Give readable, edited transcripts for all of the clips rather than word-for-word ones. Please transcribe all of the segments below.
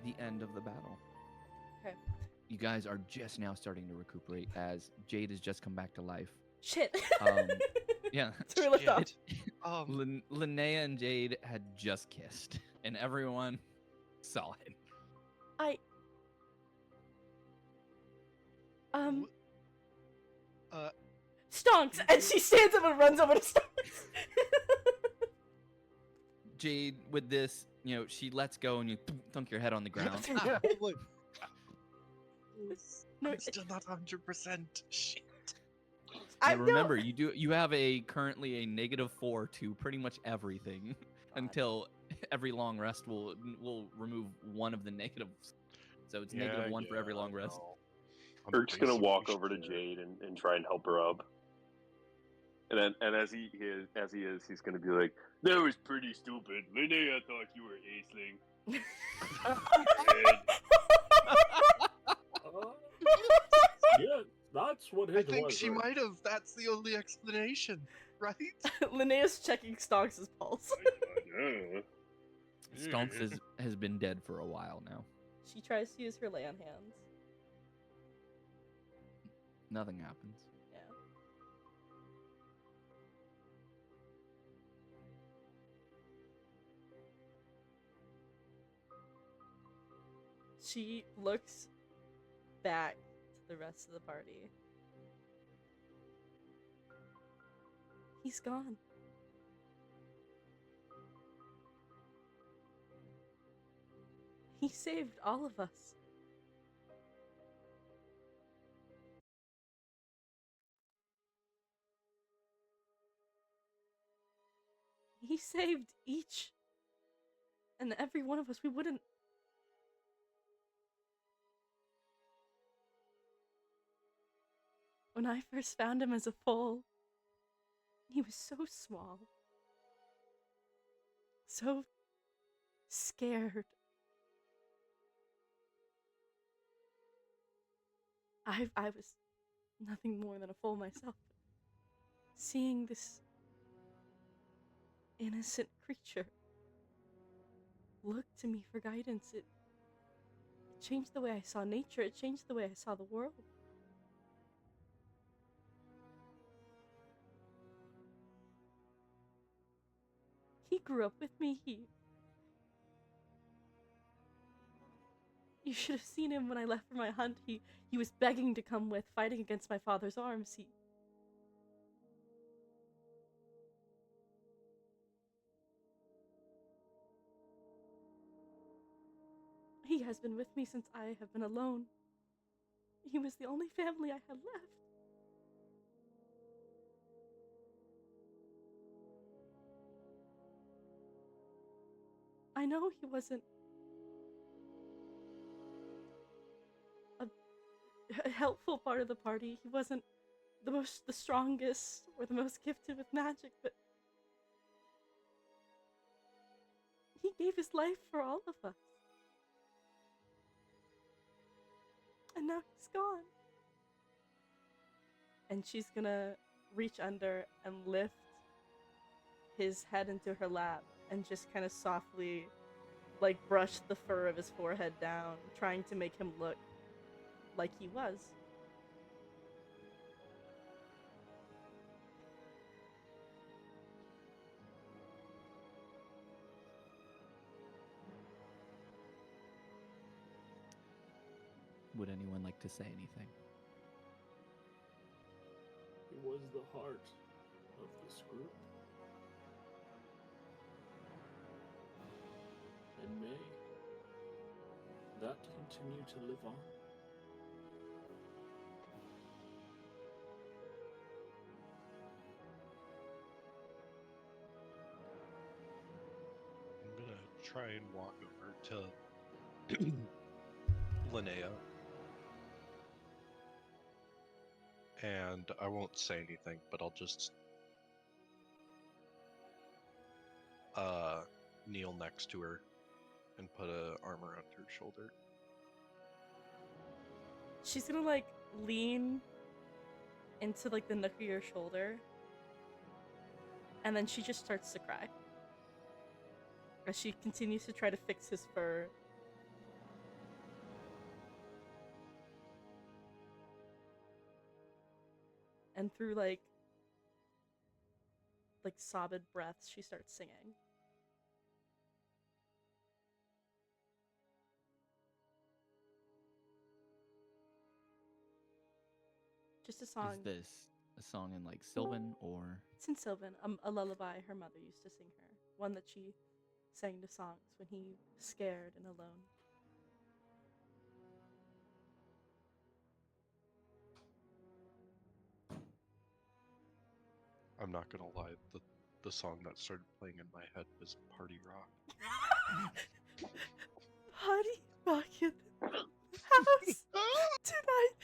the end of the battle. Okay. You guys are just now starting to recuperate as Jade has just come back to life. Shit. Yeah. So we left off. Linnea and Jade had just kissed, and everyone saw it. Stonks! And she stands up and runs over to Stonks. Jade, with this, she lets go and you thunk your head on the ground. No, I'm still not 100%. Shit. Remember, you have currently a -4 to pretty much everything until every long rest will remove one of the negatives. So it's -1 for every long rest. Irk's gonna walk over to Jade and try and help her up. And as he is, he's gonna be like, "That was pretty stupid. Linnea thought you were aisling." Yeah, that's what his I think was, she right? might have. That's the only explanation, right? Linnea's checking Stonks' pulse. Stonks has been dead for a while now. She tries to use her lay on hands. Nothing happens. Yeah. She looks back to the rest of the party. He's gone. He saved all of us. He saved each and every one of us. We wouldn't. When I first found him as a foal, he was so small. So scared. I was nothing more than a fool myself. Seeing this innocent creature look to me for guidance, it changed the way I saw nature, it changed the way I saw the world. He grew up with me. You should have seen him when I left for my hunt. He was begging to come with, fighting against my father's arms. He has been with me since I have been alone. He was the only family I had left. I know he wasn't a helpful part of the party. He wasn't the strongest or the most gifted with magic, but he gave his life for all of us. And now he's gone. And she's gonna reach under and lift his head into her lap and just kind of softly, brush the fur of his forehead down, trying to make him look like he was. Would anyone like to say anything? He was the heart of this group. And may that continue to live on. I'm gonna try and walk over to Linnea. And I won't say anything, but I'll just kneel next to her and put an arm around her shoulder. She's gonna lean into the nook of your shoulder, and then she just starts to cry as she continues to try to fix his fur and through like sobbed breaths, she starts singing. Just a song. Is this a song in like Sylvan or? It's in Sylvan, a lullaby her mother used to sing her. One that she sang to songs when he was scared and alone. I'm not gonna lie, the song that started playing in my head was Party Rock. Party rock in the house tonight.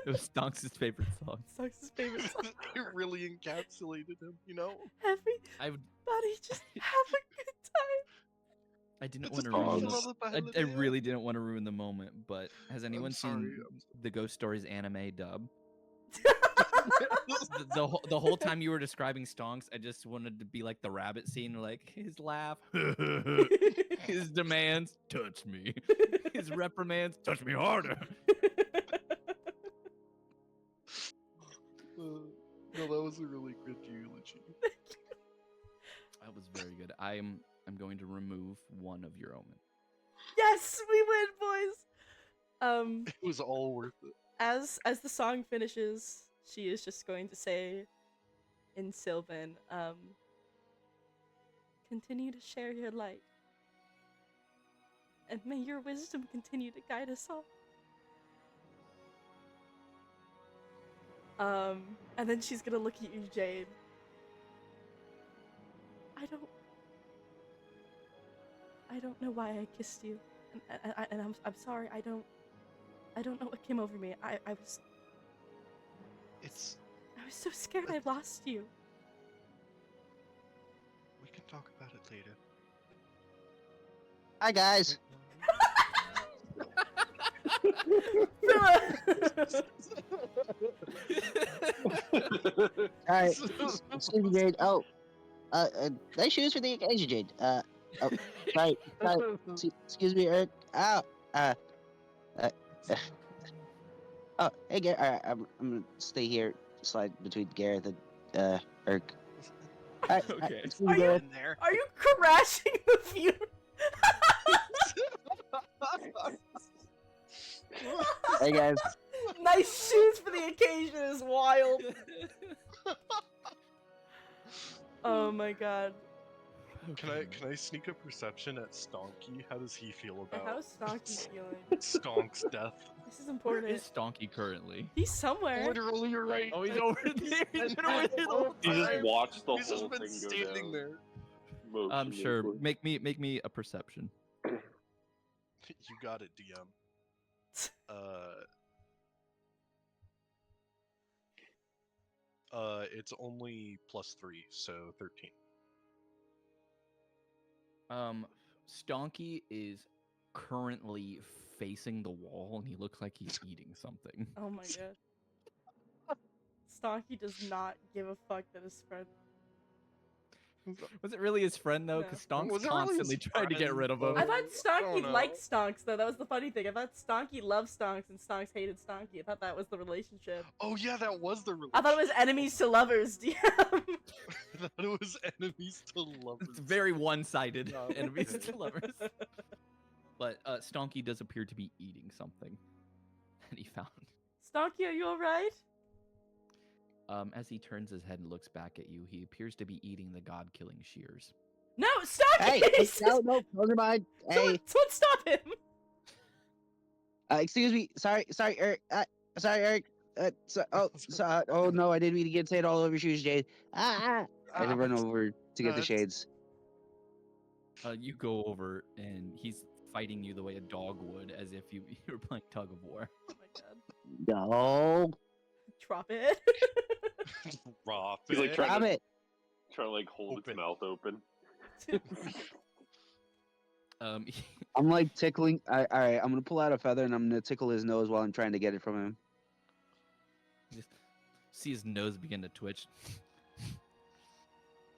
It was Stonks' favorite song. Stonks' favorite song. It really encapsulated him, you know? Everybody just have a good time. I didn't It's want a to ruin song. I really didn't want to ruin the moment, but has anyone sorry, seen the Ghost Stories anime dub? The whole time you were describing Stonks, I just wanted to be like the rabbit scene, like his laugh, his demands, touch me, his reprimands, touch me harder. No, that was a really good eulogy. That was very good. I'm going to remove one of your omen. Yes, we win, boys. It was all worth it. As the song finishes, she is just going to say in Sylvan, continue to share your light. And may your wisdom continue to guide us all. And then she's gonna look at you, Jade. I don't know why I kissed you, and I'm sorry. I don't know what came over me. I was so scared I lost you. We can talk about it later. Hi guys. Alright. Excuse me, Jade. Oh. Nice shoes for the occasion, Jade. Oh, sorry. Excuse me, Irk. Oh. Oh, hey, Gareth. Alright, I'm gonna stay here, slide between Gareth and Irk. Alright, Okay. Excuse me, Gareth. Are you crashing the view? Hey guys. Nice shoes for the occasion is wild. Oh my god. Can I sneak a perception at Stonky? How does he feel about How's Stonky feeling? Stonk's death? This is Where important. is Stonky currently? He's somewhere. Literally, you're right. Oh, he's over there. He's been over there the whole He just time. watched the He's whole just been thing go standing down. there. Sure. Motionlessly. Make me a perception. You got it, DM. It's only +3, so 13. Stonky is currently facing the wall, and he looks like he's eating something. Oh my god. Stonky does not give a fuck that his friend. Was it really his friend though? No. Because Stonks Was it really constantly his tried to get friend, rid of him. though? I thought Stonky know. liked Stonks though. That was the funny thing. I thought Stonky loved Stonks and Stonks hated Stonky. I thought that was the relationship. Oh yeah, that was the relationship. I thought it was enemies to lovers, DM. I thought it was enemies to lovers. It's very one-sided. No. Enemies to lovers. But Stonky does appear to be eating something that he found. Stonky, are you alright? As he turns his head and looks back at you, he appears to be eating the god-killing shears. No, Stonky! Hey, no, those are mine. Hey, Someone stop him! excuse me. Sorry, Eric. Sorry, Eric. Oh no, I didn't mean to get sand all over your shoes, Jade. I had to run over to get the shades. You go over, and he's fighting you the way a dog would, as if you were playing tug of war. Oh my god. No, Drop it. Rough. He's like stop it. trying to like hold Open. its mouth open. I'm like tickling. All right, I'm gonna pull out a feather and I'm gonna tickle his nose while I'm trying to get it from him. Just see his nose begin to twitch.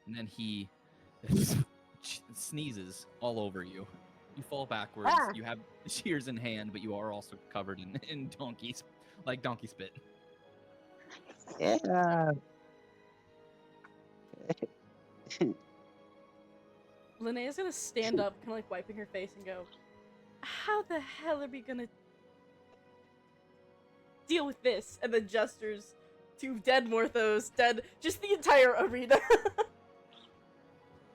And then he sneezes all over you. You fall backwards. Ah! You have shears in hand, but you are also covered in donkey spit. Yeah. Linnea's gonna stand up, kind of like wiping her face, and go, "How the hell are we gonna deal with this?" And then gestures to dead Morthos, dead, just the entire arena.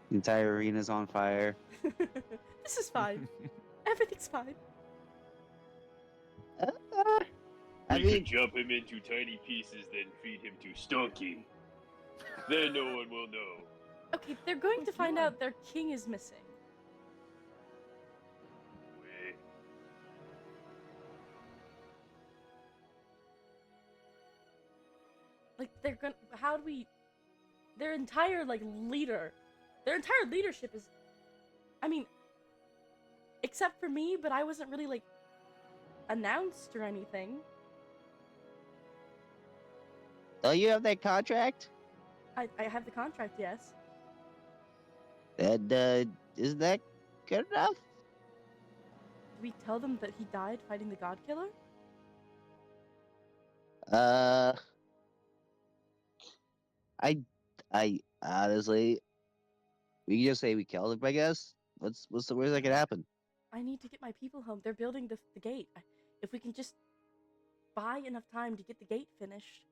The entire arena's on fire. This is fine. Everything's fine. I We mean, could chop him into tiny pieces, then feed him to Stunky. Then no one will know. Okay, they're going to find out their king is missing. Wait. Like, they're gonna. How do we. Their entire, like, leader. Their entire leadership is. I mean. Except for me, but I wasn't really, like, announced or anything. oh, you have that contract? I have the contract, yes. And is that good enough? Do we tell them that he died fighting the God Killer? I honestly, we can just say we killed him. I guess. What's the worst that could happen? I need to get my people home. They're building the gate. If we can just buy enough time to get the gate finished.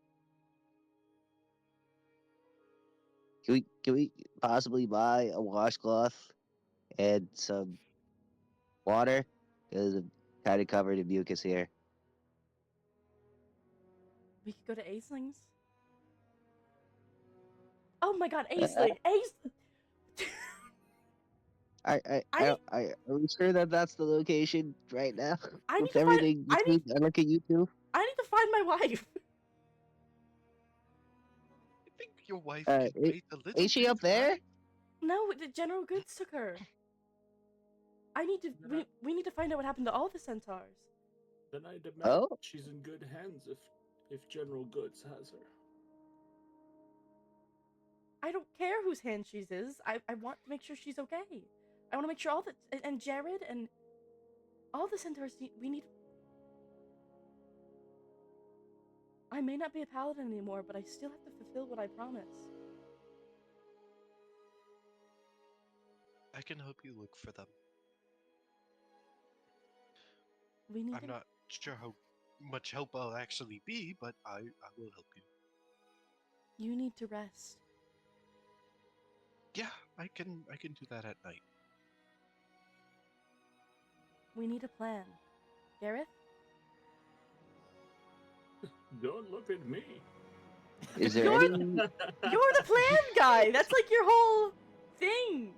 Can we possibly buy a washcloth and some water? Because I'm kind of covered in mucus here. We could go to Aisling's. Oh my god, Aisling! Aisling! Are we sure that that's the location right now? I need With to find- everything I between I look at you two. I need to find my wife. I think your wife Uh, can wait a little Is she bit, up there? right? No, the General Goods took her. I need to. We need to find out what happened to all the centaurs. Then I'd imagine Oh. she's in good hands if General Goods has her. I don't care whose hand she's is. I want to make sure she's okay. I want to make sure all the and Jared and all the centaurs we need. I may not be a paladin anymore, but I still have to fulfill what I promised. I can help you look for them. We need. I'm not sure how much help I'll actually be, but I will help you. You need to rest. Yeah, I can do that at night. We need a plan. Gareth? Don't look at me. Is there You're- any? You're the plan guy! That's like your whole thing!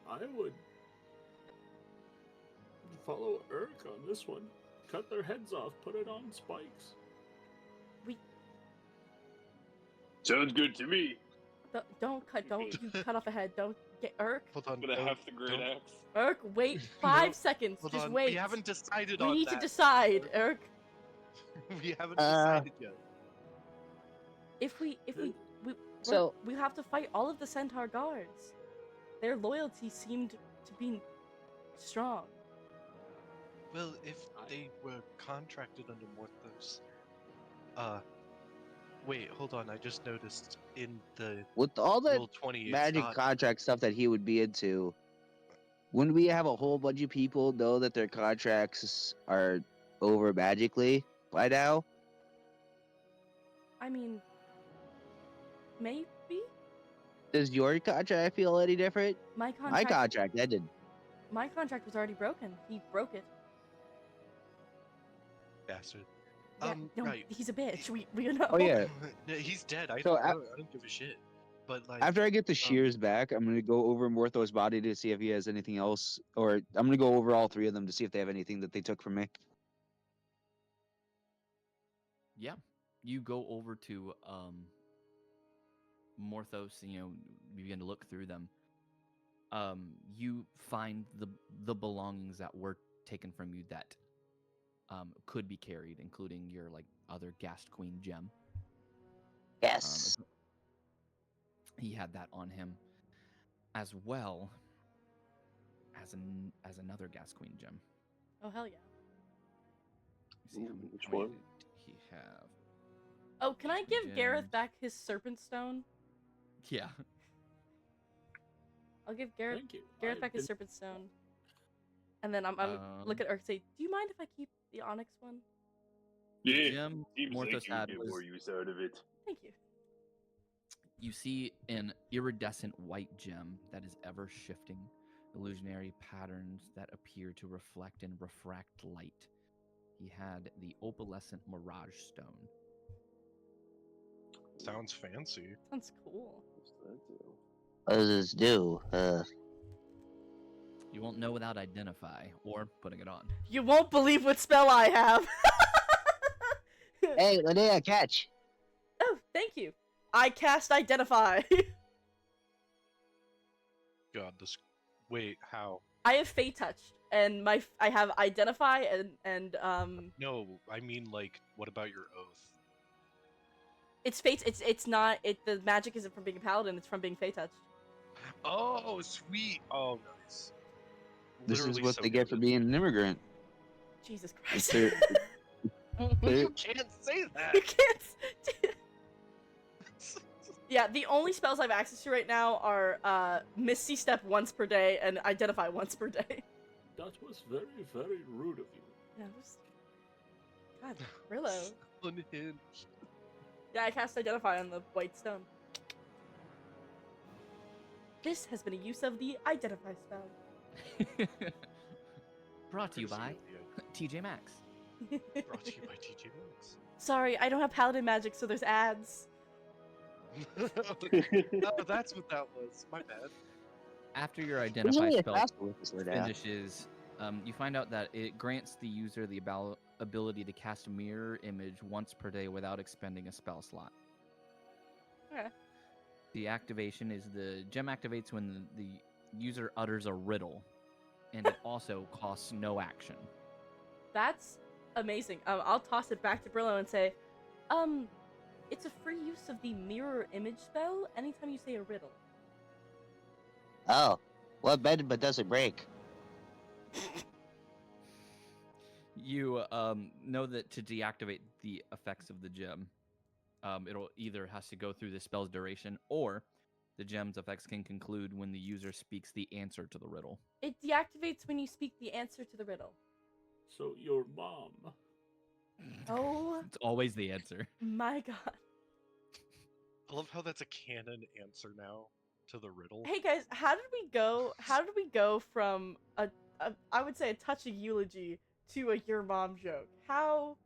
I would follow Urk on this one. Cut their heads off, put it on spikes. Sounds good to me. Don't you cut off a head. Don't get Urk. Hold on. I'm gonna don't- have the great don't- axe. Urk, wait 5 seconds. Hold Just on. wait. We haven't decided We on need that. to decide, Urk. We haven't decided yet. If we So- we have to fight all of the centaur guards. Their loyalty seemed to be strong. Well, if they were contracted under Morthos, wait, hold on. I just noticed in the With all the Roll 20, it's magic not- contract stuff that he would be into, wouldn't we have a whole bunch of people know that their contracts are over magically by now? I mean, maybe Does your contract feel any different? my My contract ended. My contract was already broken. He broke it. bastard. Yeah, no, Right. he's a bitch. We know. Oh yeah. No, he's dead. I So don't give a shit. But like, After I get the shears back, I'm gonna go over Morthos' body to see if he has anything else, or I'm gonna go over all three of them to see if they have anything that they took from me. Yeah, you go over to Morthos, and you begin to look through them. You find the belongings that were taken from you that could be carried, including your like other Ghast Queen gem. Yes. He had that on him, as well as another Ghast Queen gem. Oh hell yeah. Let me see how Ooh, many- which how many one? have. Oh, can I give Gareth Gems. back his serpent stone? Yeah. I'll give Gareth Thank you. Gareth I've back his been- serpent stone. And then I'm look at Urk and say, "Do you mind if I keep the onyx one?" The Yeah, gem seems like Morthos you had get was more use out of it. Thank you. you see an iridescent white gem that is ever shifting, illusionary patterns that appear to reflect and refract light. He had the opalescent mirage stone. Sounds fancy. Sounds cool. What's that do? What does this do? You won't know without identify or putting it on. You won't believe what spell I have. Hey, Linnea, catch. Oh, thank you. I cast identify. God, this. Wait, how? I have Fey touched, and I have identify and No, I mean, like, what about your oath? it's Fate. It's not the magic isn't from being a paladin. It's from being Fey touched. Oh, sweet. Oh, nice. This is Literally what so they get for good. being an immigrant. Jesus Christ. They're- You can't say that. You can't. Yeah, the only spells I have access to right now are Misty Step once per day and Identify once per day. That was very, very rude of you. Yeah, just... God, Brillow. Unhinged. Yeah, I cast Identify on the white stone. This has been a use of the Identify spell. Brought to you Courtesy by of TJ Maxx. Brought to you by TJ Maxx. Sorry, I don't have paladin magic, so there's ads. Oh, that's what that was. My bad. After your There's identify only a spell faster with this Linnea. finishes, you find out that it grants the user the ability to cast a mirror image once per day without expending a spell slot. Okay. The activation is the gem activates when the user utters a riddle, and it also costs no action. That's amazing. I'll toss it back to Brillow and say, it's a free use of the mirror image spell anytime you say a riddle. Oh, well, bend but doesn't break. You know that to deactivate the effects of the gem, it'll either has to go through the spell's duration, or the gem's effects can conclude when the user speaks the answer to the riddle. It deactivates when you speak the answer to the riddle. So your mom. Oh It's always the answer. my god. I love how that's a canon answer now to the riddle. Hey guys, how did we go from a I would say a touching eulogy to a your mom joke? How?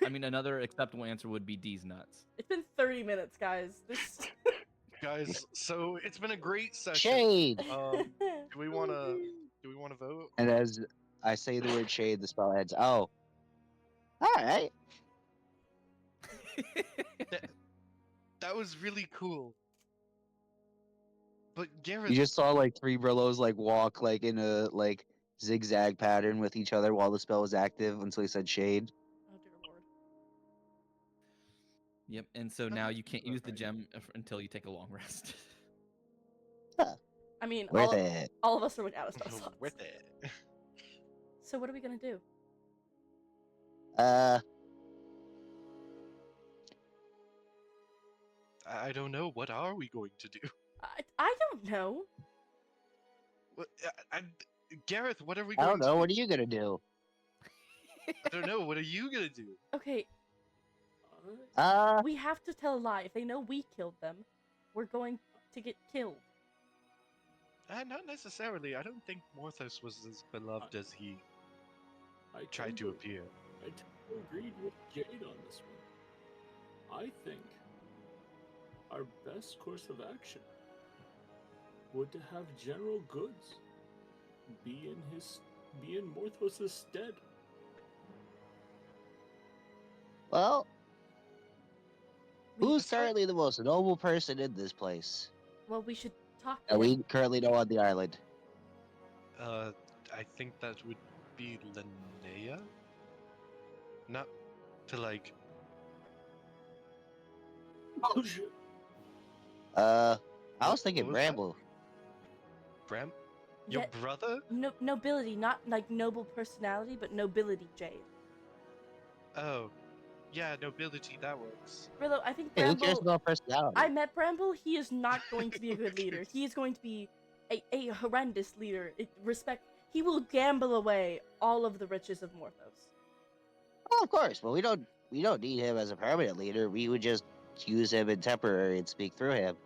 I mean, another acceptable answer would be D's nuts. It's been 30 minutes, guys. This Guys, so it's been a great session. Shade! Do we wanna vote? And as I say the word shade, the spell ends. Oh. Alright. That was really cool. But You Gareth, just saw like three Brillows like walk like in a like zigzag pattern with each other while the spell was active until he said shade. Oh dear lord. Yep, and so No, now that- you can't that's use the right. gem until you take a long rest. I mean, Worth it. all of us are out of spell slots. with it. So what are we gonna do? I don't know. What are we going to do? I don't know. What, Gareth, what are we I going don't know. to What do? are you gonna do? I don't know. What are you gonna do? Okay, I, we have to tell a lie. If they know we killed them, we're going to get killed. Not necessarily. I don't think Morthos was as beloved as he I tried to tend appear. I tend to agree with Jade on this one. I think our best course of action would to have General Goods be in Morthos' stead. Well, who's That's right. currently the most noble person in this place? Well, we should talk to That him. we currently know on the island. I think that would be Linnea. Not to like. Oh shit! I What- was thinking what was that? Bramble. Bram, your Yeah, brother? nobility, not like noble personality, but nobility, Jade. Oh, yeah, nobility, that works. Brillo, I think Hey, who cares Bramble. about personality? I met Bramble. He is not going to be a good leader. Yes. He is going to be a horrendous leader. He will gamble away all of the riches of Morthos. Oh, of course, but we don't need him as a permanent leader. We would just use him in temporary and speak through him.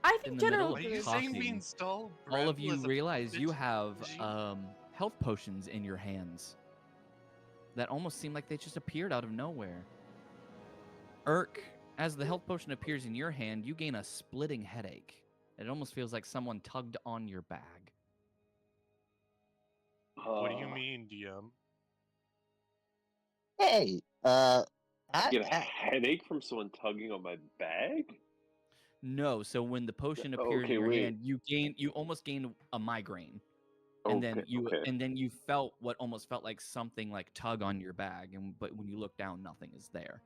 I In think the middle General of Are Good. you saying we talking, install all of Bramble you as a realize you puppet have regime? health potions in your hands that almost seem like they just appeared out of nowhere. As the health potion appears in your hand, you gain a splitting headache. It almost feels like someone tugged on your bag. What do you mean, DM? Hey, I get a headache from someone tugging on my bag? No, so when the potion appeared Okay, in your wait. hand, you almost gained a migraine. And Okay, then you felt what almost felt like something like tug on your bag, but when you look down, nothing is there.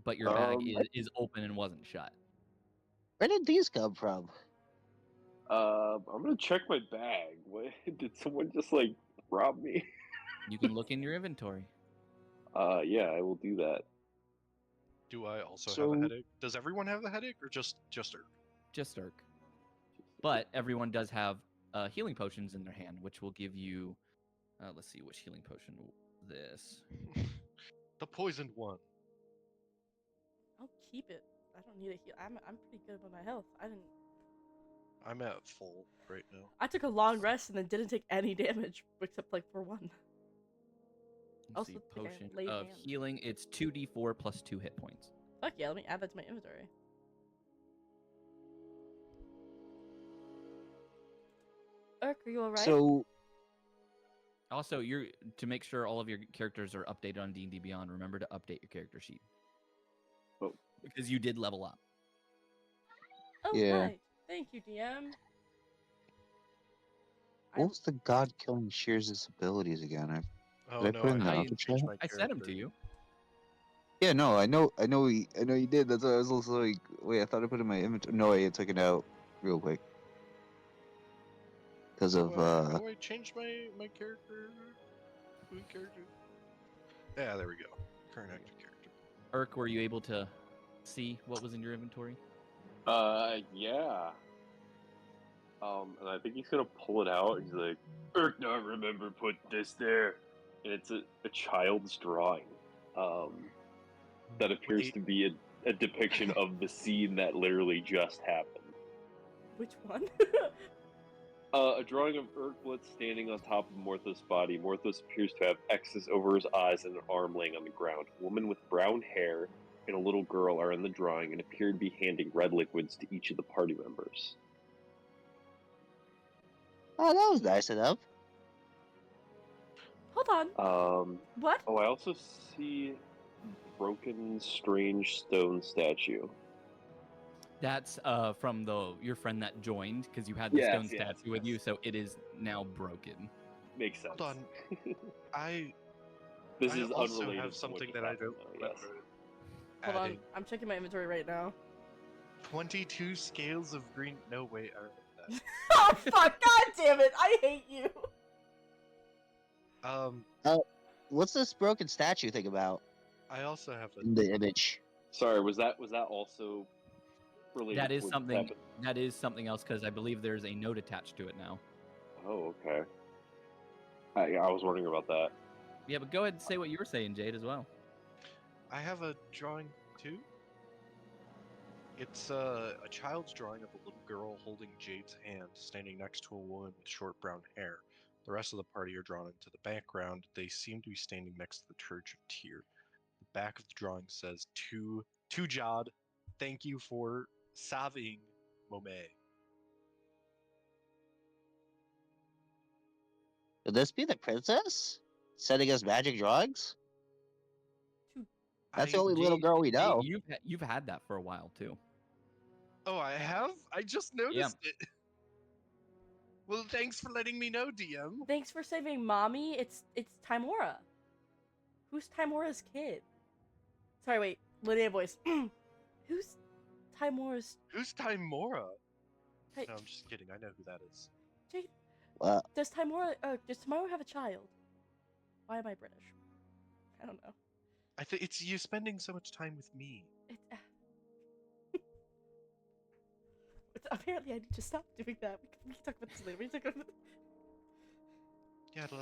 But your bag is open and wasn't shut. where did these come from? I'm gonna check my bag. What did someone just like rob me? You can look in your inventory. Yeah, I will do that. Do I also have So- a headache? Does everyone have a headache, or just her? Just Irk. But everyone does have healing potions in their hand, which will give you. Let's see which healing potion. This. The poisoned one. I'll keep it. I don't need a heal. I'm pretty good with my health. I'm at full right now. I took a long rest and then didn't take any damage except like for one. Let's Also see, think I potion laid of hands. healing. It's 2d4 plus 2 hit points. Fuck yeah, let me add that to my inventory. Irk, are you alright? So, Also, to make sure all of your characters are updated on D&D Beyond, remember to update your character sheet. Oh. Because you did level up. Oh, Yeah. right. Thank you, DM. what was the god-killing Shears' abilities again? Oh Did I no, put in the I upper didn't change chat? my I sent him to character. you. Yeah, no, I know you did. That's why I was also like, wait, I thought I put it in my inventory. No, I took it out real quick because of How do I change my character? Who character? Yeah, there we go. Current active character. Irk, were you able to see what was in your inventory? Yeah. And I think he's gonna pull it out. He's like, "Erk, now remember, put this there," and it's a child's drawing. That appears Wait. to be a depiction of the scene that literally just happened. Which one? A drawing of Irkbluz standing on top of Morthos' body. Morthos appears to have X's over his eyes and an arm laying on the ground. A woman with brown hair and a little girl are in the drawing and appear to be handing red liquids to each of the party members. oh, that was nice enough. Hold on. What? Oh, I also see broken, strange stone statue. That's from your friend that joined, because you had the stone statue with you, so it is now broken. Makes sense. Hold on. This I is also unrelated have to something what that I just don't happened, remember. though, Hold on. Adding I'm checking my inventory right now. 22 scales of green. No, wait, I remember Oh, fuck. God damn it. I hate you. that. What's this broken statue thing about I also have in the image? Sorry, was that also related That to is what just something. happened? That is something else, because I believe there's a note attached to it now. Oh, okay. I was wondering about that. Yeah, but go ahead and say what you were saying, Jade, as well. I have a drawing too. It's a child's drawing of a little girl holding Jade's hand, standing next to a woman with short brown hair. The rest of the party are drawn into the background. They seem to be standing next to the Church of Tyr. The back of the drawing says, to Jade, thank you for saving Momet. Could this be the princess sending us magic drawings? That's the only little girl we know. You've had that for a while too. Oh, I have? I just noticed it. Well, thanks for letting me know, DM. Thanks for saving mommy. It's Timora. Who's Timora's kid? Sorry, wait. Linnea voice. Who's Timora's... Who's Timora? Hey, No, I'm just kidding. I know who that is. Jade, Well, does Timora have a child? Why am I British? I don't know. I think it's you spending so much time with me. Apparently, I need to stop doing that. We can talk about this later. We can talk about Yeah, the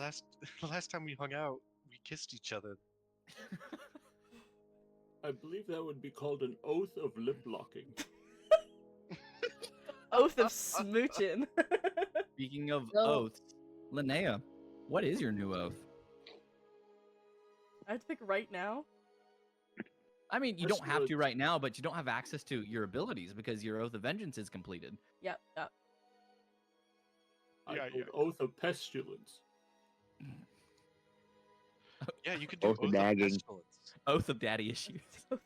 last time we hung out, we kissed each other. I believe that would be called an oath of lip locking. oath of smooching. Speaking of No. oaths, Linnea, what is your new oath? I have to pick right now. I mean, you Yes, don't have to but- right now, but you don't have access to your abilities because your oath of vengeance is completed. Yep. I Yeah, called oath of pestilence. Yeah, you could do Oath of Oath of nagging. Pestilence. Oath of daddy issues. That's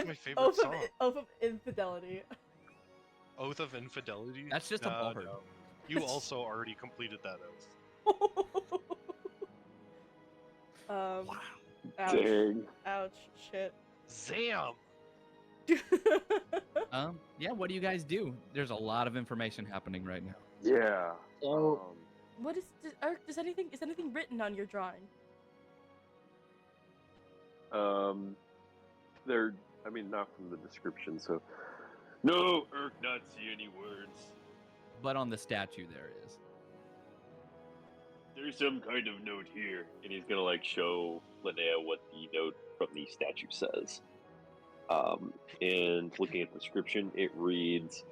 my favorite song. Oath of infidelity. Oath of Infidelity? That's just a ballad. No. You also already completed that oath. Wow. Wow. Ouch. Dang. Ouch. Shit. Zam! Yeah, what do you guys do? There's a lot of information happening right now. Yeah. So- What is is anything written on your drawing? They're, I mean, not from the description, so. No, Irk not see any words. But on the statue there is. There's some kind of note here, and he's gonna like show Linnea what the note from the statue says. And looking at the description, it reads,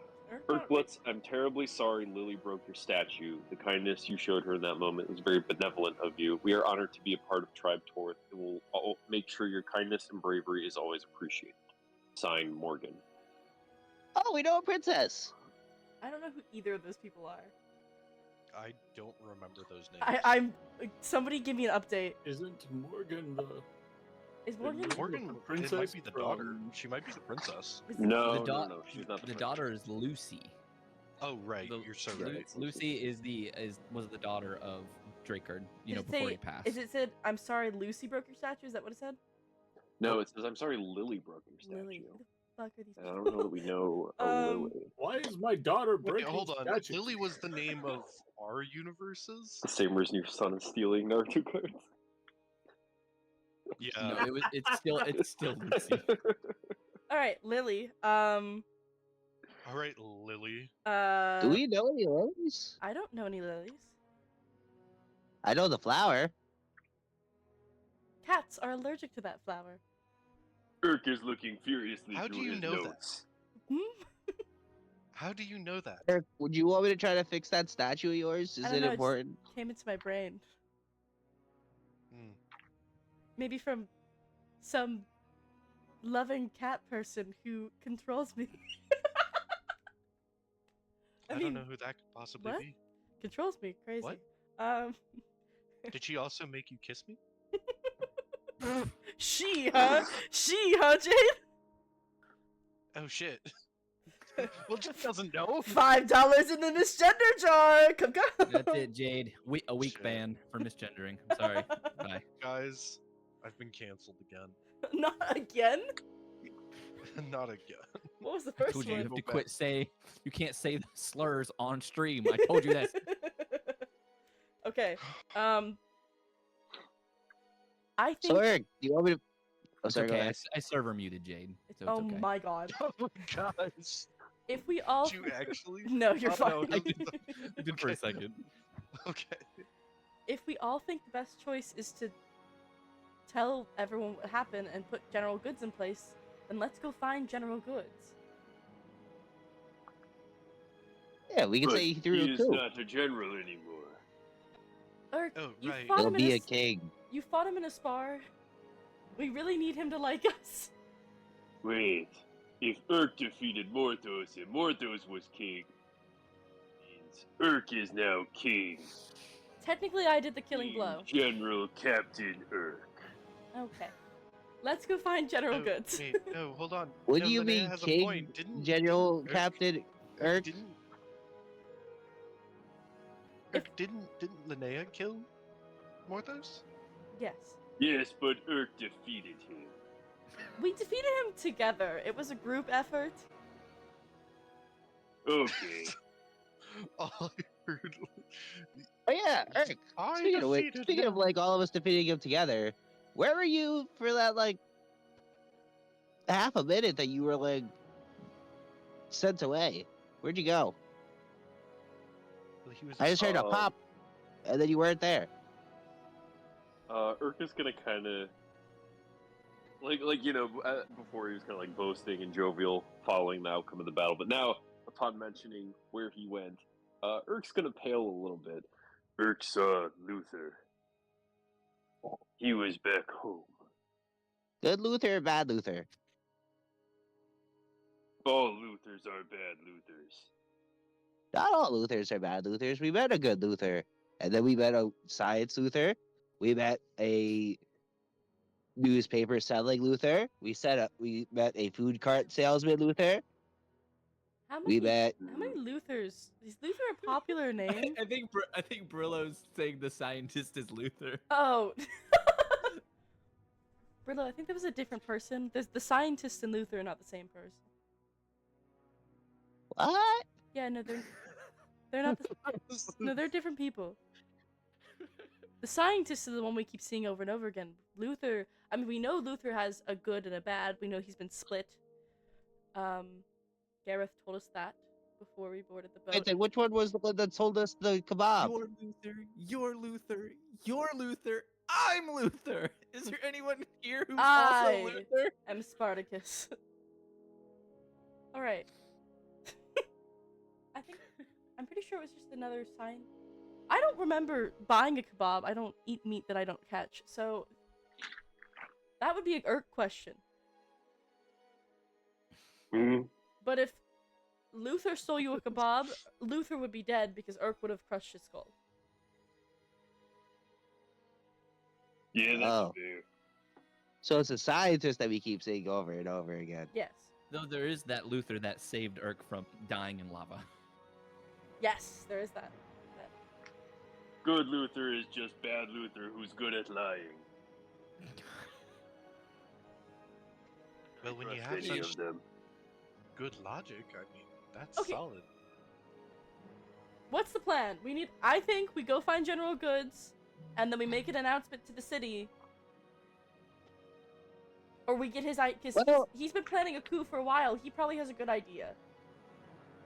Irkbluz, I'm terribly sorry Lily broke your statue. The kindness you showed her in that moment was very benevolent of you. We are honored to be a part of Tribe Torth, and will make sure your kindness and bravery is always appreciated. Signed, Morgan. Oh, we know a princess. I don't know who either of those people are. I don't remember those names. I'm. Somebody give me an update. Isn't Morgan the... Is Morgan? Isn't Morgan, the it might princess be the daughter. from- She might be the princess. No, The da- no, she's not The daughter is Lucy. Oh, right. The- You're so Lu- right. Lucy was the daughter of Drakard, Did it before say- he passed. Is it said? I'm sorry, Lucy broke your statue. Is that what it said? No, it says, I'm sorry Lily broke your statue. Lily. Who the fuck are these And I don't know that we know a Um, Lily. Why is my daughter Wait, breaking hold on. statues? Lily was the name of our universes? The same reason your son is stealing Naruto cards. Yeah. No, it's still Lucy. All right, Lily. All right, Lily. Do we know any lilies? I don't know any lilies. I know the flower. Cats are allergic to that flower. Irk is looking furiously How through do you his know that? notes. How do you know that? Eric, would you want me to try to fix that statue of yours? Is I don't it know, it's- important? Came into my brain. Hmm. Maybe from some loving cat person who controls me. I don't know who that could possibly what? be. Controls me, crazy. What? Did she also make you kiss me? She, huh? She, huh, Jade? Oh shit. Well, she doesn't know. $5 in the misgender jar. Come on. That's it, Jade. A week Shit. ban for misgendering. I'm sorry. Bye. Guys, I've been canceled again. Not again. Not again. What was the I first told you you one? have to Go quit you can't say the slurs on stream. I told you that. Okay. I think. So Eric, do you want me to? Oh, It's sorry. Go okay. ahead. I server muted Jade. So Oh it's okay. my god. Oh my gosh. If we all. Did you actually? No, you're Oh, fine. no, I did for a Okay. second. Okay. If we all think the best choice is to tell everyone what happened and put General Goods in place, then let's go find General Goods. Yeah, we can But say he threw he a is coup. not a general anymore. Or Oh, you right. fought He'll him in be a, a king. you fought him in a spar. We really need him to like us. Wait, if Irk defeated Morthos and Morthos was king, means Irk is now king. Technically, I did the killing King blow. General Captain Irk. Okay. Let's go find General Oh, Goods. Wait, no, hold on. Would no, you Linnea be has a king, point. Didn't General Irk- Captain Irk? Didn't Linnea kill Morthos? Yes. Yes, but Irk defeated him. We defeated him together. It was a group effort. Okay. All I Oh yeah, Eric. I Speaking of which, defeated speaking of him. like all of us defeating him together, where were you for that like half a minute that you were like sent away? Where'd you go? Well, he was I just heard a pop, and then you weren't there. Urk is gonna kind of before he was kind of like boasting and jovial following the outcome of the battle, but now upon mentioning where he went, Urk's gonna pale a little bit. Urk saw Luther. He was back home. Good Luther or bad Luther? All Luthers are bad Luthers. Not all Luthers are bad Luthers. We met a good Luther, and then we met a science Luther. We met a newspaper selling Luther. We met a food cart salesman Luther. How We many? met. How many Luthers? Is Luther a popular name? I think Brillow's saying the scientist is Luther. Oh. Brillow, I think that was a different person. There's the scientist and Luther are not the same person. What? Yeah, no, they're not. No, they're different people. The scientist is the one we keep seeing over and over again. Luther. I mean, we know Luther has a good and a bad. We know he's been split. Gareth told us that before we boarded the boat. Wait, then which one was the one that told us the kebab? You're Luther. You're Luther. You're Luther. I'm Luther. Is there anyone here who's also Luther? I'm Spartacus. All right. I'm pretty sure it was just another sign. I don't remember buying a kebab. I don't eat meat that I don't catch. So that would be an Urk question. Mm-hmm. But if Luther stole you a kebab, Luther would be dead because Urk would have crushed his skull. Yeah, that's Oh. fair. So it's a scientist that we keep seeing over and over again. Yes. Though there is that Luther that saved Urk from dying in lava. Yes, there is that. Good Luther is just bad Luther who's good at lying. Well, when you Trust have any such of them. good logic, I mean, that's Okay. solid. What's the plan? I think we go find General Goods, and then we make an announcement to the city. Or we get his because Well- he's been planning a coup for a while. He probably has a good idea.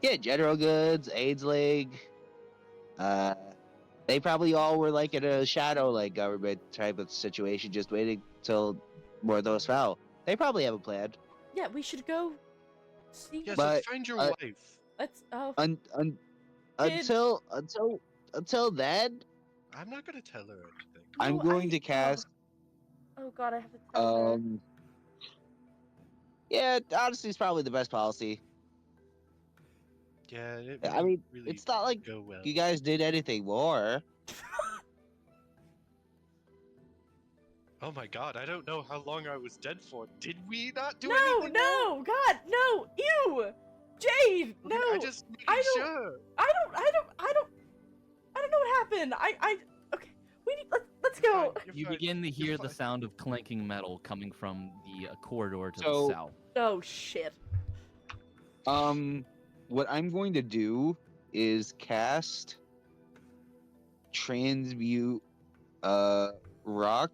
Yeah, General Goods, AIDS League. They probably all were like in a shadow like government type of situation, just waiting till more of those fell. They probably have a plan. Yeah, we should go see. Yeah, But, so find your uh, wife. Let's. Oh, Until then, I'm not gonna tell her anything. I'm no, going to cast. Oh God, I have to tell her. Yeah, honesty is probably the best policy. Yeah, it I wouldn't mean, really it's not like go well. you guys did anything more. Oh my god, I don't know how long I was dead for. Did we not do No, anything? no, God, no, ew, Jade, no. I just made I don't- sure. I don't know what happened. Okay. We need. Let's go. Fine, you're You fine, begin to you're hear the fine. sound of clanking metal coming from the corridor to So- the south. Oh shit. What I'm going to do is cast transmute rock,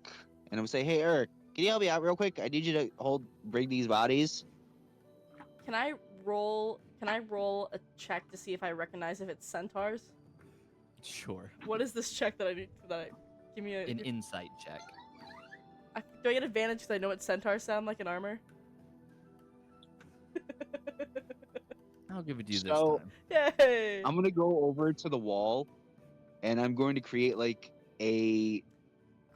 and I'm gonna say, hey Eric, can you help me out real quick? I need you to bring these bodies. Can I roll a check to see if I recognize if it's centaurs? Sure. What is this check that I need? Give me An insight check. Do I get advantage because I know what centaurs sound like in armor? I'll give it to you So- this time. Yay! I'm gonna go over to the wall, and I'm going to create like a.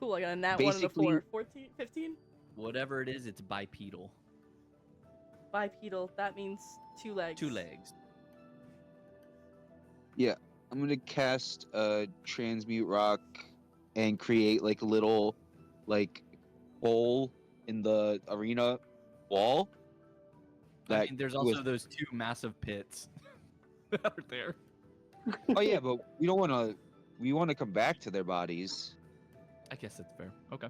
Cool, I got a nat 1 and a basically- 4. 14? 15? Whatever it is, it's bipedal. Bipedal, that means 2 legs. 2 legs. I'm gonna cast a transmute rock, and create like a little, like, hole in the arena wall. I mean, there's also with- those 2 massive pits that are there. Oh yeah, but we don't want to. We want to come back to their bodies, I guess that's fair. Okay.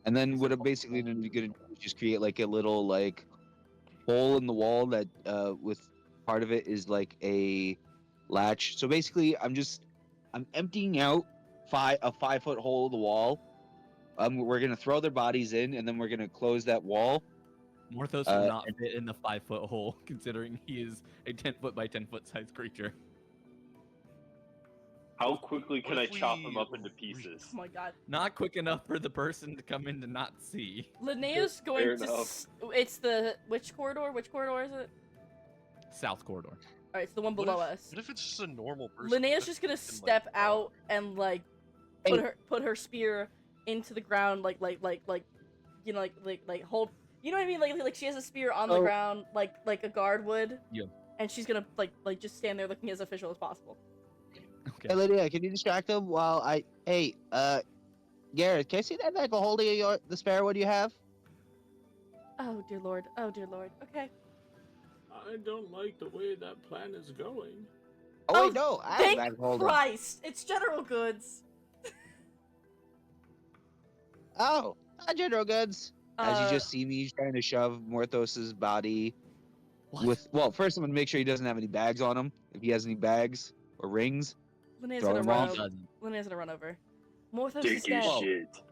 and then what I'm basically gonna do is just create like a little like hole in the wall that with part of it is like a latch. So basically, I'm emptying out a 5-foot hole in the wall. We're gonna throw their bodies in, and then we're gonna close that wall. Morthos will not fit in the 5-foot hole, considering he is a 10-foot by 10-foot size creature. How quickly can I if chop him we up into pieces? Oh my god. Not quick enough for the person to come in to not see. Linnea's going Fair to. enough. It's the. Which corridor? Which corridor is it? South corridor. Alright, it's the one What below if- us. What if it's just a normal person? Linnea's What just if gonna it can, step out and like Hey. put her spear into the ground, like you know, like hold. You know what I mean? Like she has a spear on the Oh. ground, like a guard would. Yeah. And she's gonna like just stand there looking as official as possible. Okay. Hey, Lydia, can you distract him while I? Hey, Gareth, can I see that bag of holding of the spare one you have? Oh dear lord. Oh dear lord. Okay. I don't like the way that plan is going. Oh, Oh, wait, no, I have a Thank bag of holding. Christ! It's general goods. Oh, General Goods. As you Uh, just see me trying to shove Morthos's body What? with. Well, first I'm gonna make sure he doesn't have any bags on him. If he has any bags or rings, Linnea's throw gonna him run off. He over. doesn't. Linnea's gonna run over. Morthos Take is his dead. shit.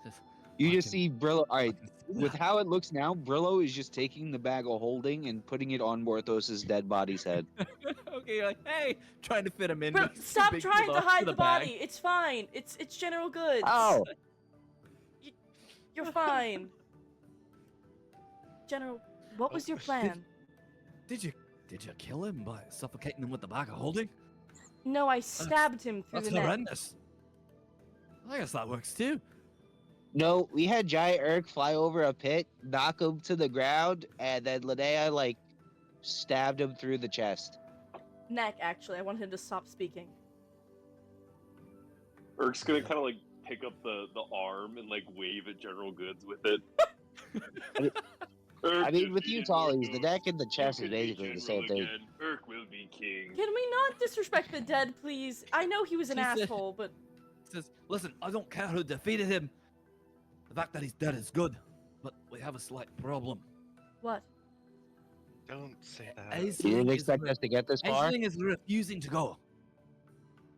Just you just fucking- see Brillow. All right, fucking- with how it looks now, Brillow is just taking the bag of holding and putting it on Morthos's dead body's head. Okay, you're like, hey, trying to fit him in. Bro, but he's too stop big for trying to hide the bag. body. It's fine. It's general goods. Oh, You're fine. General, what was your plan? Did you kill him by suffocating him with the bag of holding? No, I stabbed him through That's the neck. horrendous. I guess that works too. no, we had Giant Irk fly over a pit, knock him to the ground, and then Linnea, like, stabbed him through the chest. Neck, actually. I want him to stop speaking. Urk's gonna kind of like pick up the arm and like wave at General Goods with it. I mean, with you tallies, the neck and the chest is basically the same thing. Urk will be king. Can we not disrespect the dead, please? I know he was an She said- asshole, but Says, listen, I don't care who defeated him. The fact that he's dead is good, but we have a slight problem. what? Don't say that. You didn't expect us to get this far? Aisling is refusing to go.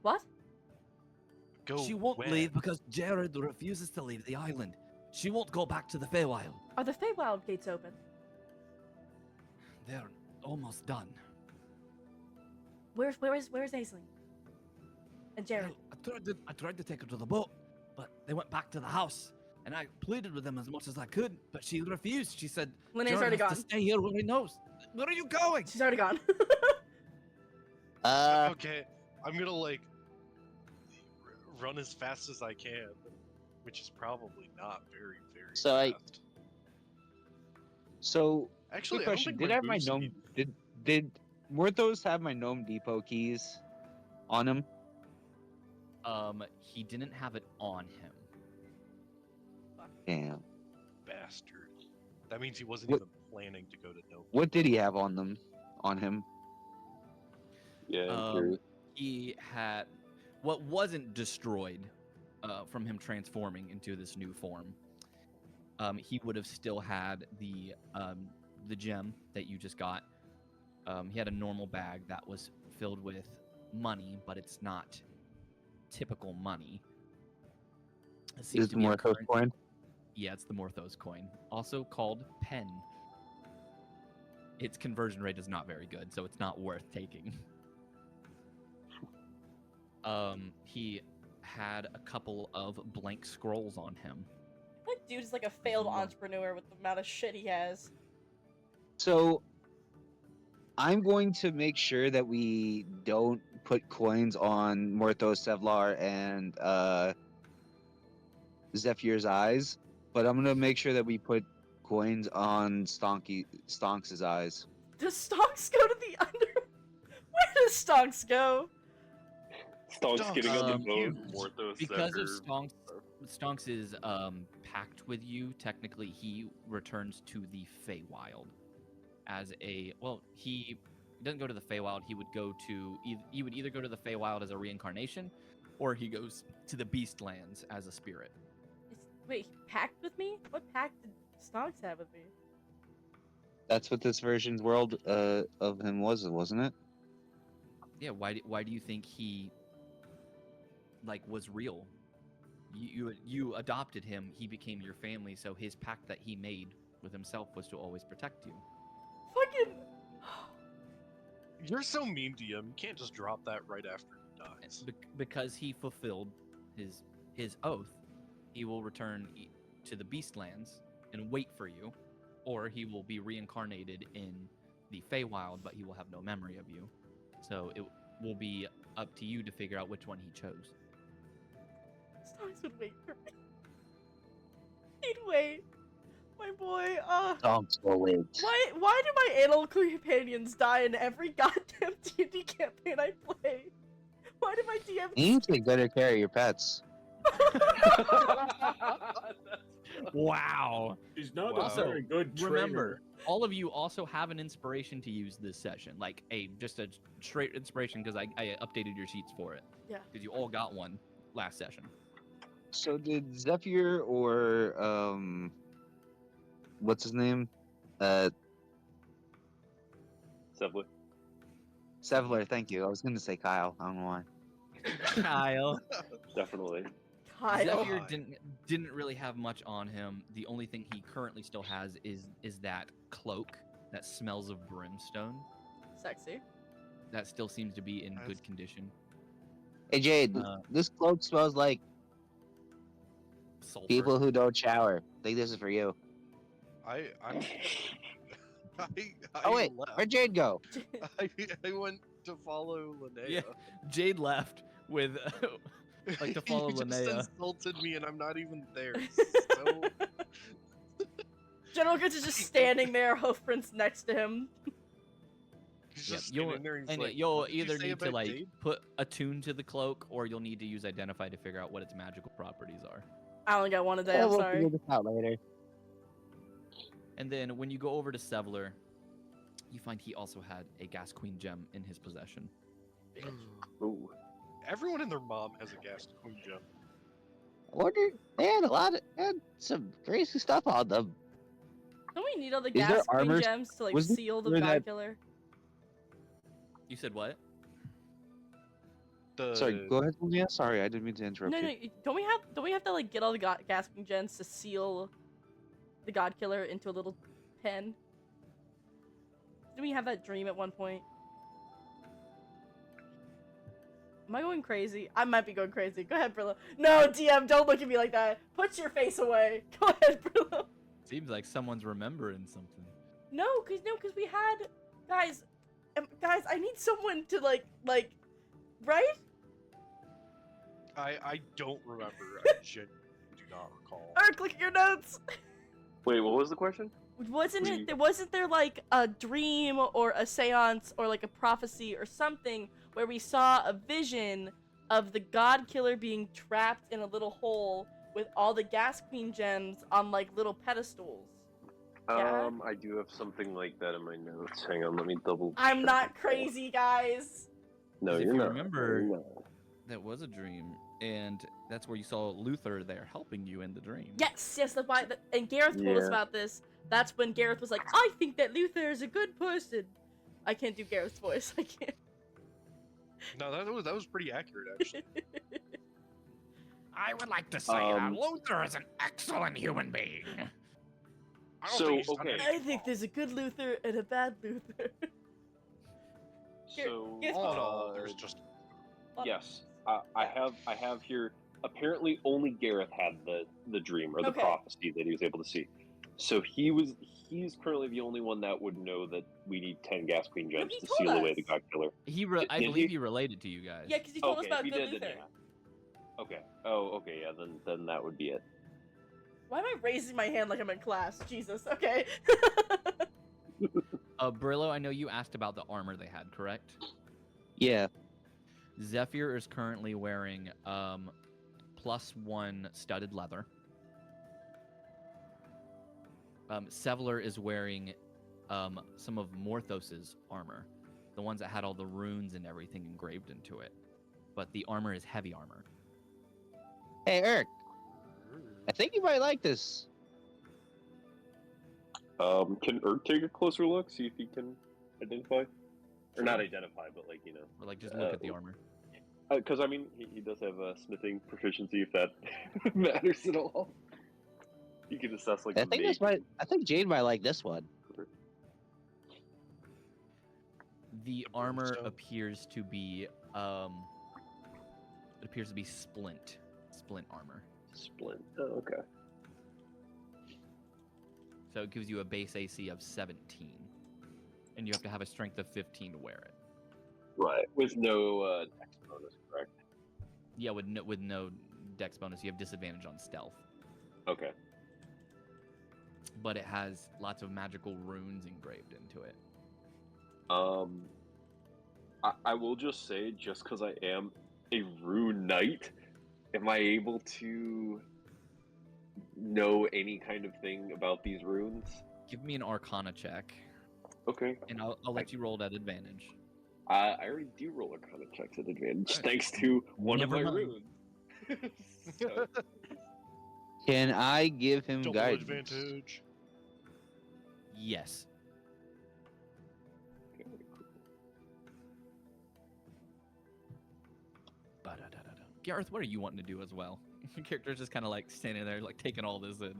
What? Go She won't where? leave because Jared refuses to leave the island. She won't go back to the Feywild. Are the Feywild gates open? They're almost done. Where's Aisling? And Jared? I tried to take her to the boat, but they went back to the house. And I pleaded with them as much as I could, but she refused. She said, Linnea's Jared already has gone. to stay here where he knows. Where are you going? She's already gone. Okay, I'm gonna like run as fast as I can, which is probably not very So I- fast. So, Actually, quick I don't question: think Did I have my moves gnome? need- Did Morthos have my gnome depot keys on him? He didn't have it on him. Damn. bastard? That means he wasn't What- even planning to go to no. What did he have on them? On him? Yeah, I'm Um, curious. He had what wasn't destroyed from him transforming into this new form. He would have still had the gem that you just got. He had a normal bag that was filled with money, but it's not typical money. It seems Is to the be a Morthos current- coin? Yeah, it's the Morthos coin, also called pen. Its conversion rate is not very good, so it's not worth taking. He had a couple of blank scrolls on him. That dude is like a failed Yeah. entrepreneur with the amount of shit he has. So, I'm going to make sure that we don't put coins on Morthos, Sevlar, and Zephyr's eyes, but I'm gonna make sure that we put coins on Stonks' eyes. Does Stonks go to the under? Where does Stonks go? Stonks getting on Um, the boat. huge. Morthos, Because of Zephyr. Stonks' pact with you, technically he returns to the Feywild as a he doesn't go to the Feywild. He would go to he would either go to the Feywild as a reincarnation, or he goes to the Beastlands as a spirit. Wait, he packed with me? What pact did Stonks have with me? That's what this version's world of him was, wasn't it? Yeah, why do you think he like was real? You adopted him. He became your family. So his pact that he made with himself was to always protect you. Fucking. You're so mean to him. You can't just drop that right after he dies. Because he fulfilled his oath, he will return to the Beastlands and wait for you, or he will be reincarnated in the Feywild, but he will have no memory of you. So it will be up to you to figure out which one he chose. Stars would wait for me. He'd wait. My boy, Dogs will wait. why do my animal companions die in every goddamn D&D campaign I play? Why do my DMs... You need to take better care of your pets. Wow. He's not Wow. a very good trainer. Remember, all of you also have an inspiration to use this session, like just a straight inspiration because I updated your sheets for it. Yeah. Because you all got one last session. So did Zephyr or what's his name? Simply. Sevler, thank you. I was gonna say Kyle. I don't know why. Kyle. Definitely. Kyle. Zephyr didn't really have much on him. The only thing he currently still has is that cloak that smells of brimstone. Sexy. That still seems to be in good condition. Hey Jade, this cloak smells like Sulfur. people who don't shower. I think this is for you. I'm. Oh wait, left. where'd Jade go? I went to follow Linnea. Yeah. Jade left with like to follow You just Linnea. insulted me, and I'm not even there. So General Goods is just standing there, Hoofprints next to him. he's Yep, just you'll, standing there. And he's and like, you'll "What did you either say need to about like Jade?" put attune to the cloak, or you'll need to use identify to figure out what its magical properties are. I only got one a day, I'm we'll sorry. figure this out later. And then when you go over to Sevler, you find he also had a Gas Queen gem in his possession. Ooh. Everyone and their mom has a gas queen gem. I wonder, they had some crazy stuff on them. Don't we need all the Is there gas queen armor- gems to like was there seal the that- God Killer? You said what? Sorry, go ahead, Linnea. Sorry, I didn't mean to interrupt No, you. no, don't we have to like get all the gas queen gems to seal the God Killer into a little pen? Didn't we have that dream at one point? Am I going crazy? I might be going crazy. Go ahead, Brillow. No, DM, don't look at me like that. Put your face away. Go ahead, Brillow. Seems like someone's remembering something. No, cause we had guys, I need someone to like, right? I don't remember. I genuinely do not recall. Ark, look at your notes. Wait, what was the question? Wasn't there like a dream or a seance or like a prophecy or something where we saw a vision of the God Killer being trapped in a little hole with all the Gas Queen gems on like little pedestals? Yeah? I do have something like that in my notes. Hang on, let me double. I'm check not it. crazy, guys. No, 'Cause if you're you not. remember- You're not. That was a dream, and that's where you saw Luther there helping you in the dream. Yes, that's why. And Gareth told us Yeah. about this. That's when Gareth was like, "I think that Luther is a good person." I can't do Gareth's voice. I can't. No, that was pretty accurate actually. I would like to say that Luther is an excellent human being. I don't So, think he's done okay. anything I think wrong. there's a good Luther and a bad Luther. So, here's All in all, there's just yes, I have here. Apparently, only Gareth had the dream or the Okay. prophecy that he was able to see. So he's currently the only one that would know that we need 10 Gas Queen gems he to told seal away us. the God Killer. I Did believe he? he related to you guys. Yeah, because he told us Okay, about if he good did, Luther. then yeah. Okay. Oh, okay. Yeah. Then that would be it. Why am I raising my hand like I'm in class? Jesus. Okay. Brillo, I know you asked about the armor they had, correct? Yeah. Zephyr is currently wearing +1 studded leather. Sevler is wearing some of Morthos's armor, the ones that had all the runes and everything engraved into it. But the armor is heavy armor. Hey, Irk, I think you might like this. Can Urk take a closer look? See if he can identify. Or not identify, but like, Or like just look at the armor. Because I mean, he does have a smithing proficiency, if that matters at all. You can assess like. I think Jade might like this one. The armor So- appears to be splint armor. Splint. Oh, okay. So it gives you a base AC of 17, and you have to have a strength of 15 to wear it. Right. With no dex bonus, correct? Yeah, with no dex bonus, you have disadvantage on stealth. Okay. But it has lots of magical runes engraved into it. I will just say, just because I am a rune knight, am I able to know any kind of thing about these runes? Give me an Arcana check, Okay. and I'll let you roll it at advantage. I already do roll Arcana checks at advantage, Alright. thanks to one Never of my mind. runes. So, Can I give him Double guidance? advantage. Yes. Ba-da-da-da-da. Gareth, what are you wanting to do as well? Your character's just kind of like standing there, like taking all this in.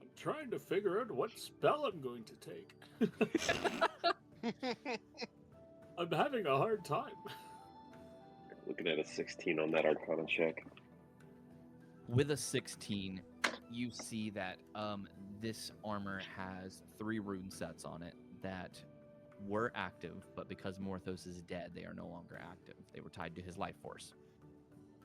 I'm trying to figure out what spell I'm going to take. I'm having a hard time. looking at a 16 on that Arcana check. With a 16, you see that this armor has 3 rune sets on it that were active, but because Morthos is dead, they are no longer active. They were tied to his life force.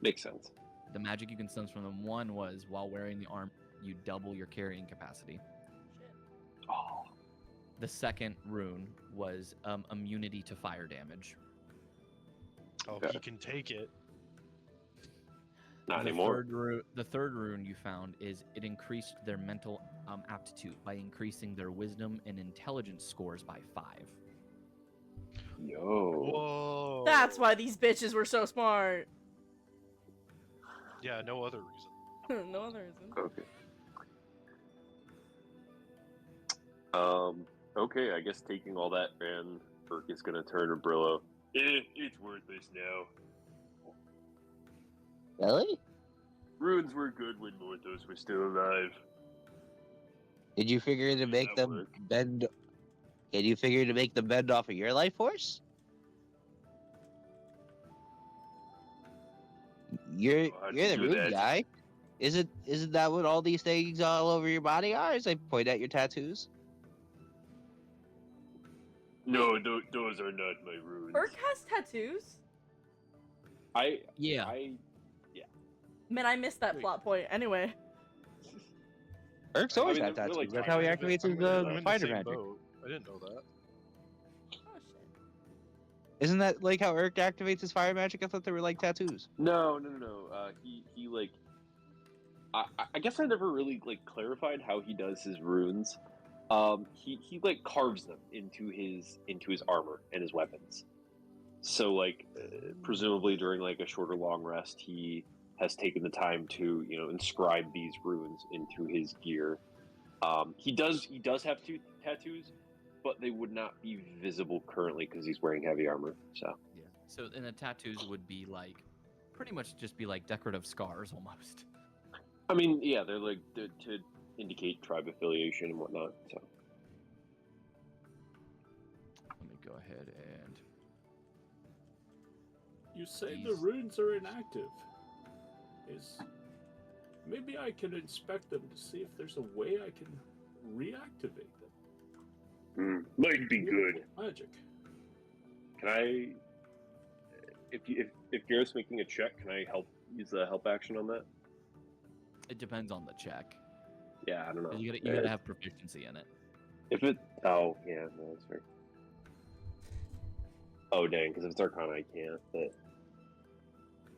Makes sense. The magic you can sense from them, one was while wearing the armor, you double your carrying capacity. Oh, The second rune was immunity to fire damage. Oh, Okay. he can take it. not the anymore. The third rune you found is it increased their mental aptitude by increasing their wisdom and intelligence scores by 5. Yo. Whoa. That's why these bitches were so smart. Yeah, no other reason. No other reason. Okay. Okay, I guess taking all that, and Burke is gonna turn to Brillow. It's worthless now. Really? Runes were good when Morthos was still alive. Did you figure to Did make that them work? bend? Did you figure to make them bend off of your life force? You're Oh, how'd you're you the do rude that? guy. Isn't that what all these things all over your body are? As I point at your tattoos. No, those are not my runes. Urk has tattoos? Yeah. Man, I missed that Wait. plot point. Anyway. Urk's I always mean, had they're tattoos. like That's how he I'm in the- activates his I'm in the fighter same magic. boat. I didn't know that. Oh shit. Isn't that like how Urk activates his fire magic? I thought they were like tattoos. No. He like. I guess I never really like clarified how he does his runes. He like carves them into his armor and his weapons. So like, presumably during like a short or long rest, he has taken the time to inscribe these runes into his gear. He does have 2 tattoos, but they would not be visible currently because he's wearing heavy armor. So Yeah. So, and the tattoos would be like, pretty much just be like decorative scars almost. I mean, yeah, they're like to indicate tribe affiliation and whatnot. So Let me go ahead and. You say the These- runes are inactive. Maybe I can inspect them to see if there's a way I can reactivate them. might be With good. Magic. Can I? If Gareth's making a check, can I use the help action on that? It depends on the check. Yeah, I don't know. 'Cause You gotta have proficiency in it. If it. Oh, yeah, no, that's fair. Oh, dang, because if it's Arcana, I can't. But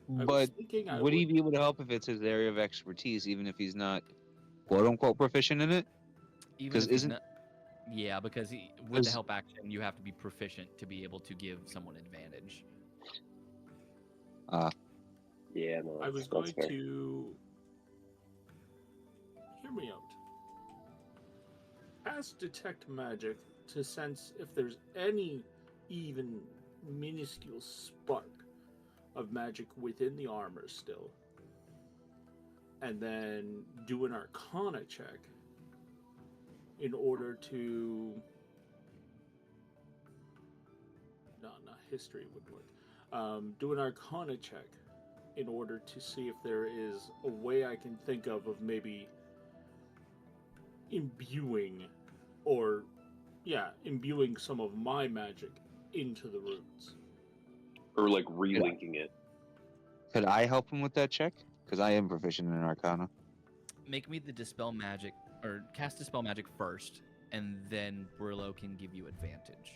I was But thinking I would he be able to help if it's his area of expertise, even if he's not quote unquote proficient in it? Even 'Cause if he's isn't- not- Yeah, because with the 'Cause- help action, you have to be proficient to be able to give someone advantage. yeah, no, I was that's going fair. to hear me out. cast Detect Magic to sense if there's any even minuscule spark of magic within the armor still. And then do an Arcana check in order to... No, not history would work. Do an Arcana check in order to see if there is a way I can think of maybe imbuing imbuing some of my magic into the runes. Or like relinking it. Could I help him with that check? Because I am proficient in Arcana. Make me the Dispel Magic, or cast Dispel Magic first, and then Brillow can give you advantage.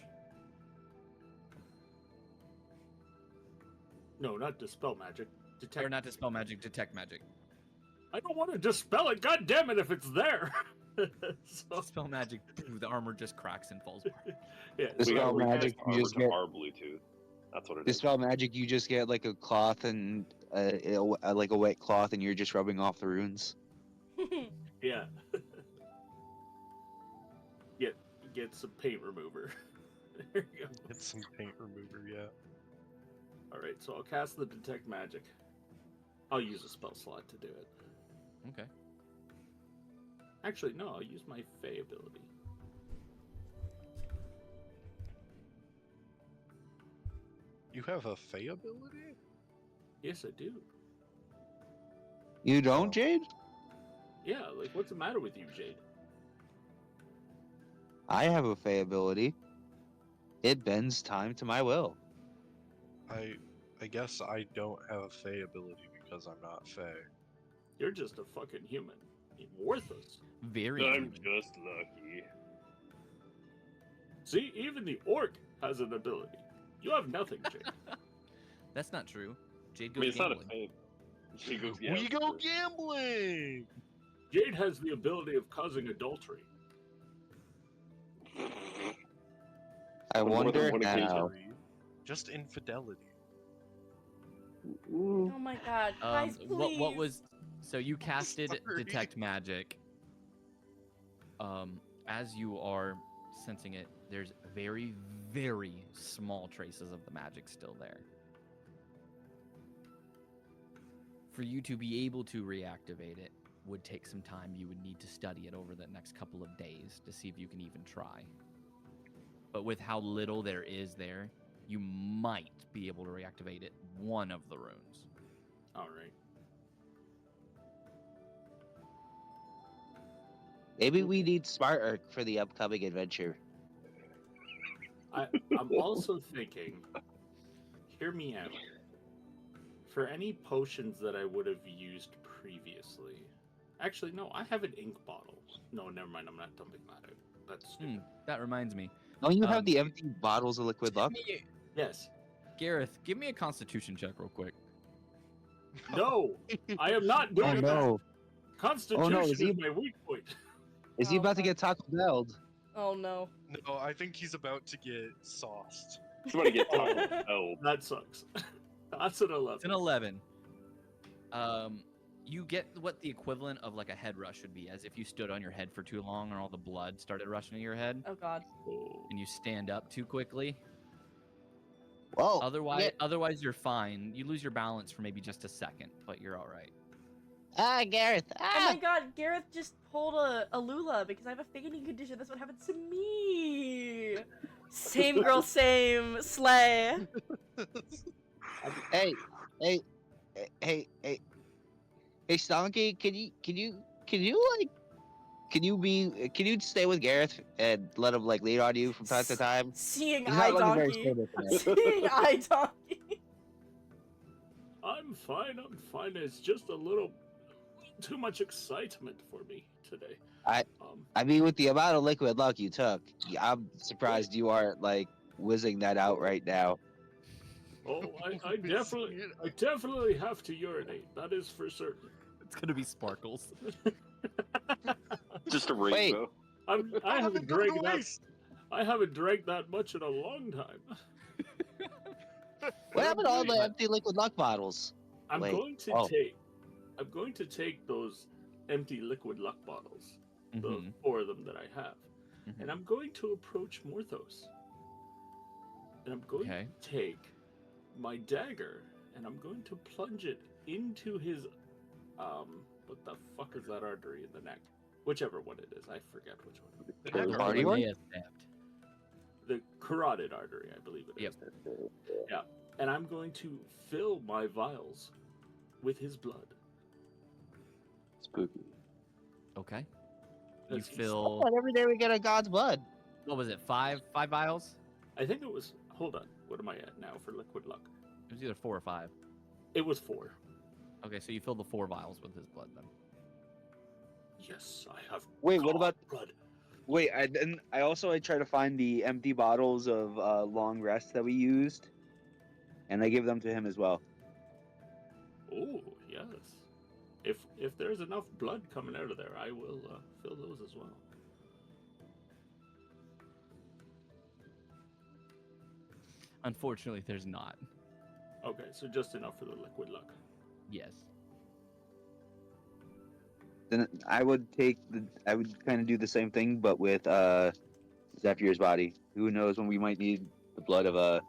No, not Dispel Magic. Detect. Or not Dispel Magic, Detect Magic. I don't want to dispel it. God damn it! If it's there. So, Dispel Magic, the armor just cracks and falls apart. yeah. Dispel We got Magic, you armor just to get our Bluetooth. That's what it is. Dispel Magic. You just get like a cloth and like a wet cloth, and you're just rubbing off the runes. Yeah. Get some paint remover. There you go. Get some paint remover, yeah. Alright, so I'll cast the Detect Magic. I'll use a spell slot to do it. Okay. Actually, no, I'll use my Fey ability. You have a Fey ability? Yes, I do. You don't, Oh. Jade? Yeah, like, what's the matter with you, Jade? I have a Fey ability. It bends time to my will. I guess I don't have a Fey ability because I'm not Fey. You're just a fucking human. You're worthless. Very I'm human. just lucky. See, even the orc has an ability. You have nothing, Jade. That's not true. Jade I goes mean, it's not a gambling. fame. She goes, yeah, We go sure. gambling! Jade has the ability of causing adultery. I On more than wonder one how. occasion. Just infidelity. Mm. Oh my god, guys, please. What was so you casted Sorry. Detect Magic. As you are sensing it, there's very, very small traces of the magic still there. For you to be able to reactivate it would take some time. You would need to study it over the next couple of days to see if you can even try. But with how little there is there, you might be able to reactivate it one of the runes. Alright. Maybe we need Smart Arc for the upcoming adventure. I'm also thinking, hear me out. For any potions that I would have used previously. Actually, no, I have an ink bottle. No, never mind, I'm not dumping that out. That's stupid. That reminds me. Don't you have Um, the empty bottles of liquid luck? Yes. Gareth, give me a Constitution check real quick. No, I am not Oh doing that. no! Constitution is is he- my weak point. Is he Oh, about to fuck. get Taco Bell'd? Oh no. No, I think he's about to get sauced. Somebody get Taco Bell. That sucks. That's an 11. It's an 11. You get what the equivalent of like a head rush would be, as if you stood on your head for too long and all the blood started rushing to your head, Oh god. Oh. and you stand up too quickly. Whoa! Otherwise you're fine. You lose your balance for maybe just a second, but you're all right. Ah, Gareth! Oh Ah! my god, Gareth just pulled a Alula because I have a fainting condition. That's what happened to me. Same girl, same slay. Hey, hey, Stonky, can you stay with Gareth and let him like lean on you from time to time? Seeing He's eye not looking very donkey. stable today. Seeing eye donkey. I'm fine. It's just a little too much excitement for me today. I mean, with the amount of liquid luck you took, I'm surprised you aren't like whizzing that out right now. Oh, I definitely have to urinate. That is for certain. It's gonna be sparkles. Just a rainbow. I haven't drank that. I haven't drank that much in a long time. What happened to all the empty liquid luck bottles? I'm Wait, going to oh. take those empty liquid luck bottles, the Mhm. 4 of them that I have, and I'm going to approach Morthos. And I'm going Okay. to take my dagger, and I'm going to plunge it into his, what the fuck is that artery in the neck? Whichever one it is, I forget which one. The neck The artery. one one? Linnea stabbed. The carotid artery, I believe it is. Yep. Yeah. And I'm going to fill my vials with his blood. Spooky. Okay. You Let's see. fill. But every day we get a god's blood. What was it? Five vials? I think it was. Hold on. What am I at now for liquid luck? It was either 4 or 5. It was 4. Okay, so you fill the 4 vials with his blood then. Yes, I have. Wait, what God about? blood? Wait, I try to find the empty bottles of long rest that we used, and I give them to him as well. Oh yes. If there's enough blood coming out of there, I will fill those as well. Unfortunately, there's not. Okay, so just enough for the liquid luck. Yes. Then I would kind of do the same thing, but with Zephyr's body. Who knows when we might need the blood of a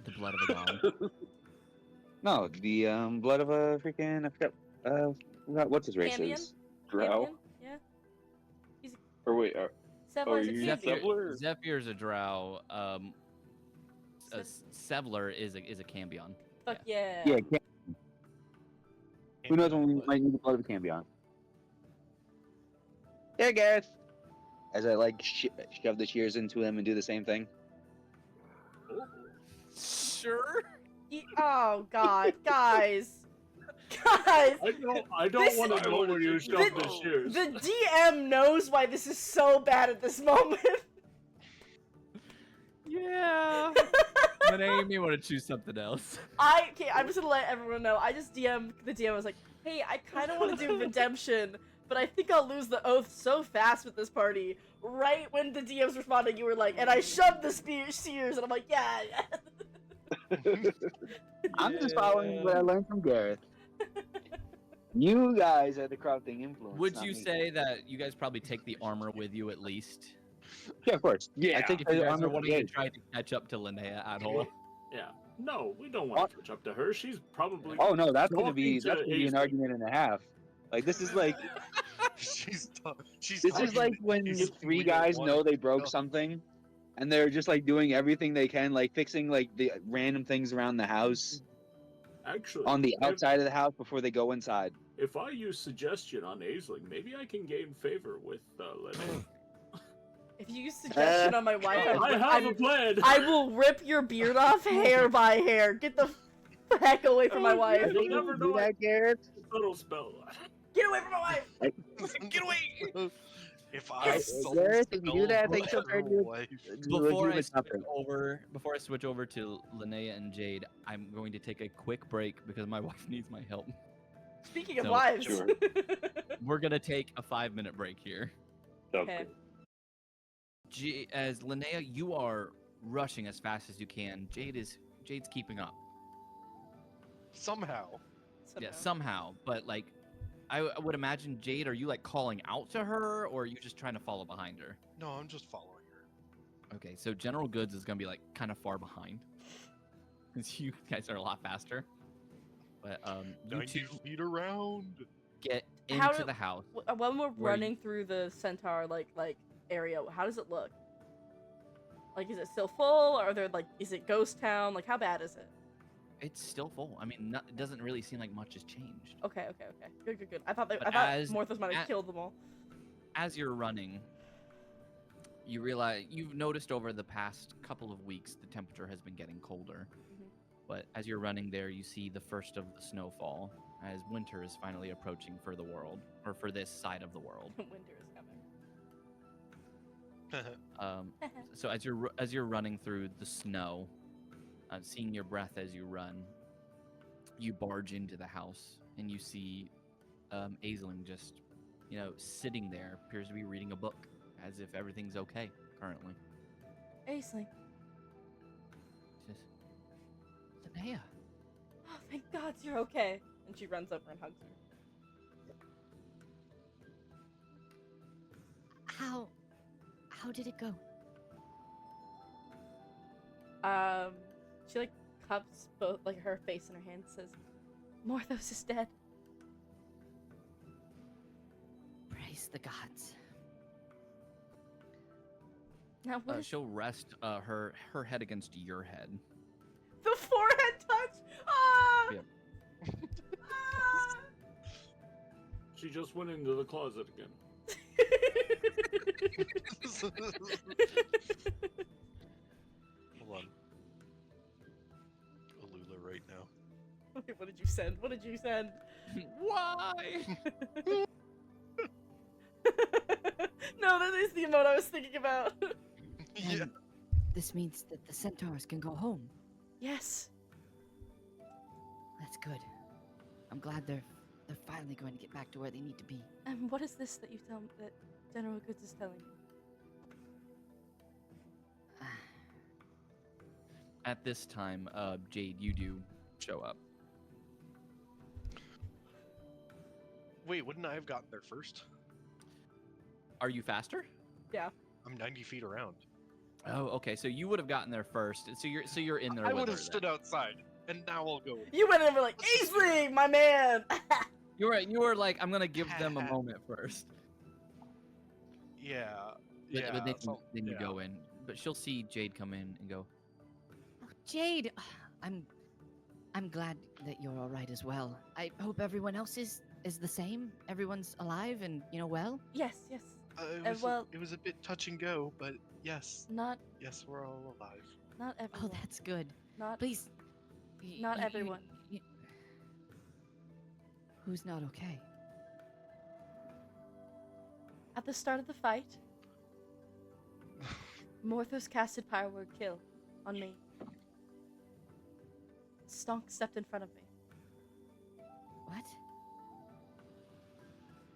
The blood of a dog. no, the blood of a freaking I forgot what's his race Cambion? is. Drow? Campion? Yeah. Or wait, Several is a you Campion. Zephyr? Zephyr's a drow. Sevler is a Cambion. Fuck yeah. Yeah, who knows when we might need the blood of a Cambion. Yeah, Gareth. As I shove the shears into him and do the same thing. Sure. Oh god, guys. Guys, I don't This- want to know where you shoved the shears. the DM knows why this is so bad at this moment. Yeah. Linnea, you may want to choose something else. I'm just gonna let everyone know. I just DM'd the DM. I was like, hey, I kind of want to do redemption, but I think I'll lose the oath so fast with this party. Right when the DM's responding, you were like, and I shoved the shears, and I'm like, yeah. I'm just following what I learned from Gareth. You guys are the corrupting influence. Would not you me. say that you guys probably take the armor with you at least? Yeah, of course. I think If you the guys armor are wanting to brigade. try to catch up to Linnea at all. Yeah. No, we don't want to catch up to her. She's probably. Oh no, that's gonna Talking be to an Ace. argument and a half. Like this is like She's this is like when he's- three we don't guys wanna know they keep broke going. something, and they're just like doing everything they can, like fixing like the random things around the house Actually, on the if- outside of the house before they go inside. If I use suggestion on Aisling, maybe I can gain favor with Linnea. If you use suggestion on my wife, I have a plan. I will rip your beard off hair by hair. Get the heck away from my wife. You'll never Do know. that, Gareth. Subtle spell. Get away from my wife. Get away! If I sold Gareth, if you do that, I spell think she'll her turn you. wife- Before I switch switch over to Linnea and Jade, I'm going to take a quick break because my wife needs my help. Speaking of So, wives. sure. We're gonna take a 5-minute break here. Sounds Okay. good. As Linnea, you are rushing as fast as you can. Jade's keeping up. Somehow. Yeah, somehow. But like, I would imagine Jade. Are you like calling out to her, or are you just trying to follow behind her? No, I'm just following her. Okay, so General Goods is gonna be like kind of far behind, because you guys are a lot faster. But you 90 two feet around. get How into do- the house. When we're Where running through the centaur like area, how does it look? Like, is it still full, or are there like, is it ghost town? Like, how bad is it? It's still full. I mean, it doesn't really seem like much has changed. Okay. Good. I thought But Morthos might have as- killed them all. As you're running, you realize you've noticed over the past couple of weeks the temperature has been getting colder. Mhm. But as you're running there, you see the first of the snowfall as winter is finally approaching for the world, or for this side of the world. Winter is coming. So as you're running through the snow, seeing your breath as you run, you barge into the house and you see Aisling just, sitting there, appears to be reading a book, as if everything's okay currently. Aisling. Just, Linnea. Oh, thank God you're okay. And she runs over and hugs her. How did it go? She like cups both like her face in her hand, says, "Morthos is dead." Praise the gods. Now what is She'll rest her head against your head. the forehead touch? Ah! Yep. Ah! She just went into the closet again. Hold on. Alula right now. Wait, what did you send? What did you send? Why? No, that is the emote I was thinking about. Yeah. And this means that the centaurs can go home. Yes. That's good. I'm glad they're finally going to get back to where they need to be. And what is this that you tell that General Goods is telling you? At this time, Jade, you do show up. Wait, wouldn't I have gotten there first? Are you faster? Yeah. I'm 90 feet around. Oh, okay. So you would have gotten there first. So you're in there. I with would her have stood then. outside, and now I'll go. You went in and were like, Aisling, my man! You were like, I'm gonna give them a moment first. Yeah. But, Yeah. but then, so- then you yeah. go in. But she'll see Jade come in and go, Oh, Jade, I'm glad that you're all right as well. I hope everyone else is the same. Everyone's alive and well. Yes, yes. It was a bit touch and go, but yes, Not we're all alive. not Oh, everyone. that's good. Not Please. Not everyone. Who's not okay? At the start of the fight, Morthos casted Power Word Kill on me. Stonk stepped in front of me. What?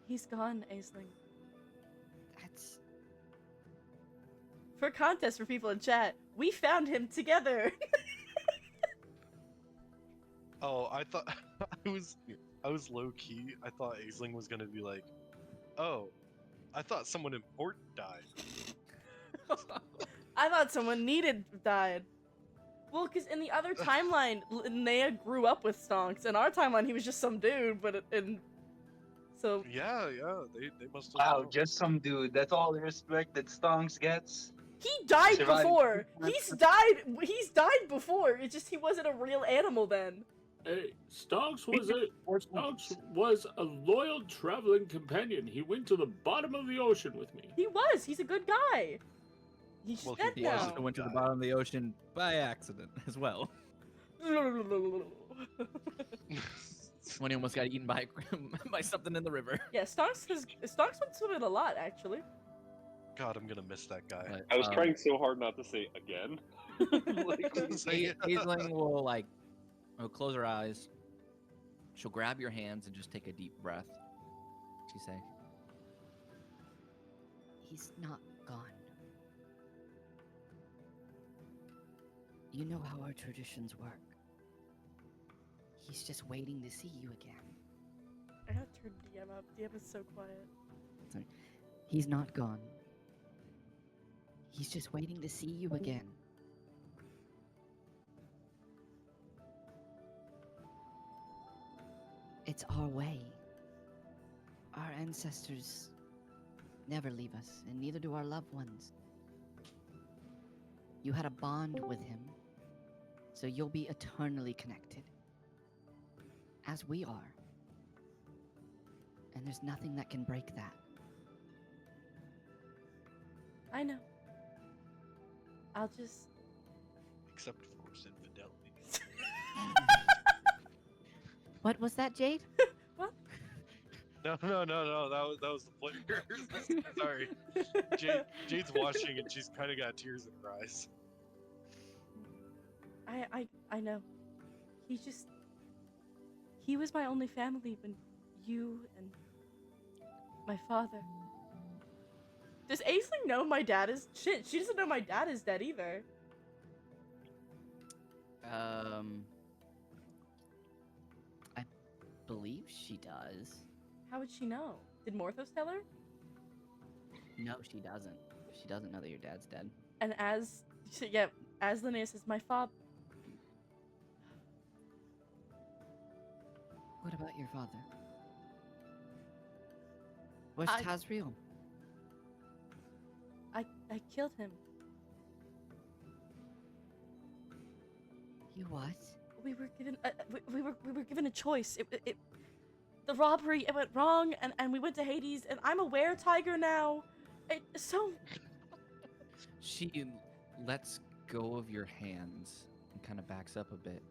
He's gone, Aisling. That's For contest for people in chat, we found him together. Oh, I thought I was low key. I thought Aisling was gonna be like, oh, I thought someone important died. I thought someone died. Well, because in the other timeline, Linnea grew up with Stonks. In our timeline, he was just some dude, so Yeah, they must have. Wow, known. just some dude. That's all the respect that Stonks gets. he died Survived. before. He's died before. It's just he wasn't a real animal then. Hey, Stonks was a loyal traveling companion. He went to the bottom of the ocean with me. He was. He's a good guy. He's just Well, dead he he now. also went to the bottom of the ocean by accident as well. When he almost got eaten by by something in the river. Yeah, Stonks went swimming a lot, actually. God, I'm gonna miss that guy. But, I was trying so hard not to say again. Aisling will close her eyes. She'll grab your hands and just take a deep breath. She say, he's not gone. You know how our traditions work. He's just waiting to see you again. I gotta turn DM up. DM is so quiet. He's not gone. He's just waiting to see you again. It's our way. Our ancestors never leave us, and neither do our loved ones. You had a bond with him, so you'll be eternally connected. As we are. And there's nothing that can break that. I know. I'll just. Except for infidelity. What was that, Jade? No. That was the player. Sorry. Jade's watching and she's kind of got tears in her eyes. I know. He was my only family when you and my father. Does Aisling know my dad is shit? She doesn't know my dad is dead either. I believe she does. How would she know? Did Morthos tell her? No, she doesn't. She doesn't know that your dad's dead. And as Linnea says, my father. What about your father? Where's I- Tazriel? I killed him. You what? We were given we were given a choice. The robbery, it went wrong, and we went to Hades, and I'm a were-tiger now. She lets go of your hands and kind of backs up a bit.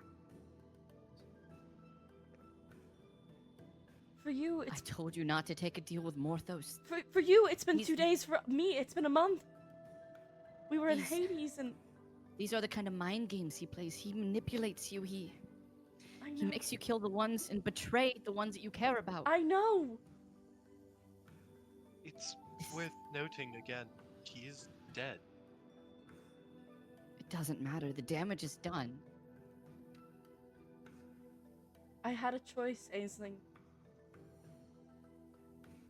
For you, I told you not to take a deal with Morthos. for you, it's been He's- 2 days. For me, it's been a month. We were in He's- Hades, and These are the kind of mind games he plays. He manipulates you. He I know. makes you kill the ones and betray the ones that you care about. I know. It's worth noting again, he is dead. It doesn't matter. The damage is done. I had a choice, Aisling.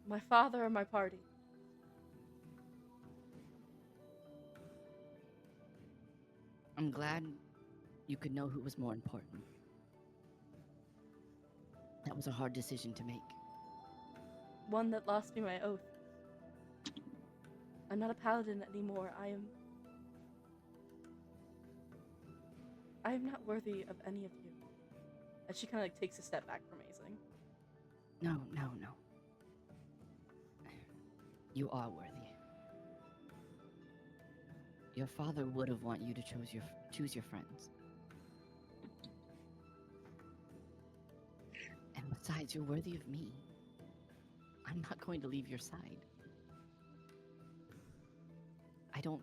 My father or my party. I'm glad you could know who was more important. That was a hard decision to make. One that lost me my oath. I'm not a paladin anymore. I am not worthy of any of you. And she kind of takes a step back from Aisling. No. You are worthy. Your father would have wanted you to choose your friends. And besides, you're worthy of me. I'm not going to leave your side. I don't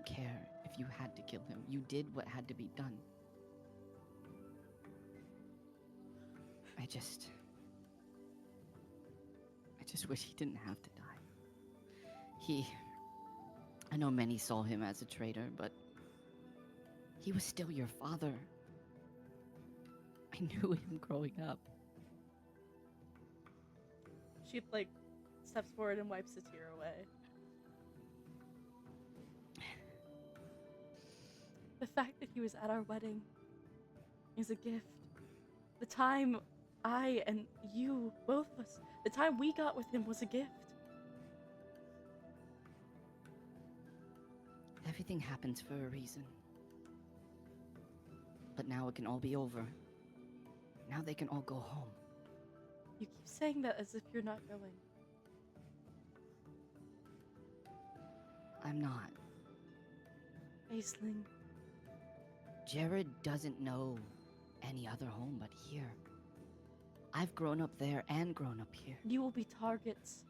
care if you had to kill him. You did what had to be done. I just wish he didn't have to die. I know many saw him as a traitor, but he was still your father. I knew him growing up. She, steps forward and wipes a tear away. The fact that he was at our wedding is a gift. The time I and you, both of us, the time we got with him was a gift. Everything happens for a reason. But now it can all be over. Now they can all go home. You keep saying that as if you're not going. I'm not. Aisling, Jared doesn't know any other home but here. I've grown up there and grown up here. you will be targets.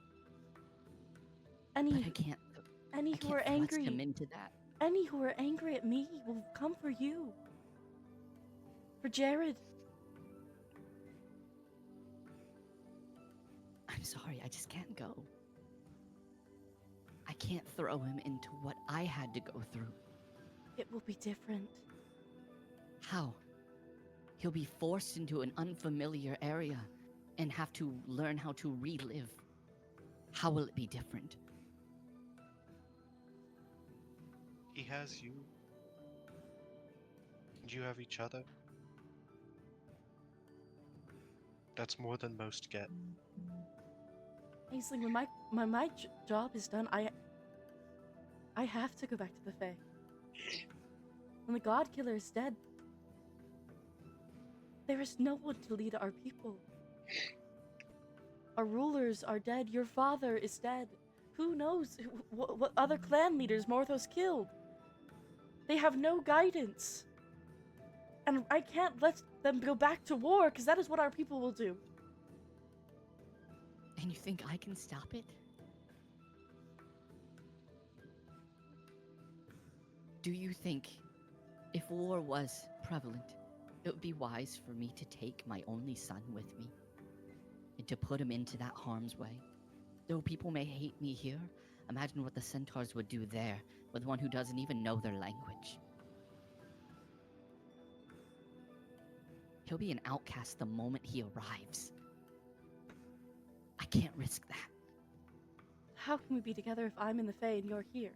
But Any I can't who are thrust angry, him into that. any who are angry at me will come for you. For Jared. I'm sorry, I just can't go. I can't throw him into what I had to go through. It will be different. How? He'll be forced into an unfamiliar area and have to learn how to relive. How will it be different? He has you. And you have each other. That's more than most get. Aisling, when my job is done, I have to go back to the Fae. When the God Killer is dead, there is no one to lead our people. Our rulers are dead. Your father is dead. Who knows what other clan leaders Morthos killed? They have no guidance. And I can't let them go back to war, because that is what our people will do. And you think I can stop it? Do you think if war was prevalent, it would be wise for me to take my only son with me and to put him into that harm's way? Though people may hate me here, imagine what the centaurs would do there with one who doesn't even know their language. He'll be an outcast the moment he arrives. I can't risk that. How can we be together if I'm in the Fae and you're here?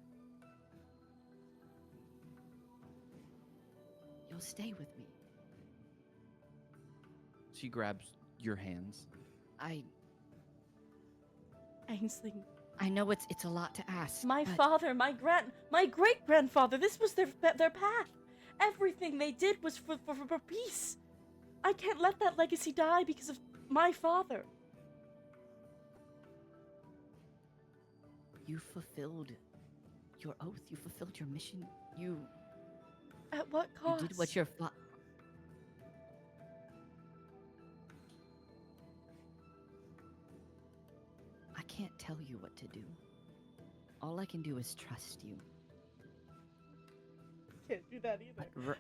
You'll stay with me. She grabs your hands. Ainsley, I know it's a lot to ask. my but father, my great-grandfather, this was their path. Everything they did was for peace. I can't let that legacy die because of my father. You fulfilled your oath. You fulfilled your mission. You At what cost? did what your I can't tell you what to do. All I can do is trust you. Can't do that either.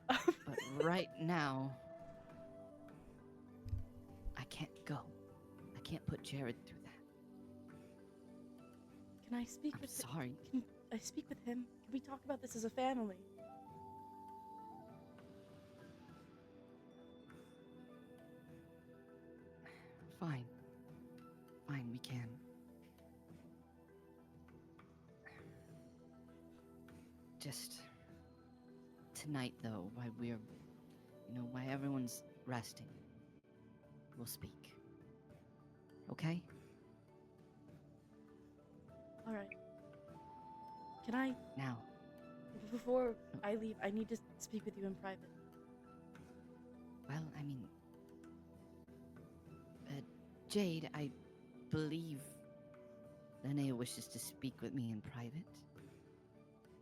But right now, I can't go. I can't put Jared through that. Can I speak I'm with sorry. Can I speak with him? Can we talk about this as a family? Fine. Fine, we can. Just tonight, though, while while everyone's resting, we'll speak. Okay? All right. Can I, Now, before I leave, I need to speak with you in private. well, I mean, Jade, I believe Linnea wishes to speak with me in private.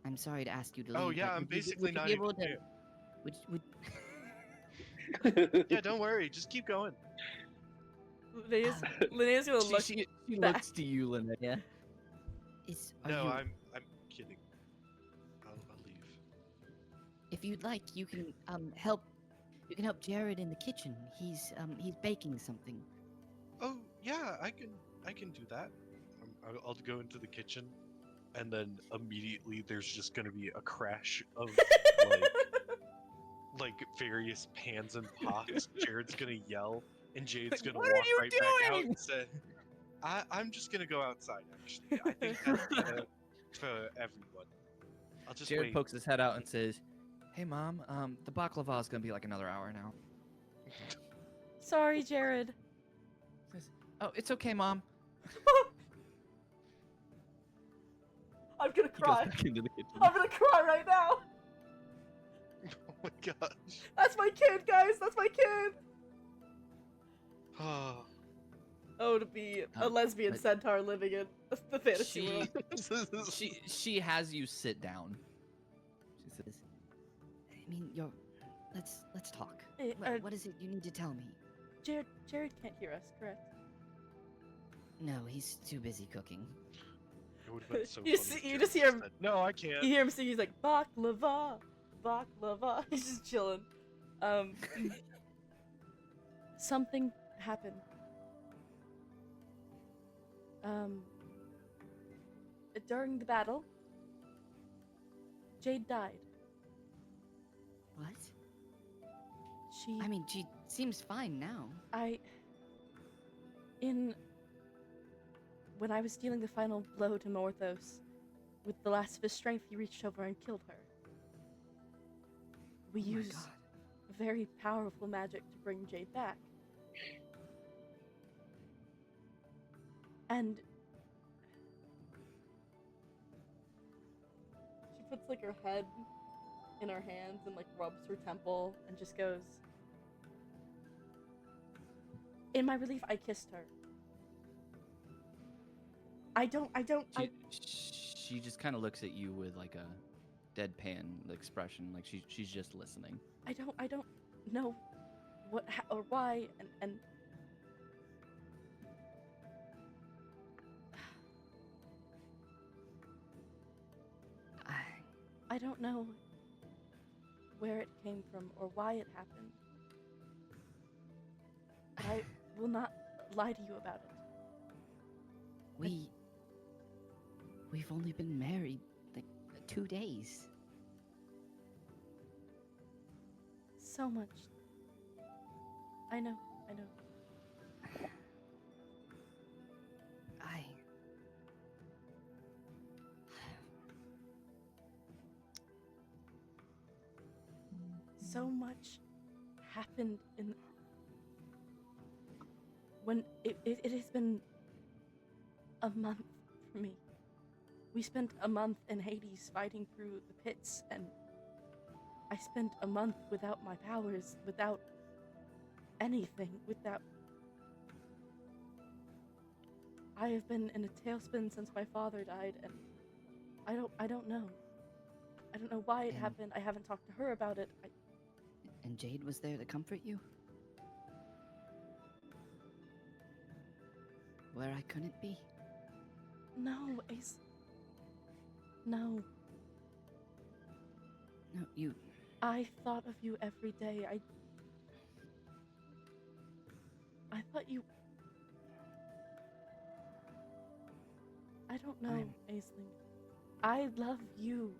I'm sorry to ask you to leave. Oh, yeah, but I'm would you- basically would you not be even able to- here. Would Yeah, don't worry. Just keep going. Linnea's gonna look. She back. looks to you, Linnea. are No, you, I'm kidding. I'll leave. if you'd like, you can help. You can help Jared in the kitchen. He's baking something. Oh yeah, I can do that. I'll go into the kitchen, and then immediately there's just gonna be a crash of like various pans and pots. Jared's gonna yell, and Jade's gonna What are walk you right back out doing? and say, I'm just gonna go outside. Actually, I think that's better for everyone. I'll just Jared wait. pokes his head out and says, "Hey, Mom, the baklava is gonna be like another hour now." Sorry, Jared. Says, "Oh, it's okay, Mom." I'm gonna He goes cry. back into the kitchen. I'm gonna cry right now. Oh my gosh. That's my kid, guys. That's my kid. Oh. Oh, to be a lesbian but- centaur living in the fantasy world. She has you sit down. She says, I mean, let's talk. Hey, What is it you need to tell me? Jared can't hear us, correct? No, he's too busy cooking. It would have been so You funny see- if you Jared just hear him- said, no, I can't. You hear him sing. He's like baklava, baklava. He's just chilling. Something happened. During the battle, Jade died. What? She. I mean, she seems fine now. When I was dealing the final blow to Morthos, with the last of his strength, he reached over and killed her. We Oh my used God. very powerful magic to bring Jade back. And she puts like her head in her hands and like rubs her temple and just goes, in my relief, I kissed her. she just kind of looks at you with like a deadpan expression, like she's just listening. I don't know what or why, and I don't know where it came from or why it happened. But I will not lie to you about it. We've only been married like 2 days. So much. I know. so much happened in when it has been a month for me. We spent a month in Hades fighting through the pits, and I spent a month without my powers, without anything, without... I have been in a tailspin since my father died, and I don't know. I don't know why it And- happened. I haven't talked to her about it. And Jade was there to comfort you? Where I couldn't be? No, Ace. No. No, you... I thought of you every day. I thought you... I don't know, Aisling. I love you.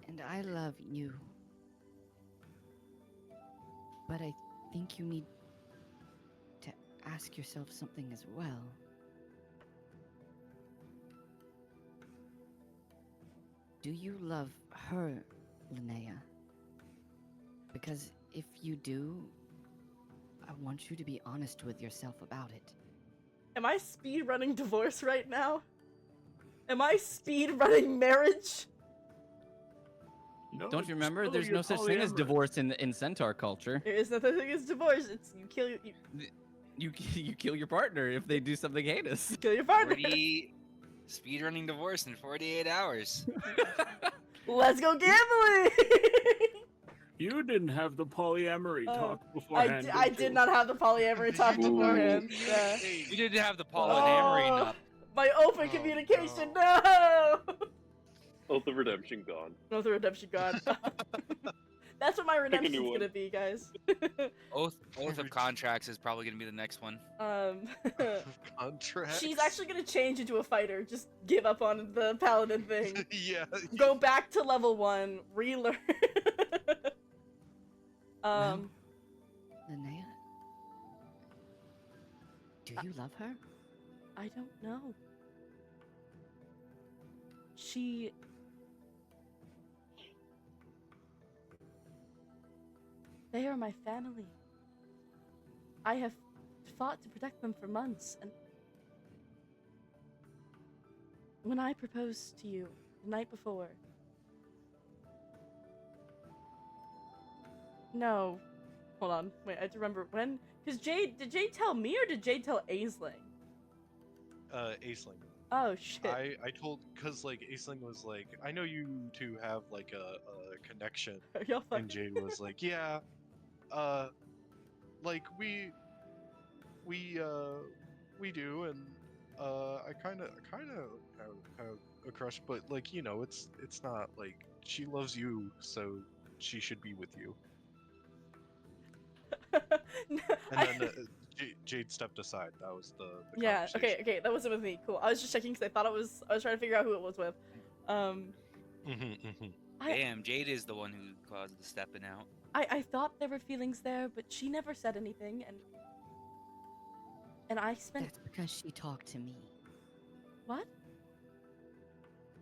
And I love you. But I think you need to ask yourself something as well. Do you love her, Linnea? Because if you do, I want you to be honest with yourself about it. Am I speed running divorce right now? Am I speed running marriage? No, Don't you remember? still There's you're no such thing as polyamorous. divorce in centaur culture. There is no such thing as divorce. It's you kill You kill your partner if they do something heinous. kill your partner. 40 speedrunning divorce in 48 hours. Let's go gambling. You didn't have the polyamory Oh, talk beforehand. I did did you? not have the polyamory talk Ooh. beforehand. Yeah. You didn't have the polyamory Oh, enough. my open Oh, communication. No. Oath of Redemption gone. No, the redemption god. That's what my new redemption's one. gonna be, guys. Oath of Contracts is probably going to be the next one. Contract. She's actually gonna change into a fighter. Just give up on the paladin thing. Yeah. Go back to level 1. Relearn. Well, Linnea? Do you love her? I don't know. She... They are my family. I have fought to protect them for months, and when I proposed to you the night before... No. Hold on. Wait, I have to remember when... Because did Jade tell me or did Jade tell Aisling? Aisling. Oh, shit. I told, cause like Aisling was like, I know you two have like a connection, Y'all and fucking... Jade was like, yeah, like we do, and I kind of have a crush, but like it's not like she loves you, so she should be with you. No, And then Jade stepped aside. That was the yeah, conversation. okay, that wasn't with me. Cool. I was just checking because I was trying to figure out who it was with. Damn, Jade is the one who caused the stepping out. I thought there were feelings there, but she never said anything, and I spent... That's because she talked to me. What?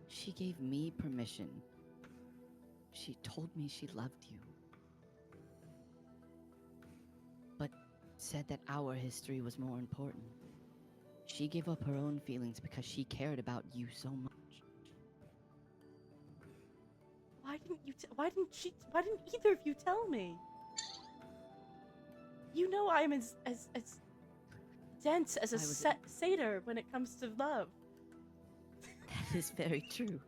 She gave me permission. She told me she loved you. But said that our history was more important. She gave up her own feelings because she cared about you so much. Why didn't either of you tell me? You know I'm as dense as a I was- satyr when it comes to love. That is very true.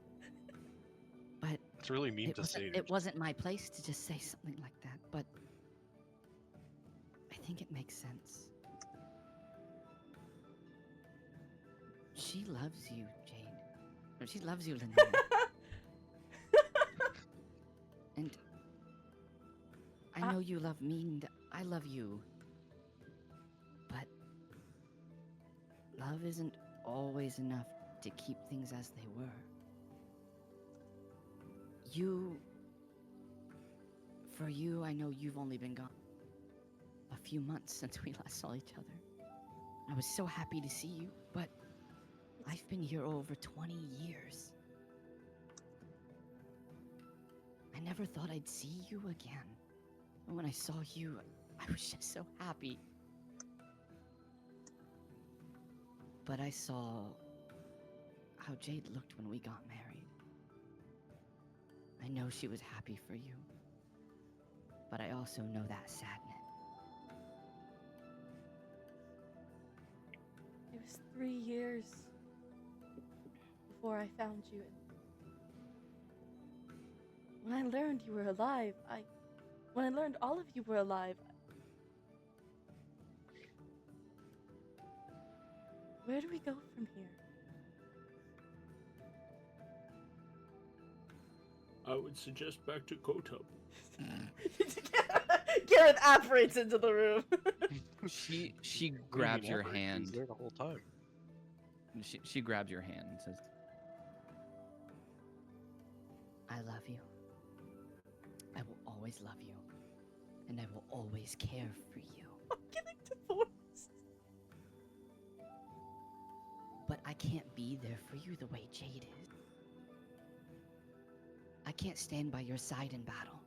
But It's really mean to say. it wasn't my place to just say something like that, but I think it makes sense. She loves you, Jade. No, she loves you, Linnea. And I know you love me, and I love you. But love isn't always enough to keep things as they were. For you, I know you've only been gone a few months since we last saw each other. I was so happy to see you, but I've been here over 20 years. never thought I'd see you again. And when I saw you, I was just so happy. But I saw how Jade looked when we got married. I know she was happy for you, but I also know that sadness. It was 3 years before I found you. When I learned you were alive, when I learned all of you were alive, where do we go from here? I would suggest back to Kotub. Gareth apparates into the room. She grabs your He was hand. there the whole time. She grabs your hand and says, I love you. I will always love you. And I will always care for you. I'm getting divorced. But I can't be there for you the way Jade is. I can't stand by your side in battle.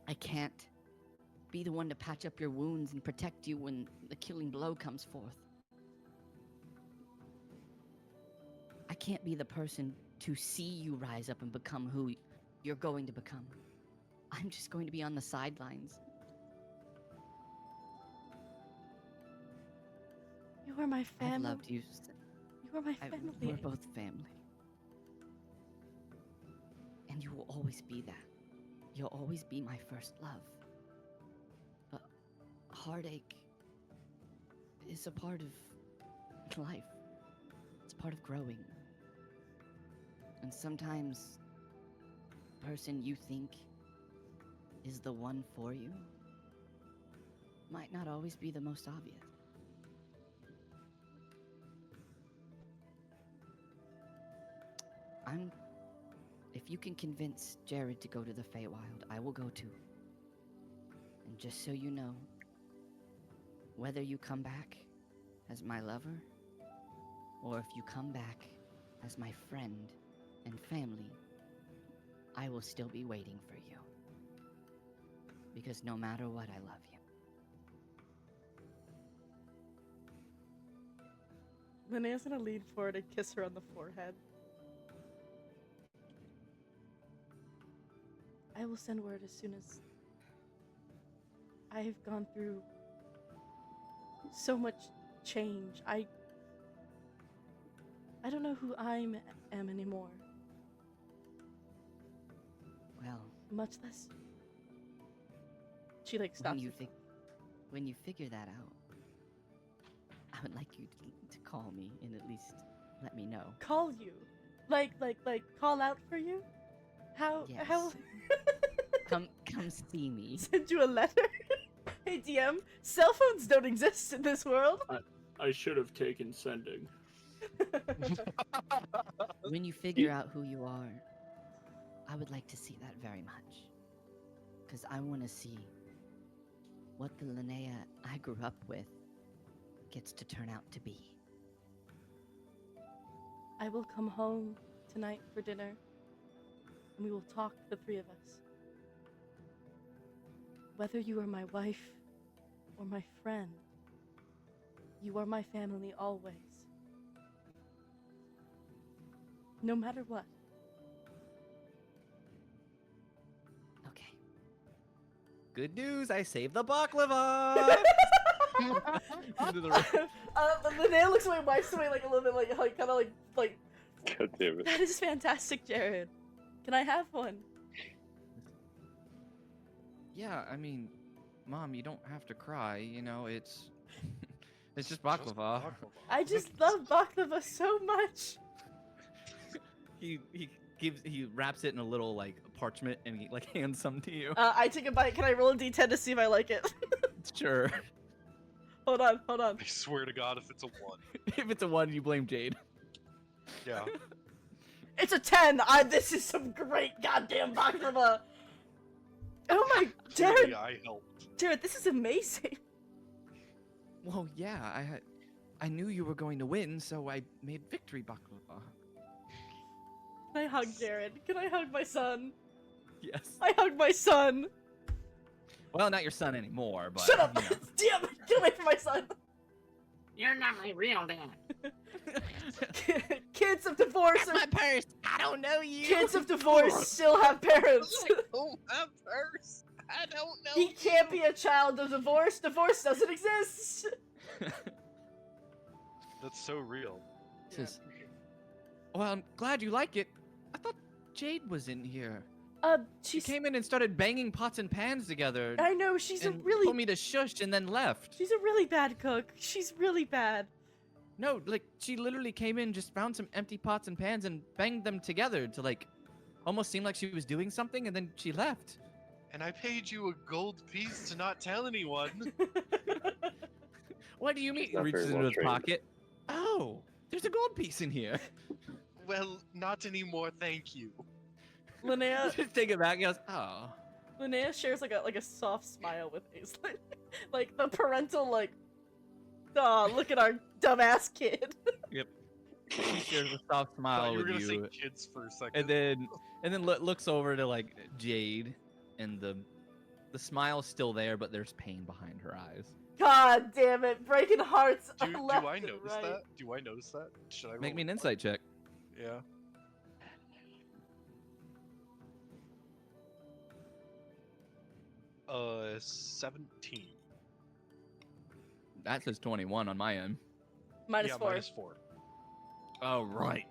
I can't be the one to patch up your wounds and protect you when the killing blow comes forth. I can't be the person to see you rise up and become who you're going to become. I'm just going to be on the sidelines. You are my family. I've loved you. You are my family. We're both family. And you will always be that. You'll always be my first love. But heartache is a part of life. It's part of growing. And sometimes the person you think is the one for you might not always be the most obvious. If you can convince Jared to go to the Feywild, I will go too. And just so you know, whether you come back as my lover, or if you come back as my friend and family, I will still be waiting for you. Because no matter what, I love you. Linnea's gonna lean forward and kiss her on the forehead. I will send word as soon as I have gone through so much change. I don't know who I am anymore. Well, Much less. She like stops. when you figure that out, I would like you to call me and at least let me know. Call you, like call out for you. How? Come see me. Send you a letter. Hey DM, cell phones don't exist in this world. I should have taken sending. When you figure out who you are, I would like to see that very much. Because I want to see what the Linnea I grew up with gets to turn out to be. I will come home tonight for dinner, and we will talk, the three of us. Whether you are my wife or my friend, you are my family always. No matter what. Okay. "Good news! I saved the baklava." Into the room. Linnea looks at my wife's away like a little bit like kind of like. God damn it. That is fantastic, Jared. Can I have one? Yeah, I mean, Mom, you don't have to cry. You know, it's just baklava. I just love baklava so much. He wraps it in a little like parchment and he like hands some to you. I take a bite. Can I roll a d10 to see if I like it? Sure. Hold on. I swear to God, if it's a 1. If it's a 1, you blame Jade. Yeah. It's a 10. This is some great goddamn baklava. Oh my, Jared. Clearly I helped. Jared, this is amazing. Well, yeah, I knew you were going to win, so I made victory baklava. Can I hug Jared? Can I hug my son? Yes. I hugged my son. Well, not your son anymore, but Shut up! you know. Damn it! Get away from my son. You're not my real dad. Kids of divorce My are purse. I don't know you. kids of divorce still have parents. don't have purse. I don't know. He can't be a child of divorce. Divorce doesn't exist. That's so real. Says, well, I'm glad you like it. I thought Jade was in here. She She's. came in and started banging pots and pans together. I know she's a and really. told me to shush and then left. She's a really bad cook. She's really bad. No, like she literally came in, just found some empty pots and pans and banged them together to like almost seem like she was doing something, and then she left. And I paid you a gold piece to not tell anyone. What do you mean? She's He not reaches very into well his trained. pocket. Oh, there's a gold piece in here. Well, not anymore, thank you. Linnea, Just take it back. He goes, oh. Linnea shares like a soft smile with Aislinn, like the parental like, oh look at our dumbass kid. He shares a soft Thought smile you were with gonna you, say kids for a second. and then looks over to like Jade, and the smile's still there, but there's pain behind her eyes. God damn it, breaking hearts. do left I and notice right. that? Do I notice that? Should I Make roll me an a- insight check. Yeah. Uh, 17. That says 21 on my end. Minus yeah, 4. -4. Oh right.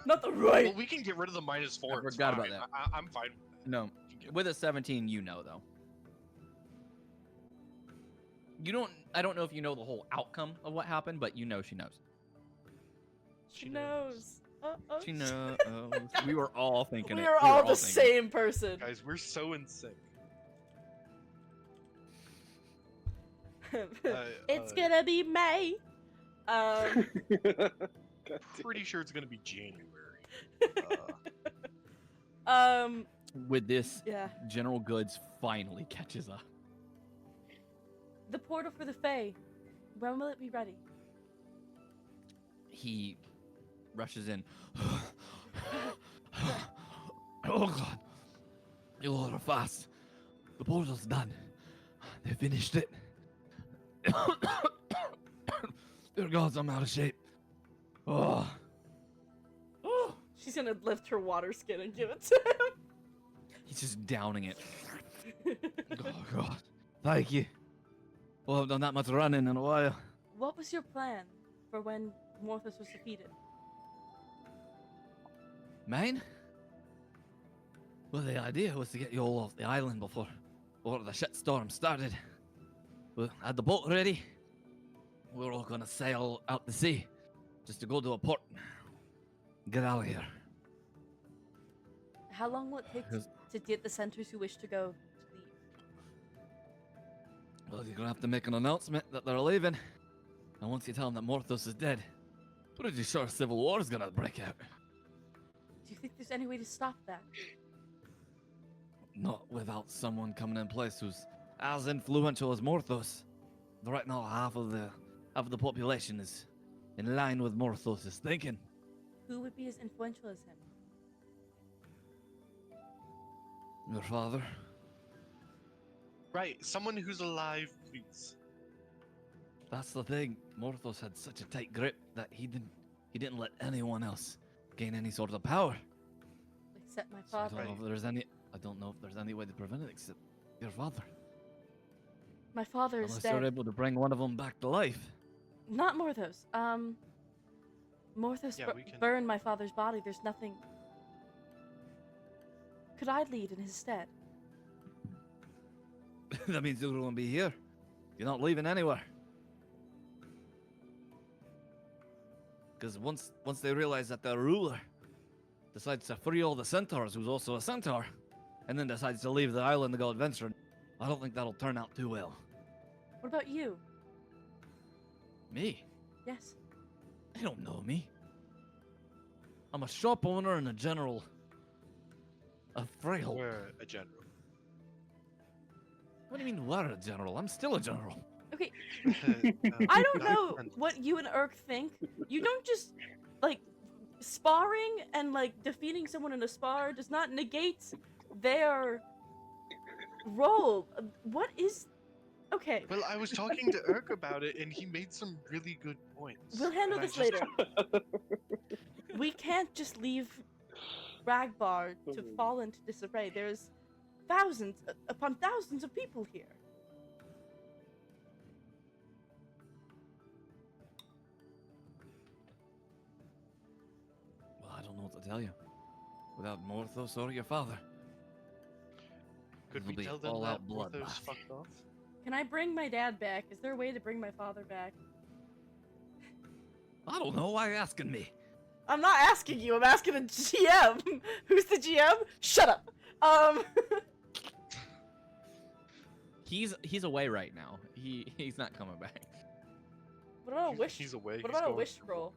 Not the right. Well, we can get rid of the -4. I it's forgot about fine. that. I'm fine. No, We can get- with a 17, you know though. You don't. I don't know if you know the whole outcome of what happened, but you know she knows. She knows. Uh-oh. She knows. We were all thinking We it. are all the thinking it. same person. Guys, we're so in sync. It's gonna be May. Pretty sure it's gonna be January. With this, Yeah. General Goods finally catches up. The portal for the Fae. When will it be ready? He rushes in. Oh god. You all are fast. The portal's done. They finished it. Dear gods, I'm out of shape. Oh. Oh. She's gonna lift her water skin and give it to him. He's just downing it. Oh god. Thank you. Well, I've done that much running in a while. What was your plan for when Morthos was defeated? Mine? Well, the idea was to get you all off the island before the shitstorm started. We had the boat ready. We were all gonna sail out to sea, just to go to a port. Get out of here. How long will it take Because- to get the centers who wish to go to leave? Well, you're gonna have to make an announcement that they're leaving. And once you tell them that Morthos is dead, pretty sure civil war is gonna break out. Do you think there's any way to stop that? Not without someone coming in place who's as influential as Morthos. Right now, half of the population is in line with Morthos' thinking. Who would be as influential as him? Your father? Right, someone who's alive, please. That's the thing. Morthos had such a tight grip that he didn't let anyone else gain any sort of power. Except my So I father. don't know if there's any way to prevent it except your father. My father is Unless you're dead. able to bring one of them back to life. Not Morthos. Morthos Yeah, we can- burned my father's body. There's nothing. Could I lead in his stead? That means you're going to be here. You're not leaving anywhere. Because once they realize that their ruler decides to free all the centaurs, who's also a centaur, and then decides to leave the island to go adventuring, I don't think that'll turn out too well. What about you? Me? Yes. They don't know me. I'm a shop owner and a general. A frail. We're a general. What do you mean we're a general? I'm still a general. Okay, I I don't know what you and Irk think. You don't just, like, sparring and like defeating someone in a spar does not negate their role. What is? Okay, Well, I was talking to Irk about it, and he made some really good points. we'll handle and I this just- later. We can't just leave Ragbar to fall into disarray. There's thousands upon thousands of people here. Well, I don't know what to tell you. Without Morthos or your father. Could It'll we be tell them all that out bloodbath. Morthos fucked off? Can I bring my dad back? Is there a way to bring my father back? I don't know. Why are you asking me? I'm not asking you. I'm asking the GM. Who's the GM? Shut up. He's away right now. He's not coming back. What about a wish? He's away. What he's about a going wish through- scroll?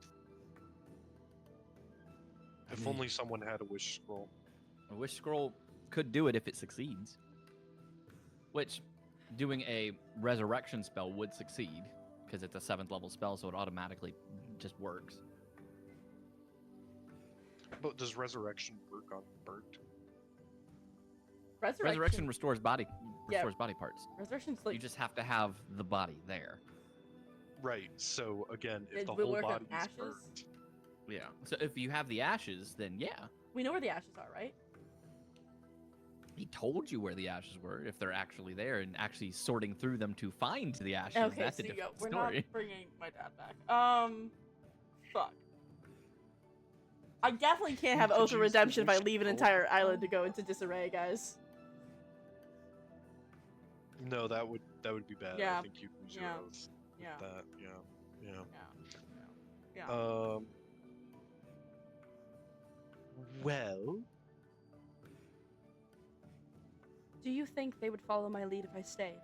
If I mean, only someone had a wish scroll. a wish scroll could do it if it succeeds. Which, doing a resurrection spell would succeed because it's a 7th level spell, so it automatically just works. But does resurrection work on burnt? Resurrection restores body Yeah. body parts. Resurrection's like You just have to have the body there. Right. So again, if It the will whole work on body is ashes? burnt, Yeah. So if you have the ashes, then yeah. we know where the ashes are, right? He told you where the ashes were, if they're actually there, and actually sorting through them to find the ashes. Okay, That's so a different we're story. not bringing my dad back. Fuck. I definitely can't have Could Oath of use the Redemption if I wish leave an scroll. entire island to go into disarray, guys. no, that would be bad. Yeah, I think you lose your yeah, oath. Yeah. That yeah. Yeah. Well, Do you think they would follow my lead if I stayed?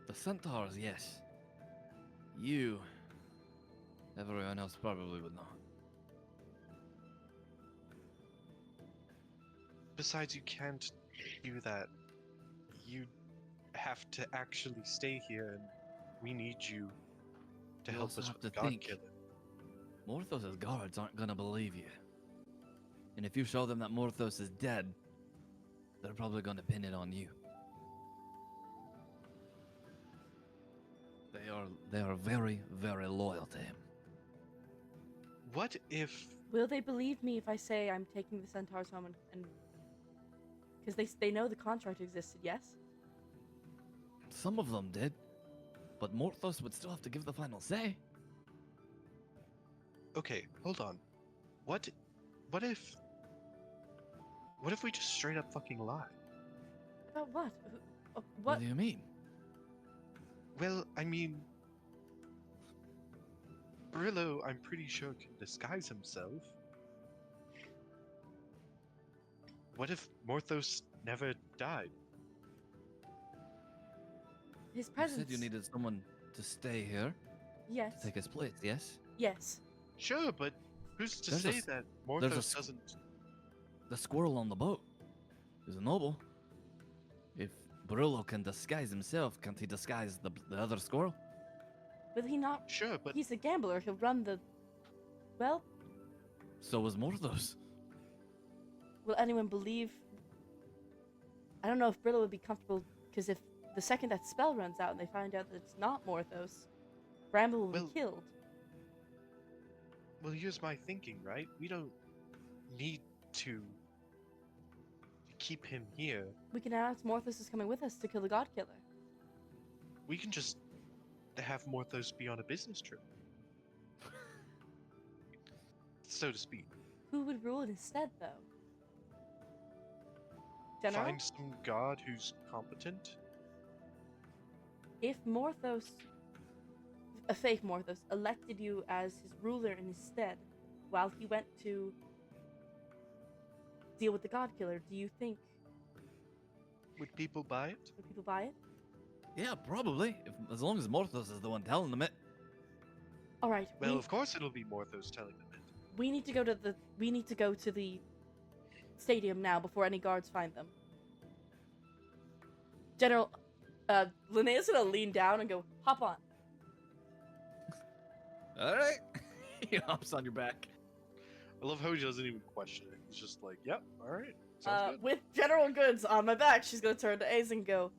The centaurs, yes. You. Everyone else probably would not. besides, you can't do that. You have to actually stay here, and we need you to You help also us have with the to God think. Killer. Morthos' guards aren't gonna believe you. And if you show them that Morthos is dead, they're probably gonna pin it on you. They are very, very loyal to him. What if? Will they believe me if I say I'm taking the centaurs home and because they know the contract existed, yes? Some of them did, but Morthos would still have to give the final say. Okay, hold on. What if we just straight up fucking lie? About what? What What? do you mean? Well, I mean, Brillow, I'm pretty sure, can disguise himself. What if Morthos never died? His You presence. said you needed someone to stay here Yes. to take his place, yes? Yes. Sure, but who's to There's a say s- that there's a Morthos s- doesn't? The squirrel on the boat is a noble. If Brillo can disguise himself, can't he disguise the other squirrel? Will he not? Sure, but He's a gambler. He'll run the. Well, So was Morthos. will anyone believe? I don't know if Brillo would be comfortable because if the second that spell runs out and they find out that it's not Morthos, Bramble will Well- be killed. well, here's my thinking, right? We don't need to keep him here. We can announce Morthos is coming with us to kill the God Killer. We can just have Morthos be on a business trip, so to speak. Who would rule it instead, though? General? Find some god who's competent. If Morthos, a fake Morthos, elected you as his ruler in his stead while he went to deal with the God Killer, do you think Would people buy it? would people buy it? Yeah, probably. As long as Morthos is the one telling them it. All right. Well, of course it'll be Morthos telling them it. we need to go to the stadium now before any guards find them. General, Linnea's gonna lean down and go, hop on. All right. He hops on your back. I love how he doesn't even question it. He's just like, "Yep, all right, sounds good." With general goods on my back, she's gonna turn to Ace and go,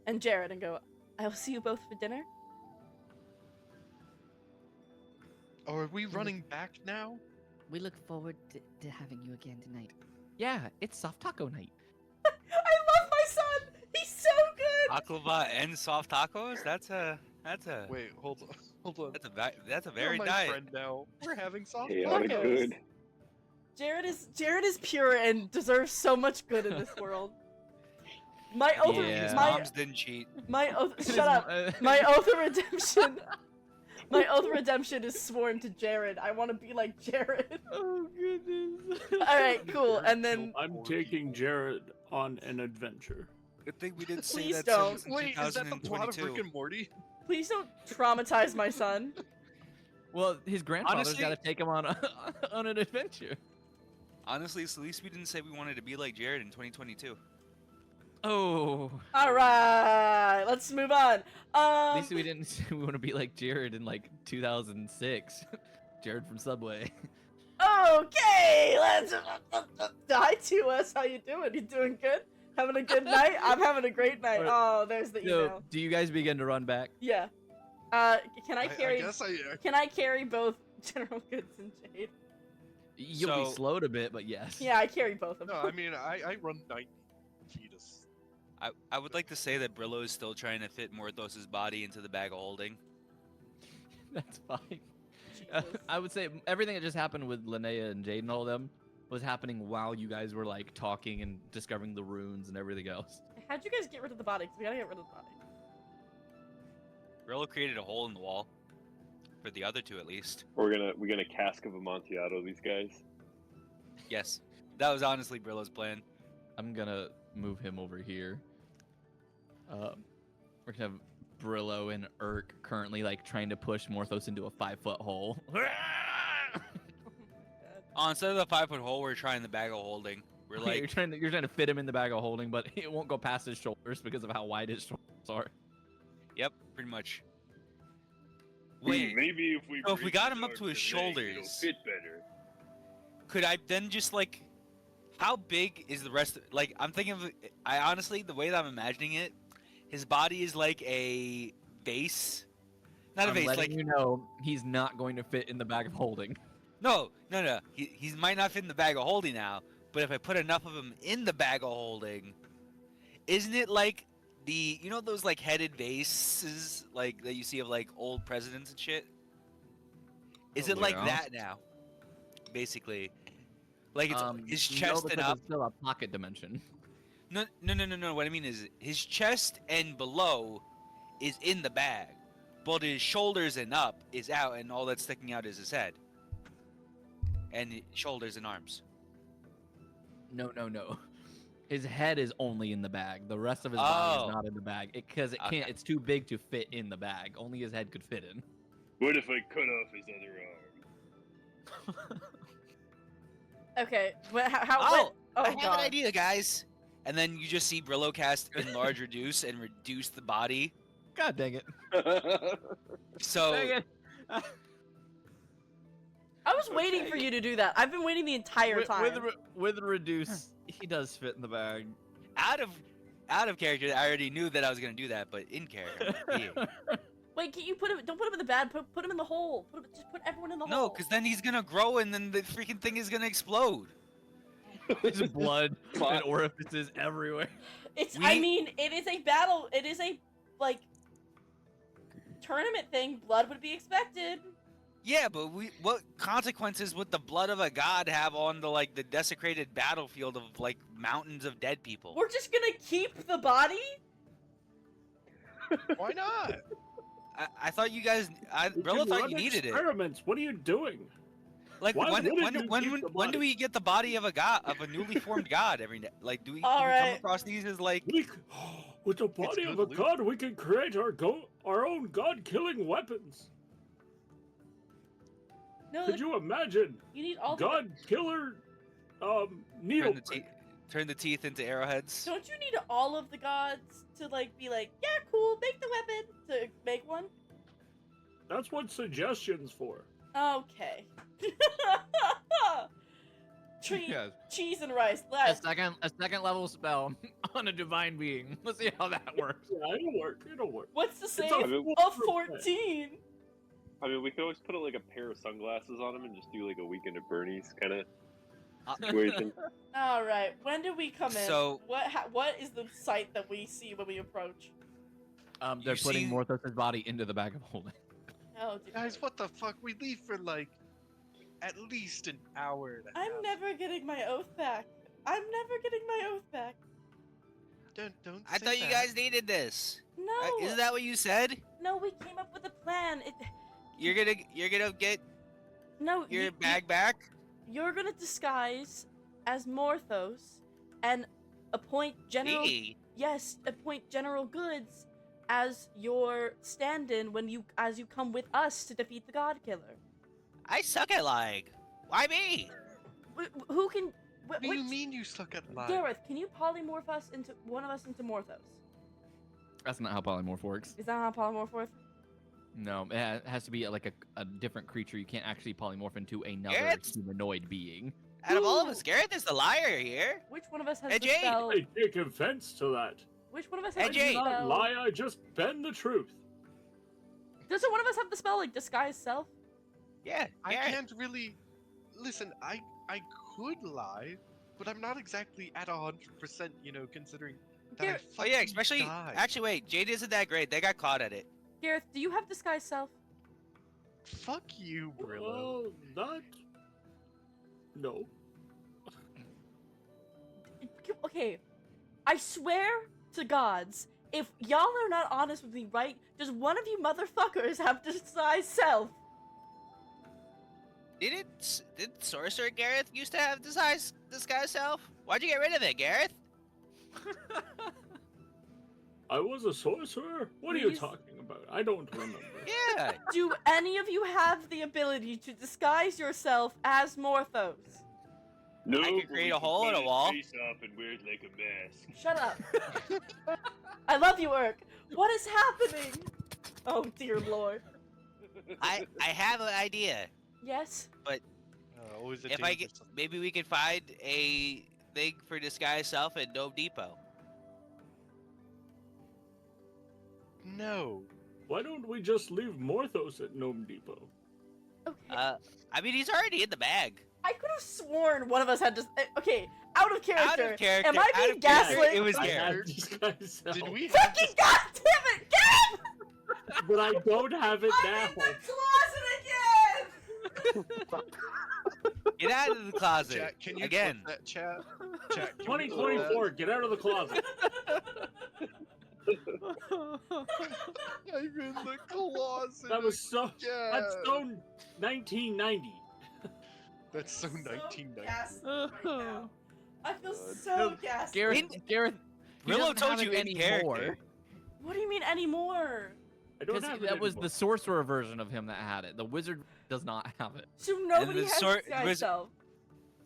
and Jared and go, I will see you both for dinner. Oh, are we running back now? We look forward to having you again tonight. Yeah, it's soft taco night. I love my son! He's so good! Baklava and soft tacos? That's a Wait, hold on. that's a You're very my diet. friend now. We're having soft Chaotic tacos. good. Jared is pure and deserves so much good in this world. My oath, Yeah. His my moms didn't cheat. oath. Shut up. My oath of redemption. My oath of redemption is sworn to Jared. I want to be like Jared. Oh goodness. All right, cool. And then I'm taking Jared on an adventure. Good thing we didn't say Please that don't. since Wait, is that the plot of 2022. Rick and Morty? please don't traumatize my son. Well, his grandfather's Honestly- got to take him on on an adventure. Honestly, at least we didn't say we wanted to be like Jared in 2022. Oh. All right, let's move on. At least we didn't say we want to be like Jared in like 2006. Jared from Subway. Okay, let's. Hi to us. How you doing? You doing good? Having a good night? I'm having a great night. Oh, there's the email. So, do you guys begin to run back? Yeah. Can I carry? I guess Can I carry both General Goods and Jade? You'll be So- slowed a bit, but yes. Yeah, I carry both of them. No, I mean, I run 90 fetus. I would like to say that Brillo is still trying to fit Morthos' body into the bag of holding. That's fine. Jesus. I would say everything that just happened with Linnea and Jade and all of them was happening while you guys were like talking and discovering the runes and everything else. How'd you guys get rid of the body? 'Cause we gotta get rid of the body. Brillo created a hole in the wall. For the other two, at least. We're gonna cask of Amontillado these guys. Yes. That was honestly Brillo's plan. I'm gonna move him over here. We're gonna have Brillo and Irk currently like trying to push Morthos into a 5-foot hole. Oh, instead of the 5-foot hole, we're trying the bag of holding. We're Okay, like, you're trying to fit him in the bag of holding, but it won't go past his shoulders because of how wide his shoulders are. yep, pretty much. Wait, Wait, maybe if we so if we break got his him up arms to his and legs, it'll shoulders- fit better. could I then just like, how big is the rest of, like, I'm thinking of, I honestly, the way that I'm imagining it, his body is like a vase. Not a I'm vase, letting like, you know he's not going to fit in the bag of holding. no. He might not fit in the bag of holding now, but if I put enough of him in the bag of holding, isn't it like the, you know those like headed vases like that you see of like old presidents and shit? Is it like Yeah. that now? Basically. Like it's his no, chest and because up. it's still a pocket dimension. No. What I mean is his chest and below is in the bag, but his shoulders and up is out, and all that's sticking out is his head. And shoulders and arms. No. His head is only in the bag. The rest of his body Oh. is not in the bag because it Okay. can't. It's too big to fit in the bag. Only his head could fit in. What if I cut off his other arm? Okay. How? Oh, oh I have God. an idea, guys. And then you just see Brillo cast enlarge reduce and reduce the body. God dang it! So Dang it. I was waiting for you to do that. I've been waiting the entire time. With reduce, he does fit in the bag. out of character, I already knew that I was gonna do that, but in character, yeah. Wait, can you put him? Don't put him in the bag. Put him in the hole. Just put everyone in the hole. No, because then he's gonna grow and then the freaking thing is gonna explode. There's blood Plot. and orifices everywhere. It's. We- I mean, it is a battle. It is a like tournament thing. Blood would be expected. Yeah, but what consequences would the blood of a god have on the desecrated battlefield of like mountains of dead people? We're just gonna keep the body. Why not? I thought you guys, We Brillo can thought run you needed it. experiments. What are you doing? Like Why when wouldn't you when keep when, the when do body? we get the body of a god, of a newly formed god every day? Like do we come Alright. across these as like With the body of good a loot. god, we can create our own god-killing weapons. No, Could you imagine? you need all. God killer, needle. turn the teeth into arrowheads? Don't you need all of the gods to be like, yeah, cool, make the weapon to make one? That's what suggestions for. Okay. Yes. Cheese and rice. A second level spell on a divine being. Let's see how that works. Yeah, it'll work. It'll work. What's the save all- of 14? I mean, we could always put like a pair of sunglasses on him and just do like a weekend at Bernie's kind of situation. All right. When do we come in? So- what is the sight that we see when we approach? They're You putting see- Morthos' body into the bag of holding. Oh, dear. Guys, what the fuck? We leave for like at least an hour and a half. I'm never getting my oath back. I'm never getting my oath back. Don't I say thought you that. guys needed this. No. Isn't that what you said? No, we came up with a plan. You're gonna get No, your you- bag back? You're gonna disguise as Morthos and appoint General. Me? Yes, appoint General Goods as your stand-in as you come with us to defeat the God Killer. I suck at lying. Why me? Who can? What do you mean you suck at lying? Gareth, can you polymorph us into one of us into Morthos? That's not how polymorph works. Is that how polymorph works? No, it has to be like a different creature. You can't actually polymorph into another Garrett's- humanoid being. Out of all of Ooh. us, Gareth is the liar here. Which one of us has Hey, the Jade! spell? I take offense to that. Which one of us Hey, has the Jade! Not spell? lie, I just bend the truth. Doesn't one of us have the spell like disguise self? Yeah, I Gareth. can't really listen. I could lie, but I'm not exactly at 100%. Considering that I Gareth- Oh yeah, fucking especially died. actually wait, Jade isn't that great. They got caught at it. Gareth, do you have disguise self? Fuck you, Brillo. Well, that... No. Okay, I swear to gods, if y'all are not honest with me, right? Does one of you motherfuckers have disguise self? Did Sorcerer Gareth used to have disguise self? Why'd you get rid of it, Gareth? I was a sorcerer? What are you Please? talking about? I don't remember. Yeah. Do any of you have the ability to disguise yourself as Morthos? No, I could but create we a hole in cut a his wall. face off and wear it like a mask. Shut up. I love you, Irk. What is happening? Oh dear lord. I have an idea. Yes? Always a If I dangerous- get, maybe we could find a thing for disguise self at Dome Depot. No. Why don't we just leave Morthos at Gnome Depot? Okay. I mean he's already in the bag. I could have sworn one of us had to. Okay, out of character. Out of character. Am I out being of character, gaslit? It was I Gareth. have disguise self, Did we have Fucking this? goddamn it! Gareth! but I don't have it I'm now. in the closet again! Get out of the closet. Chat, can you Again. flip that chat? Chat, can we flip 2024, get out of the closet. that? I'm in the closet. That was so. Yeah. That's so 1990. That's so 1990. Gaslit right now. I feel so gassed. Gareth, he Brillo doesn't told have you it in anymore. character. What do you mean anymore? I don't Because have it that was anymore. the sorcerer version of him that had it. The wizard does not have it. So nobody the has disguise wizard- self.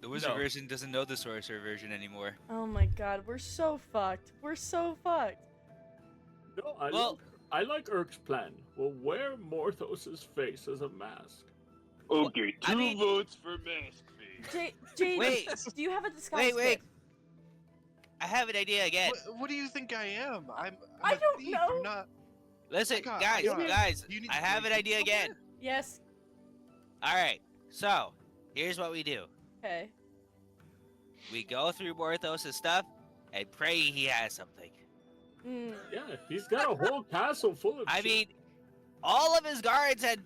The wizard No. version doesn't know the sorcerer version anymore. Oh my god, we're so fucked. We're so fucked. No, Well- I like Irk's plan. We'll wear Morthos' face as a mask. Okay, I two mean- votes for mask face. Jade, Wait. do you have a disguise Wait. kit? I have an idea again. What do you think I am? I'm I a don't thief. know. I'm not. Listen, got- guys, I got- guys, You need I have an to idea again. Yes. Alright, so, here's what we do. Okay. We go through Morthos' stuff and pray he has something. Mm. Yeah, he's got a whole castle full of I shit. mean, all of his guards had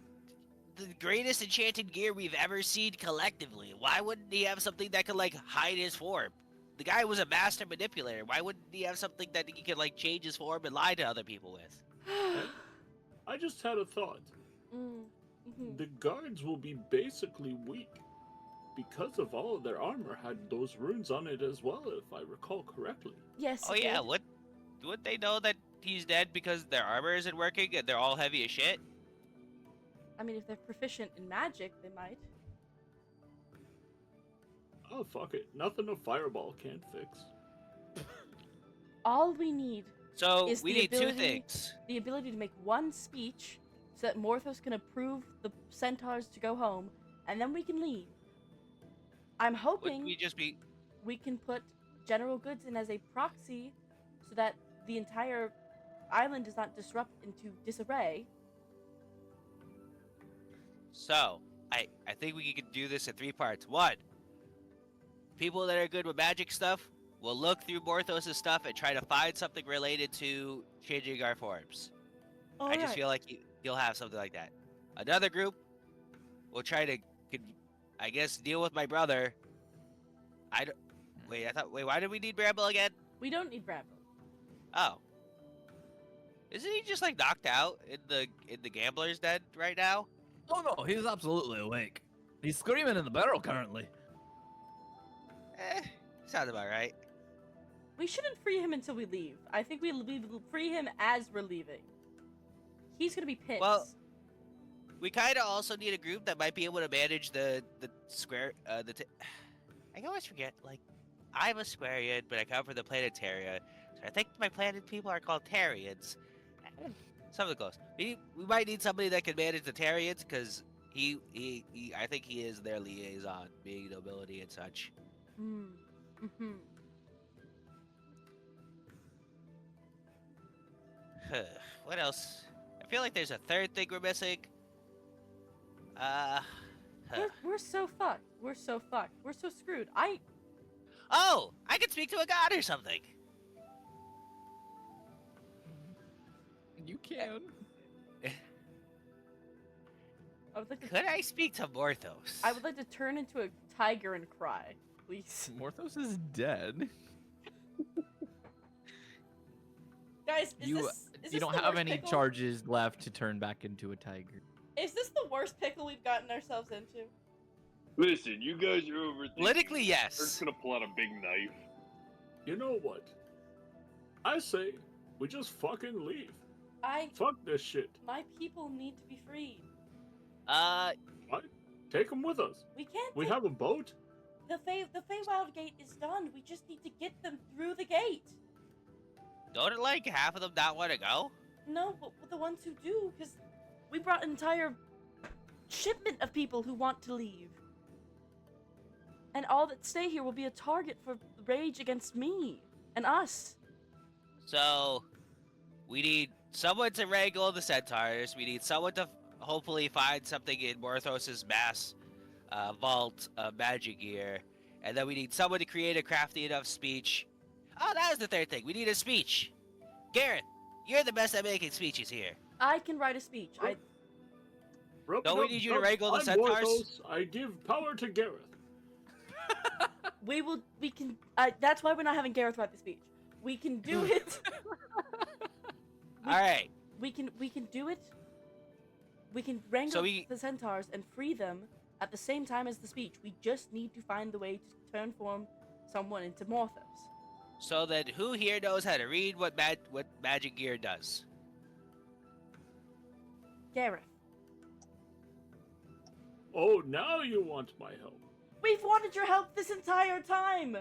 the greatest enchanted gear we've ever seen collectively. Why wouldn't he have something that could, like, hide his form? The guy was a master manipulator. Why wouldn't he have something that he could, like, change his form and lie to other people with? I just had a thought. Mm. Mhm. The guards will be basically weak because of all of their armor had those runes on it as well, if I recall correctly. Yes. Oh it yeah, did. would they know that he's dead because their armor isn't working and they're all heavy as shit? I mean, if they're proficient in magic, they might. Oh, fuck it. Nothing a fireball can't fix. All we need So Is we the need two ability- things. the ability to make one speech so that Morthos can approve the centaurs to go home, and then we can leave. I'm Wouldn't hoping we just be? we can put General Goods in as a proxy so that the entire island does not disrupt into disarray. So, I think we could do this in 3 parts. 1, people that are good with magic stuff will look through Morthos' stuff and try to find something related to changing our forms. I just feel like you'll have something like that. Another group will try to, I guess, deal with my brother. Wait, why did we need Bramble again? We don't need Bramble. Oh. Isn't he just like knocked out in the gambler's den right now? Oh no, he's absolutely awake. He's screaming in the barrel currently. Sounds about right. We shouldn't free him until we leave. I think we free him as we're leaving. He's gonna be pissed. Well, we kind of also need a group that might be able to manage the square. I always forget. Like, I'm a Squarian, but I come from the Planetaria, so I think my planet people are called Tarians. Something close. We might need somebody that can manage the Tarians, because he I think he is their liaison, being nobility and such. What else? I feel like there's a third thing we're missing. We're so fucked. We're so fucked. We're so screwed. Oh, I could speak to a god or something. You can. I would like to. Could I speak to Morthos? I would like to turn into a tiger and cry, please. Morthos is dead. Guys, is You this don't the have worst any pickle? charges left to turn back into a tiger. Is this the worst pickle we've gotten ourselves into? Listen, you guys are overthinking. Politically, Eric's yes. gonna pull out a big knife. You know what? I say we just fucking leave. Fuck this shit. My people need to be freed. What? Take them with us. We can't. We have a boat. The Feywild Gate is done. We just need to get them through the gate. Don't like half of them not want to go? No, but the ones who do, because we brought an entire shipment of people who want to leave. And all that stay here will be a target for rage against me and us. So, we need someone to wrangle the centaurs. We need someone to hopefully find something in Morthos' mass vault of magic gear. And then we need someone to create a crafty enough speech. Oh, that was the third thing. We need a speech. Gareth, you're the best at making speeches here. I can write a speech. Don't we need you to wrangle the I'm centaurs? Morthos. I give power to Gareth. We can. That's why we're not having Gareth write the speech. We can do it. All right. We can do it. We can wrangle the centaurs and free them at the same time as the speech. We just need to find the way to transform someone into Morthos. So then, who here knows how to read what magic gear does? Gareth. Oh, now you want my help. We've wanted your help this entire time.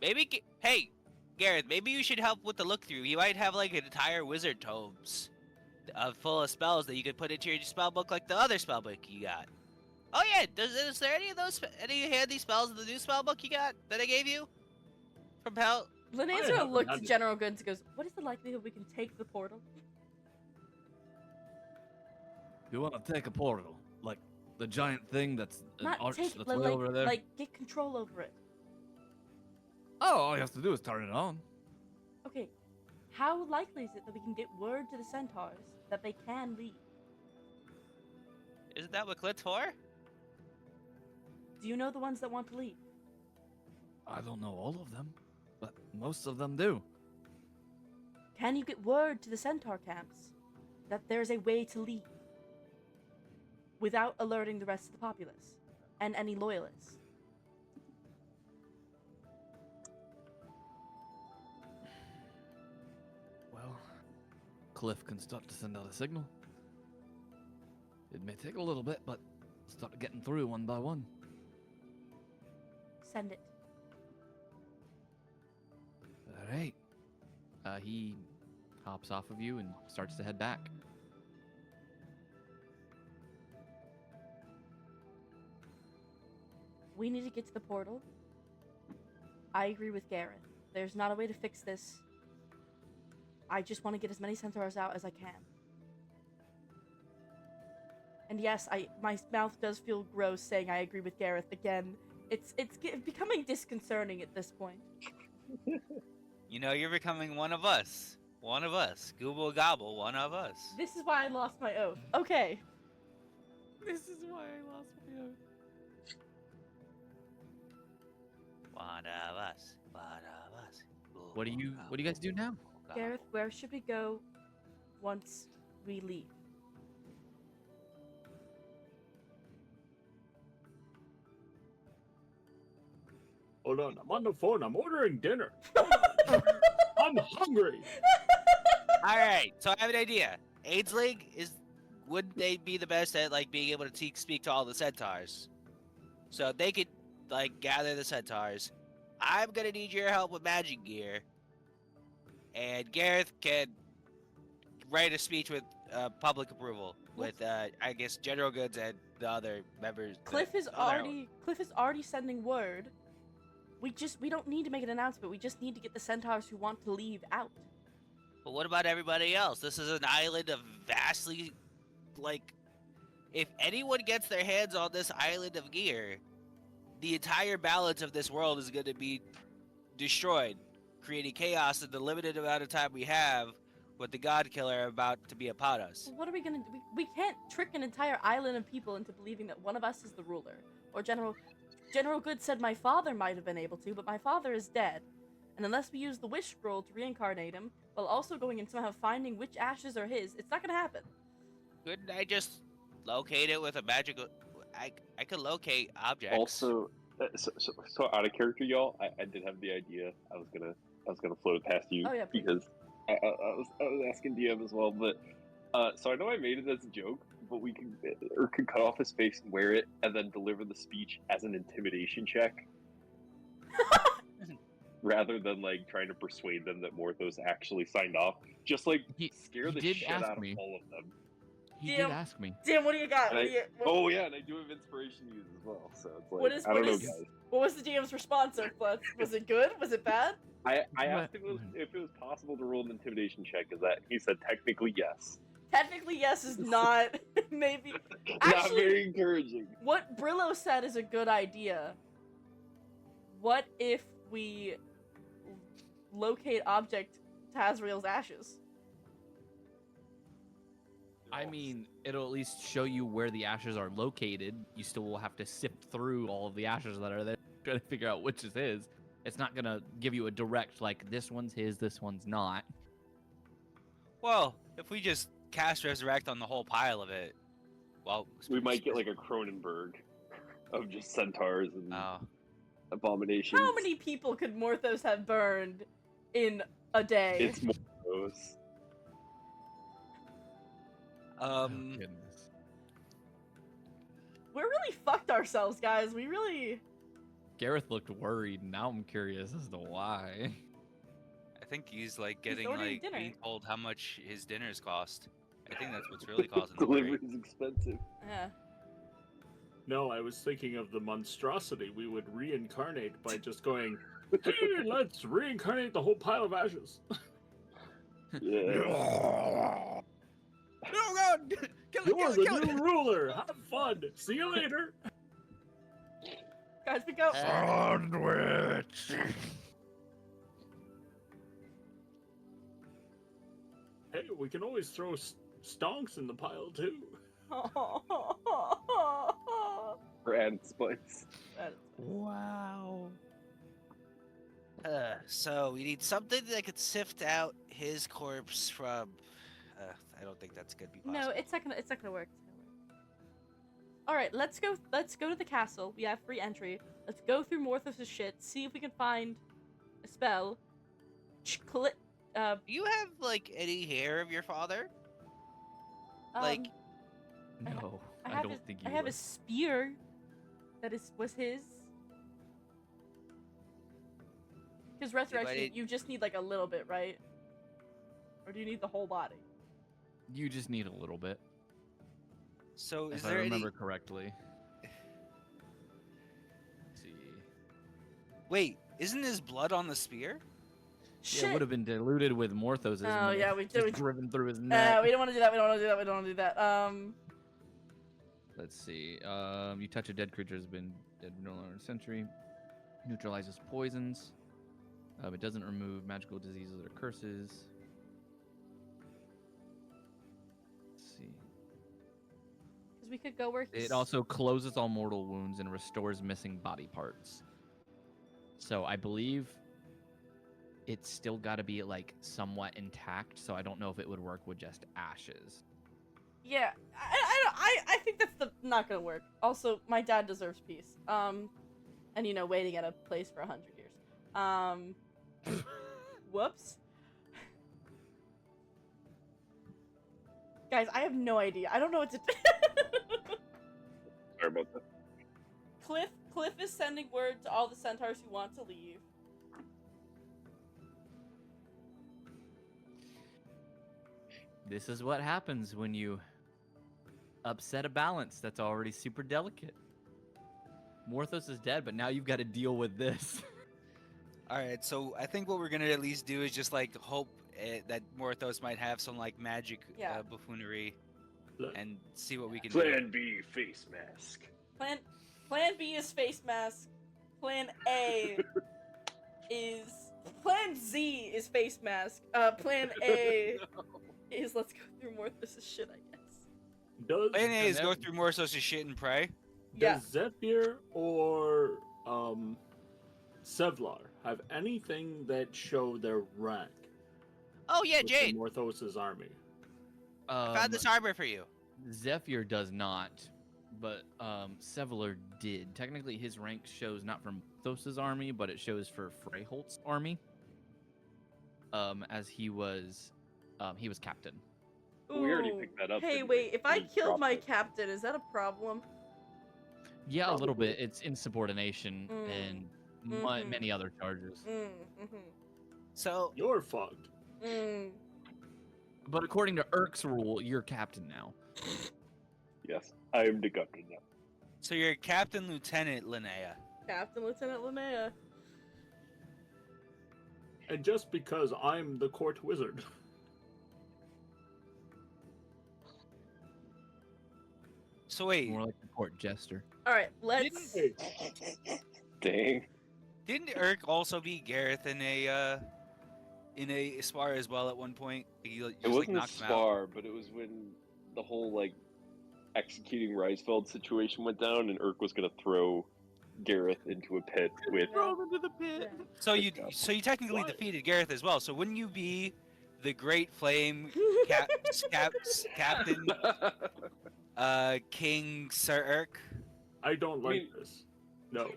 Maybe, hey, Gareth, maybe you should help with the look through. You might have like an entire wizard tomes full of spells that you could put into your spell book, like the other spell book you got. Oh yeah, is there any handy spells in the new spell book you got that I gave you? From Hell? Linnea's gonna look to General Goods and goes, what is the likelihood we can take the portal? You want to take a portal? Like the giant thing that's an Not arch take, that's way over there? like, get control over it. Oh, all you have to do is turn it on. Okay, how likely is it that we can get word to the centaurs that they can leave? Isn't that what Clit's for? Do you know the ones that want to leave? I don't know all of them, but most of them do. Can you get word to the centaur camps that there's a way to leave without alerting the rest of the populace and any loyalists? Well, Cliff can start to send out a signal. It may take a little bit, but start getting through one by one. Send it. All right. He hops off of you and starts to head back. We need to get to the portal. I agree with Gareth. There's not a way to fix this. I just want to get as many centaurs out as I can. And yes, my mouth does feel gross saying I agree with Gareth again. It's becoming disconcerting at this point. You know, you're becoming one of us. One of us. Google gobble, one of us. This is why I lost my oath. Okay. This is why I lost my oath. One of us. One of us. What do you guys do now? Gareth, where should we go once we leave? Hold on, I'm on the phone. I'm ordering dinner. I'm hungry. All right, so I have an idea. AIDS League would they be the best at like being able to speak to all the centaurs? So they could like gather the centaurs. I'm gonna need your help with magic gear, and Gareth can write a speech with public approval with I guess General Goods and the other members. Cliff is already sending word. We don't need to make an announcement. We just need to get the centaurs who want to leave out. But what about everybody else? This is an island of vastly, like, if anyone gets their hands on this island of gear, the entire balance of this world is going to be destroyed, creating chaos in the limited amount of time we have with the God Killer about to be upon us. What are we gonna do? We can't trick an entire island of people into believing that one of us is the ruler. Or General Good said my father might have been able to, but my father is dead. And unless we use the wish scroll to reincarnate him, while also going and somehow finding which ashes are his, it's not gonna happen. Couldn't I just locate it with a magical... I could locate objects. Also, so out of character, y'all, I did have the idea. I was gonna float it past you. Oh, yeah, please. Because I was asking DM as well, but so I know I made it as a joke, but we could cut off his face and wear it, and then deliver the speech as an intimidation check, rather than like trying to persuade them that Morthos actually signed off. Just like scare the shit out of all of them. He did ask me. Damn, what do you got? Oh yeah, and I do have inspiration use as well. So it's like, I don't know, guys. What was the DM's response, Irkbluz? Was it good? Was it bad? I asked him if it was possible to roll an intimidation check. Is that he said technically yes. Technically, yes is not. Maybe. Not Actually, very encouraging. what Brillow said is a good idea. What if we locate object Tazriel's ashes? I mean, it'll at least show you where the ashes are located. You still will have to sift through all of the ashes that are there, trying to figure out which is his. It's not gonna give you a direct, like, this one's his, this one's not. Well, if we just cast Resurrect on the whole pile of it, well... We might get like a Cronenberg of just centaurs and Oh. abominations. How many people could Morthos have burned in a day? It's Morthos. Goodness. We're really fucked ourselves, guys. We really... Gareth looked worried. Now I'm curious as to why. I think he's like getting ordering like dinner. being told how much his dinners cost. I think that's what's really causing the Delivery worry. is expensive. Yeah. No, I was thinking of the monstrosity we would reincarnate by just going, hey, let's reincarnate the whole pile of ashes. Yeah. No, God! Kill You're it, the kill it, new ruler. Have fun. See you later. Guys, we go. Sandwich! Hey, we can always throw stonks in the pile too. For added spice. Wow. So we need something that could sift out his corpse from. I don't think that's gonna be possible. No, it's not gonna work. All right, let's go to the castle. We have free entry. Let's go through Morthos' shit. See if we can find a spell. Do you have like any hair of your father? Like, No, I have don't think you I have a would. spear that was his. Because resurrection, you just need like a little bit, right? Or do you need the whole body? You just need a little bit. So is If I there remember any? correctly. Wait, isn't his blood on the spear? Shit. Yeah, it would have been diluted with Morthos. Oh, yeah, we just did. driven through his neck. We don't want to do that. We don't want to do that. We don't want to do that. Let's see. You touch a dead creature has been dead for no longer than a century. Neutralizes poisons. It doesn't remove magical diseases or curses. Let's see. Because we could go where he's... It also closes all mortal wounds and restores missing body parts. So I believe it's still got to be like somewhat intact. So I don't know if it would work with just ashes. Yeah, I think that's not gonna work. Also, my dad deserves peace. And waiting at a place for 100 years. Whoops. Guys, I have no idea. I don't know what to do. Sorry about that. Cliff is sending word to all the centaurs who want to leave. This is what happens when you upset a balance that's already super delicate. Morthos is dead, but now you've got to deal with this. All right, so I think what we're gonna at least do is just like hope that Morthos might have some like magic buffoonery, and see what we can do. Plan B, face mask. Plan B is face mask. Plan A is... Plan Z is face mask. Plan A is let's go through Morthos' shit, I guess. Plan A is go through Morthos' shit and pray. Yeah. Does Zephyr or Sevlar have anything that show their rank? Oh yeah, Jade. Morthos' army. Found this armor for you. Zephyr does not, but Sevlar did. Technically, his rank shows not from Thos' army, but it shows for Freyholt's army. As he was captain. We already picked that up. Hey, didn't we? wait, if I We killed dropped my it. captain, is that a problem? Yeah, a little Probably. bit. It's insubordination and many other charges. So You're fucked. But according to Irk's rule, you're captain now. Yes, I am the captain now. So you're Captain Lieutenant Linnea. Captain Lieutenant Linnea. And just because I'm the court wizard. So wait, More like the court jester. Alright, let's... Dang. didn't Irk also beat Gareth in a spar as well at one point? He just, It wasn't a knocked him out. spar, but it was when the whole executing Reisfeld situation went down, and Irk was gonna throw Gareth into a pit with. Throw him into the pit. So you technically defeated Gareth as well. So wouldn't you be the Great Flame Captain King Sir Irk? I don't like mean- this. No.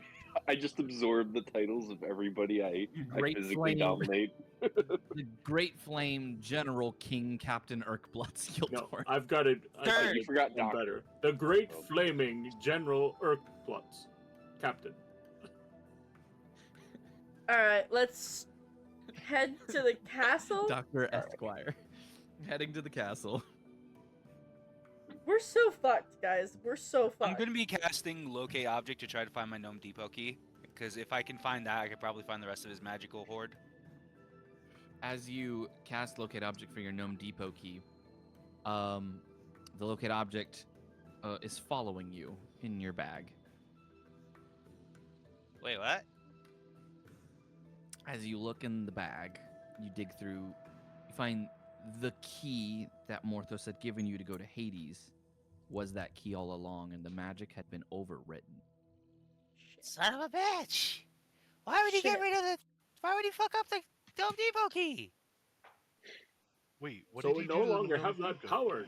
I just absorbed the titles of everybody I Great physically Flame. dominate. The Great Flame General King Captain Irkbluz No, Hel'torth. I've got it. Third. You forgot one Doctor. better. The Great Flaming General Irkbluz. Captain. Alright, let's head to the castle. Dr. Esquire. Heading to the castle. We're so fucked, guys. We're so fucked. I'm gonna be casting Locate Object to try to find my Gnome Depot key. Because if I can find that, I could probably find the rest of his magical hoard. As you cast Locate Object for your Gnome Depot key, the Locate Object is following you in your bag. Wait, what? As you look in the bag, you dig through, you find the key that Morthos had given you to go to Hades was that key all along, and the magic had been overwritten. Son of a bitch! Why would he get Shit. rid of the? Why would he fuck up the Gnome Depot key? Wait, what So did we he no do to the longer Gnome have that Depot? power.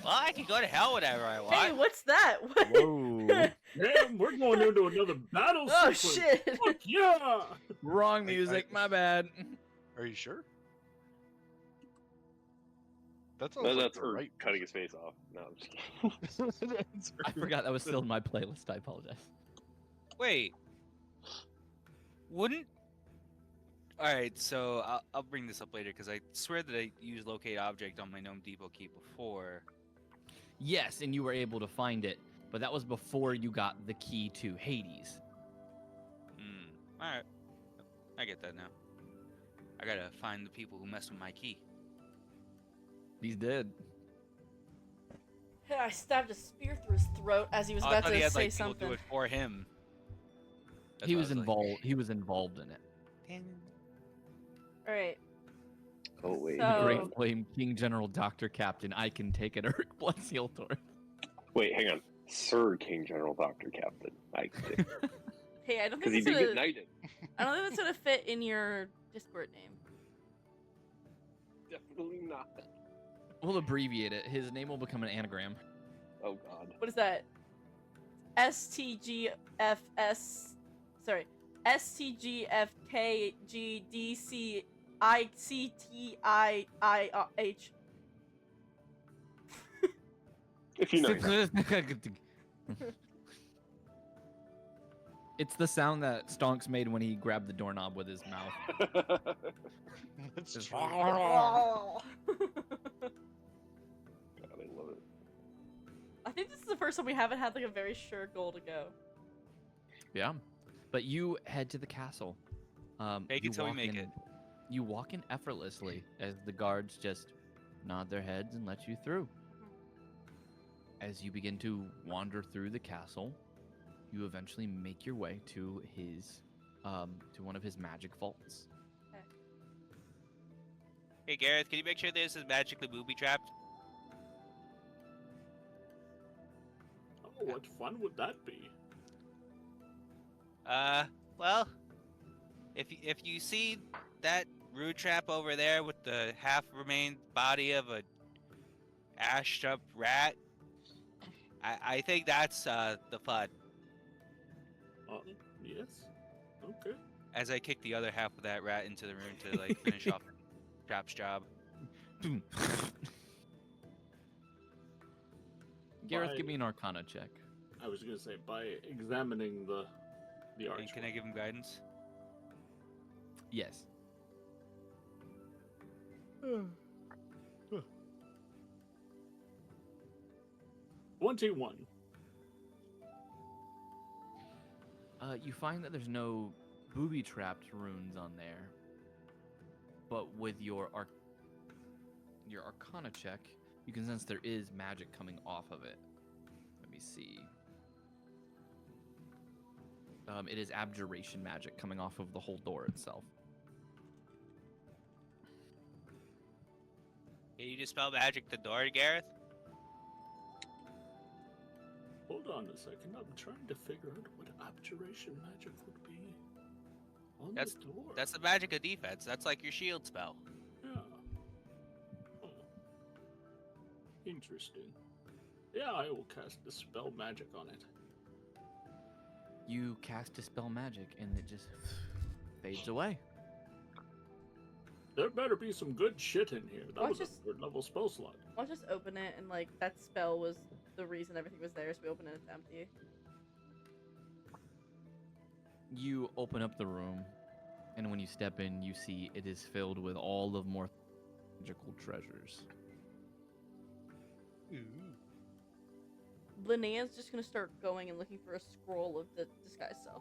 Well, I can go to hell whenever I want. Hey, what's that? What? Whoa. Damn, we're going into another battle Oh sequence. shit! Fuck yeah! Wrong music, my bad. Are you sure? That sounds No, like that's the Irk right cutting his face off. No, I'm just kidding. That's I Irk. forgot that was still in my playlist. I apologize. Wait. Wouldn't. Alright, so I'll bring this up later because I swear that I used Locate Object on my Gnome Depot key before. Yes, and you were able to find it, but that was before you got the key to Hades. Alright. I get that now. I gotta find the people who mess with my key. He's dead. I stabbed a spear through his throat as he was I about thought he to had say like people something. do it for him. That's He why I was like, involved. He was involved in it. "Damn." All right. Oh wait. The So- Great Flame King General Doctor Captain. I can take it. Irkbluz Hel'torth. Wait, hang on. Sir King General Doctor Captain. Hey, I don't Because think he that's did get gonna. knighted. I don't think that's gonna fit in your Discord name. Definitely not. We'll abbreviate it. His name will become an anagram. Oh god. What is that? STGFS. Sorry. STGFKGDCICTIIH. If you know. It's the sound that Stonks made when he grabbed the doorknob with his mouth. That's Just- true. God, I love it. I think this is the first time we haven't had like a very sure goal to go. Yeah. But you head to the castle. Make you it till we walk make in- it. You walk in effortlessly as the guards just nod their heads and let you through. As you begin to wander through the castle, you eventually make your way to his, to one of his magic vaults. Hey Gareth, can you make sure this is magically booby trapped? Oh, what fun would that be? Well, if you see that root trap over there with the half remained body of a ashed up rat, I think that's the FUD. Yes. Okay. As I kick the other half of that rat into the room to like finish off Trap's job. Gareth, By- give me an Arcana check. I was gonna say by examining the And archway. can I give him guidance? Yes. 21. You find that there's no booby-trapped runes on there, but with your Arcana check, you can sense there is magic coming off of it. Let me see. It is abjuration magic coming off of the whole door itself. Can you dispel magic the door, Gareth? Hold on a second. I'm trying to figure out what abjuration magic would be on That's- the door. That's the magic of defense. That's like your shield spell. Yeah. Oh. Interesting. Yeah, I will cast the spell magic on it. You cast Dispel Magic, and it just fades away. There better be some good shit in here. That Watch was this- a third level spell slot. I'll just open it and like that spell was the reason everything was there, so we open it, it's empty. You open up the room, and when you step in, you see it is filled with all of more magical treasures. Linnea's just gonna start going and looking for a scroll of the disguise self.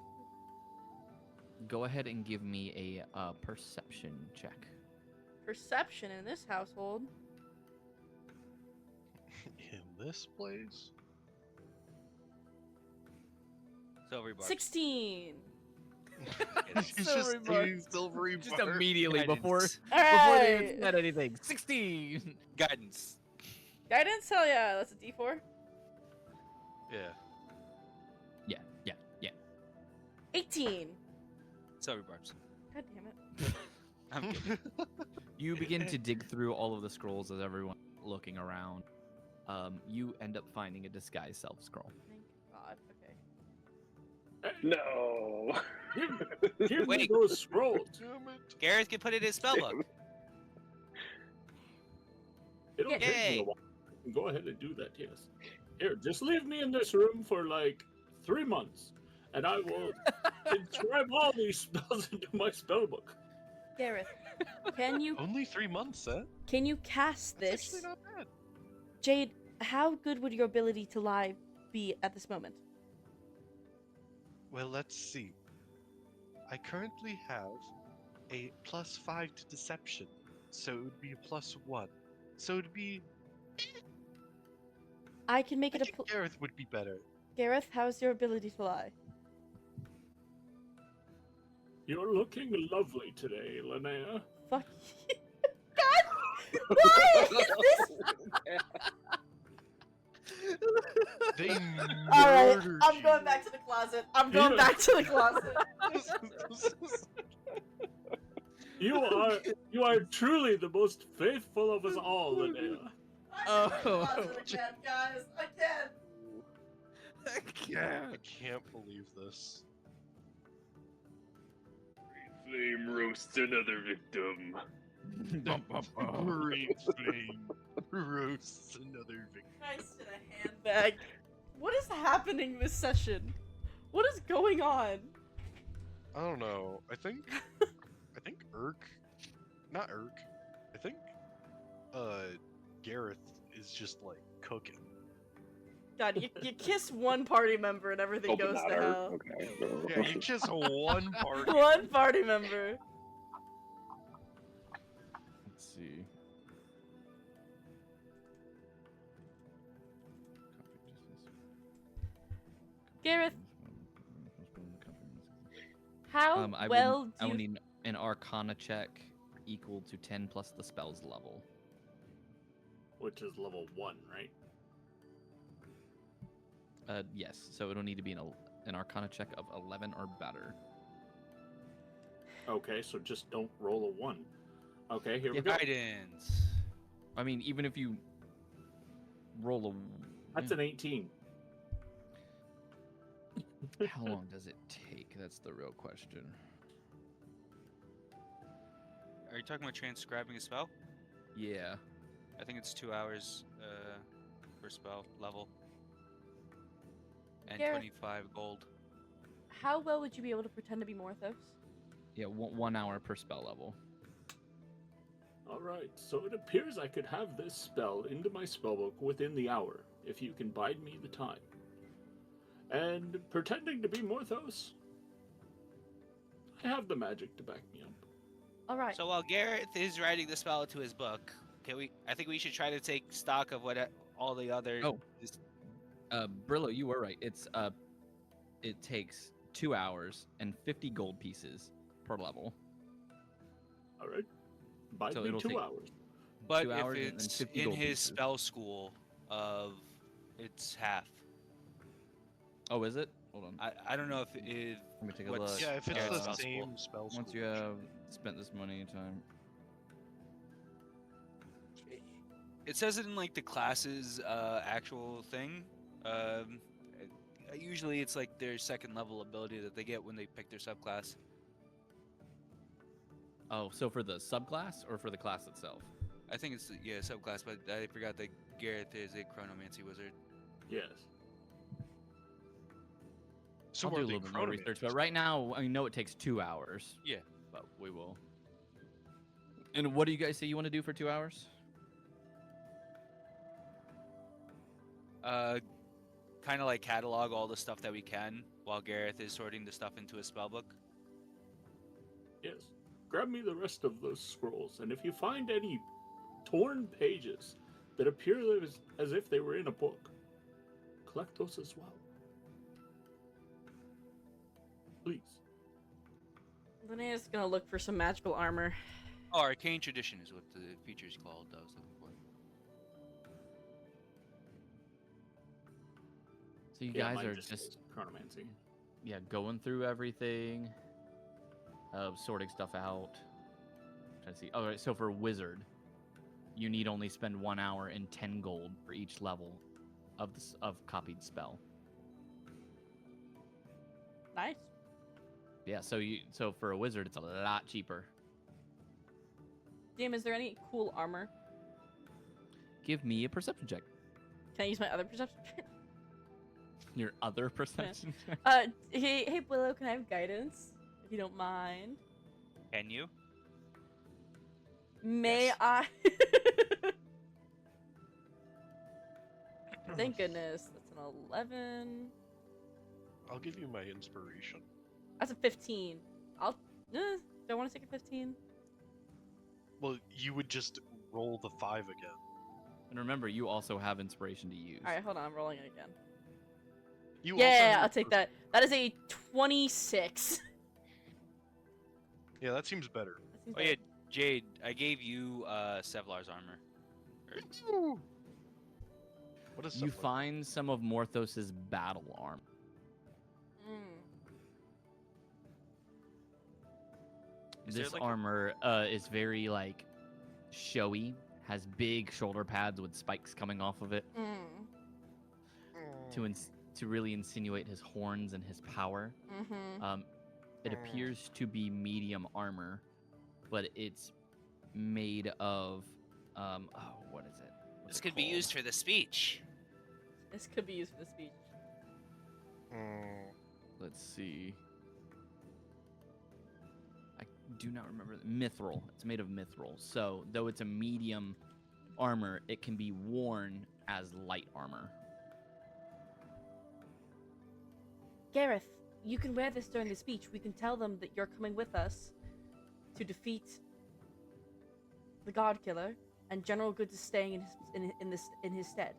Go ahead and give me a perception check. Perception in this household. In this place? Silvery bar. 16. He's Silvery just bar. eating silvery Just bar. immediately before Guidance. All before they right. even said anything. 16. Guidance. Guidance, hell yeah, that's a D4. Yeah. Yeah. 18. Silvery barbs. God damn it. I'm kidding. You begin to dig through all of the scrolls as everyone looking around. You end up finding a disguise self scroll. Thank God. Okay. Hey, No. give me Wait. those scrolls. Damn it. Gareth can put it in his spellbook. It'll take me Yay. a while. Go ahead and do that, yes. Here, just leave me in this room for like 3 months, and I will inscribe all these spells into my spellbook. Gareth, can you Only 3 months, eh? cast That's this? actually not bad. Jade, how good would your ability to lie be at this moment? Well, let's see. I currently have a +5 to deception, so it would be a +1. So it would be. I can make I it a. think Gareth would be better. Gareth, how's your ability to lie? You're looking lovely today, Linnea. Fuck. God! Why is this? They All right, murdered I'm you. going back to the closet. I'm going back to the closet. You are truly the most faithful of us all, Linnea. I'm in the closet again, guys. Again. I can't believe this. Flame roasts another victim. Great flame roasts another victim. Christ in a handbag. What is happening this session? What is going on? I don't know. I think not Irk. I think Gareth is just like cooking. God, you kiss one party member and everything Open goes that to art. hell. Okay. No. Yeah, you kiss one part. One party member. Let's see. Gareth, how well I do would you... need an Arcana check equal to 10 plus the spell's level. Which is level 1, right? Yes. So it'll need to be an Arcana check of 11 or better. Okay, so just don't roll a 1. Okay, here we Yeah, go. Guidance. I mean, even if you roll That's an 18. how long does it take? That's the real question. Are you talking about transcribing a spell? Yeah. I think it's 2 hours per spell level. And Gareth. 25 gold. How well would you be able to pretend to be Morthos? Yeah, 1 hour per spell level. Alright, so it appears I could have this spell into my spellbook within the hour, if you can bide me the time. And pretending to be Morthos, I have the magic to back me up. Alright. So while Gareth is writing the spell into his book, I think we should try to take stock of what all the other. Oh. Brillow, you were right. It takes 2 hours and 50 gold pieces per level. Alright. Bide So me it'll 2 take- hours. But 2 if hours and it's 50 in gold his pieces. spell school it's half. Oh, is it? Hold on. I don't know if Let me take a what's- look. Yeah, if it's Gareth's the spell school. same spell Once school, you it have should spent this money and time. It says it in like the classes actual thing. Usually it's like their second level ability that they get when they pick their subclass. Oh, so for the subclass or for the class itself? I think it's subclass, but I forgot that Gareth is a chronomancy wizard. Yes. So I'll do are a they little bit more research, but chronomancers? right now I know it takes 2 hours. Yeah. But we will. And what do you guys say you want to do for 2 hours? Kind of like catalog all the stuff that we can while Gareth is sorting the stuff into his spellbook. Yes. Grab me the rest of those scrolls, and if you find any torn pages that appear as if they were in a book, collect those as well. Please. Linnea's gonna look for some magical armor. Oh, Arcane Tradition is what the feature's called. I was looking for. So you Yeah, guys mine are just just says chronomancy. going through everything, sorting stuff out. Trying to see. All right, so for wizard, you need only spend 1 hour and 10 gold for each level of copied spell. Nice. Yeah, so for a wizard, it's a lot cheaper. DM, is there any cool armor? Give me a perception check. Can I use my other perception? Your other perception check. Hey, Willow, can I have guidance? If you don't mind. Can you? May Yes. I? Thank goodness. That's an 11. I'll give you my inspiration. That's a 15. I'll. Don't want to take a 15. Well, you would just roll the 5 again. And remember, you also have inspiration to use. All right, hold on. I'm rolling it again. You also Yeah, have I'll take that. That is a 26. Yeah, that seems better. That seems Oh yeah, better. Jade, I gave you Sevlar's armor. What is You stuff like- find some of Morthos's battle armor. Is there, This like, a- armor is very like showy, has big shoulder pads with spikes coming off of it to really insinuate his horns and his power. It appears to be medium armor, but it's made of what is it? What's This it could be called? used for the speech. This could be used for the speech. Let's see. I do not remember. Mithril. It's made of mithril. So, though it's a medium armor, it can be worn as light armor. Gareth, you can wear this during the speech. We can tell them that you're coming with us to defeat the God Killer, and General Goods is staying in his stead.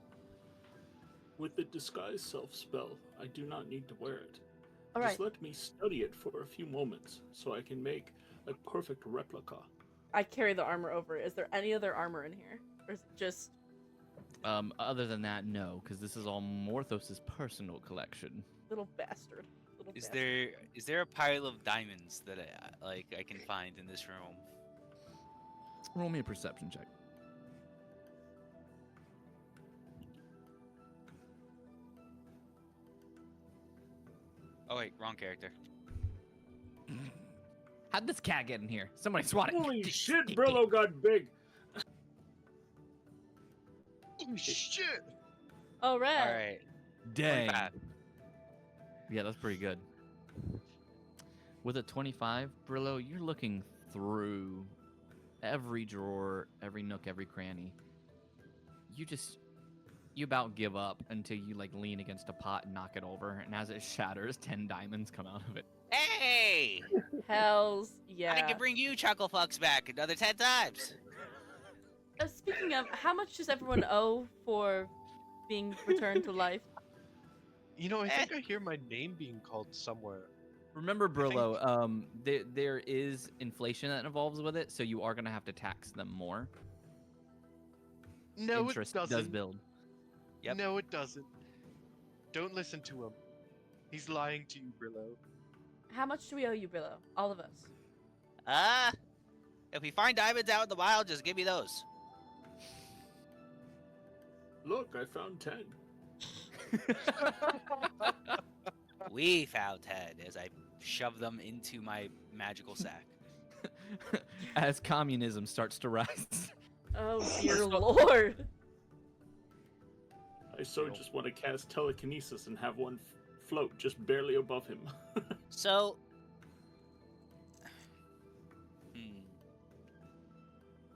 With the disguise self spell, I do not need to wear it. All Just right. let me study it for a few moments so I can make a perfect replica. I carry the armor over. Is there any other armor in here, or is it just? Other than that, no, because this is all Morthos's personal collection. Little bastard. Little Is bastard. there a pile of diamonds that I can find in this room? Roll me a perception check. Oh wait, wrong character. How'd this cat get in here? Somebody swat it. Holy shit, Brillow got big! Oh shit! All right. All right. Dang. 25. Yeah, that's pretty good. With a 25, Brillow, you're looking through every drawer, every nook, every cranny. You about give up until you like lean against a pot and knock it over, and as it shatters, 10 diamonds come out of it. Hey! Hells yeah. I can bring you Chuckle Fucks back another 10 times. Speaking of, how much does everyone owe for being returned to life? You know, I think I hear my name being called somewhere. Remember, Brillow, there is inflation that involves with it, so you are going to have to tax them more. No, Interest it doesn't. does build. Yep. No, it doesn't. Don't listen to him. He's lying to you, Brillow. How much do we owe you, Brillow? All of us. If we find diamonds out in the wild, just give me those. Look, I found 10. We found 10 as I shove them into my magical sack. As communism starts to rise. Oh dear lord. I just want to cast telekinesis and have one float just barely above him. So,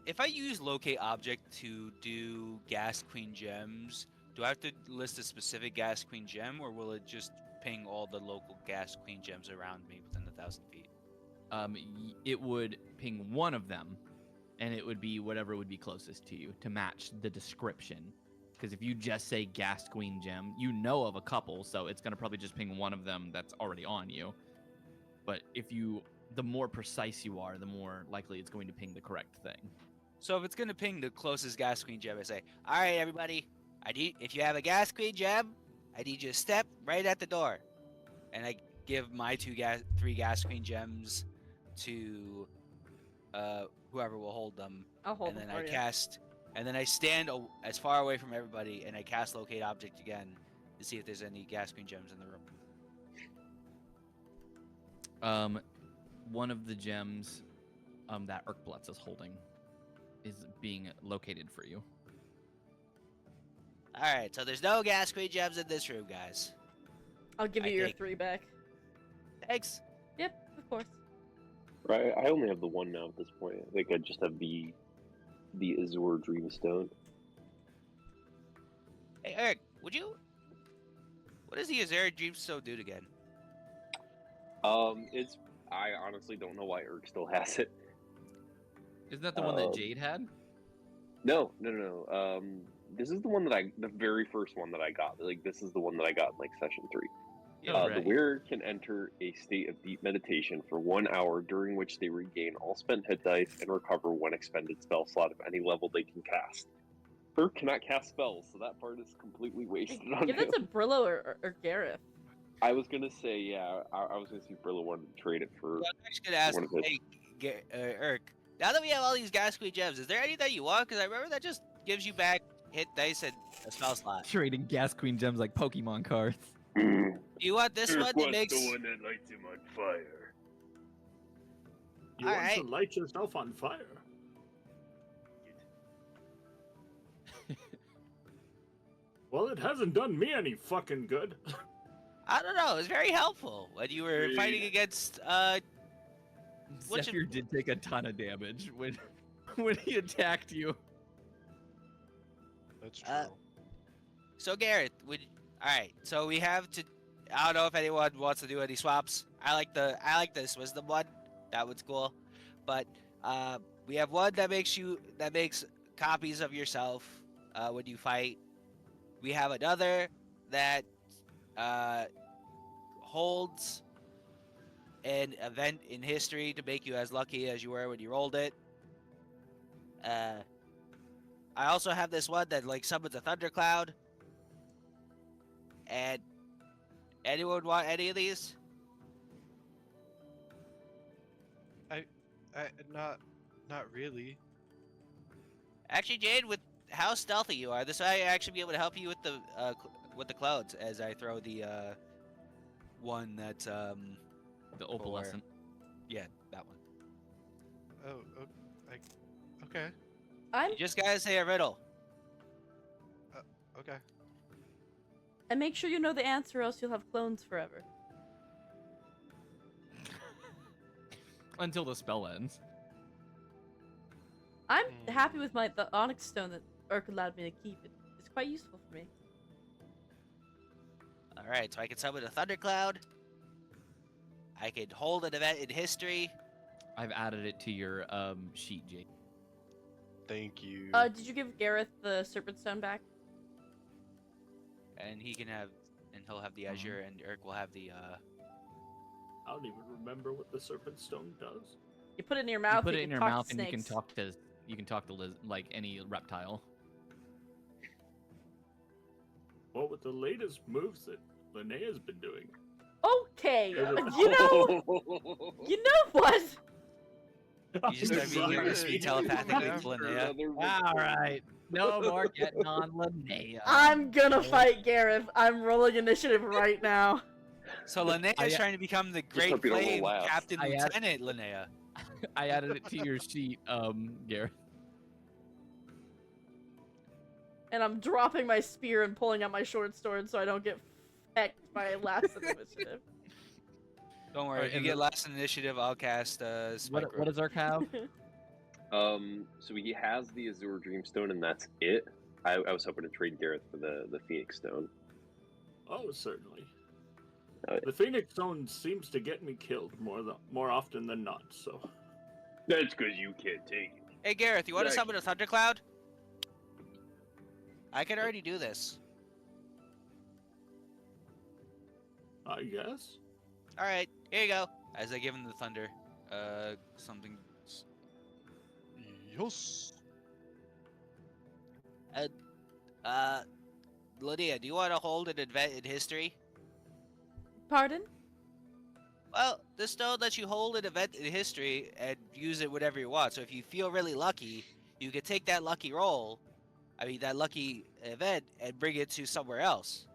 if I use locate object to do gas queen gems, do I have to list a specific gas queen gem, or will it just ping all the local gas queen gems around me within 1,000 feet? It would ping one of them, and it would be whatever would be closest to you to match the description. Because if you just say gas queen gem, you know of a couple, so it's going to probably just ping one of them that's already on you. But the more precise you are, the more likely it's going to ping the correct thing. So if it's going to ping the closest gas queen gem, I say, all right, everybody, if you have a gas queen gem, I need you to step right at the door. And I give my 3 gas queen gems to whoever will hold them. I'll hold And them then for I you. cast, and then I stand as far away from everybody, and I cast locate object again to see if there's any gas queen gems in the room. One of the gems that Irkbluz is holding is being located for you. All right, so there's no gas queen gems in this room, guys. I'll give you I your think- 3 back. Thanks. Yep, of course. Right, I only have the one now at this point. I think I just have the Azure Dreamstone. Hey, Eric, what does the Azure Dreamstone do again? It's I honestly don't know why Irk still has it. Isn't that the one that Jade had? No. This is the one that the very first one that I got. Like, this is the one that I got in like session 3. Oh, The right. wearer can enter a state of deep meditation for 1 hour, during which they regain all spent hit dice and recover one expended spell slot of any level they can cast. Irk cannot cast spells, so that part is completely wasted on Give him. that to Brillow or Gareth. I was gonna say, yeah, I was gonna see if Brillow wanted to trade it for. Well, I'm just gonna ask, one of his. hey, Irk. Now that we have all these Gasquet gems, is there any that you want? Because I remember that just gives you back hit dice and a spell slot. Trading Gas Queen gems like Pokemon cards. Do you want this Irk one that wants makes? the one that lights him on fire. You want Alright. to light yourself on fire? Well, it hasn't done me any fucking good. I don't know. It was very helpful when you were fighting against. What's Zephyr did take a ton of damage when when he attacked you. That's true. So Gareth, all right. So we have to. I don't know if anyone wants to do any swaps. I like this wisdom one. That one's cool. But we have one that makes copies of yourself when you fight. We have another that holds an event in history to make you as lucky as you were when you rolled it. I also have this one that like summons a thundercloud. And anyone want any of these? Not really. Actually, Jade, with how stealthy you are, this might actually be able to help you with the clouds as I throw the one that's The opalescent. yeah, that one. Oh, okay. You just gotta say a riddle. Okay. And make sure you know the answer, or else you'll have clones forever. Until the spell ends. I'm happy with the onyx stone that Irk allowed me to keep. It's quite useful for me. All right, so I can summon a thundercloud. I can hold an event in history. I've added it to your sheet, Jade. Thank you. Did you give Gareth the serpent stone back? And he'll have the azure, and Irk will have the I don't even remember what the serpent stone does. You put it in your You mouth. put it you in can your talk mouth, to and snakes. you can talk to like any reptile. What with the latest moves that Linnea's been doing? Okay, Yeah. you know what? you just start being able to speak telepathically to Linnea. All right, no more getting on Linnea. I'm gonna fight Gareth. I'm rolling initiative right now. So Linnea is trying to become the Great hope you don't roll Flame last. Captain I add- Lieutenant Linnea. I added it to your sheet, Gareth. And I'm dropping my spear and pulling out my short sword so I don't get fecked by last initiative. Don't worry, Alright, if you and get the- last initiative, I'll cast Spike What does Ark have? So he has the Azure Dreamstone, and that's it. I was hoping to trade Gareth for the Phoenix Stone. Oh, certainly. Oh, yeah. The Phoenix Stone seems to get me killed more often than not, so... That's because you can't take it. Hey Gareth, you want to Right. summon a thundercloud? I can already do this. I guess? Alright, here you go. As I give him the thunder. Something... Yes. Lydia, do you want to hold an event in history? Pardon? Well, this stone lets you hold an event in history and use it whenever you want. So if you feel really lucky, you can take that lucky that lucky event, and bring it to somewhere else.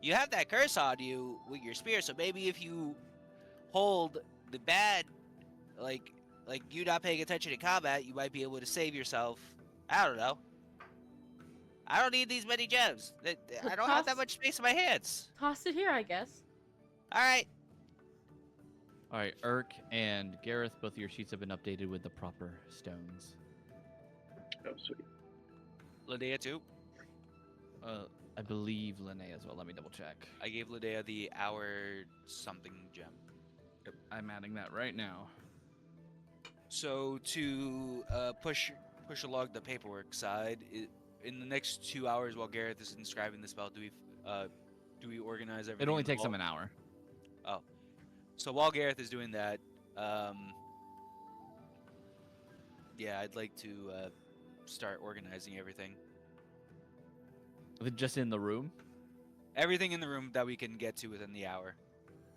You have that curse on you with your spear, so maybe if you hold the bad, like you not paying attention in combat, you might be able to save yourself. I don't know. I don't need these many gems. I don't have that much space in my hands. Toss it here, I guess. All right. All right, Irk and Gareth, both of your sheets have been updated with the proper stones. Oh, sweet. Linnea too. I believe Linnea as well. Let me double check. I gave Linnea the hour something gem. Yep, I'm adding that right now. So to push along the paperwork side, in the next 2 hours while Gareth is inscribing the spell, do we organize everything? It only in the takes vault? them an hour. Oh, so while Gareth is doing that, yeah, I'd like to start organizing everything. Just in the room? Everything in the room that we can get to within the hour.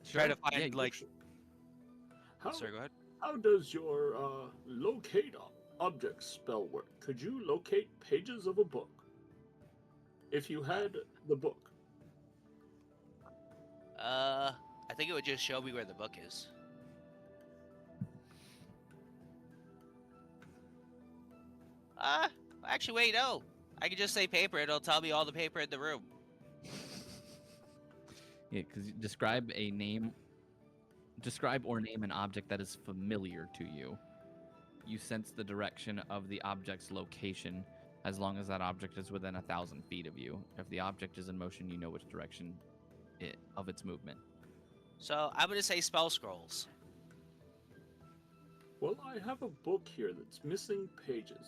Sure. Try to find Yeah, like. How, Sorry, go ahead. how does your locate object spell work? Could you locate pages of a book? If you had the book. I think it would just show me where the book is. Actually, wait, no. I could just say paper. It'll tell me all the paper in the room. Yeah, because describe or name an object that is familiar to you. You sense the direction of the object's location as long as that object is within 1,000 feet of you. If the object is in motion, you know which direction of its movement. So I'm gonna say spell scrolls. Well, I have a book here that's missing pages.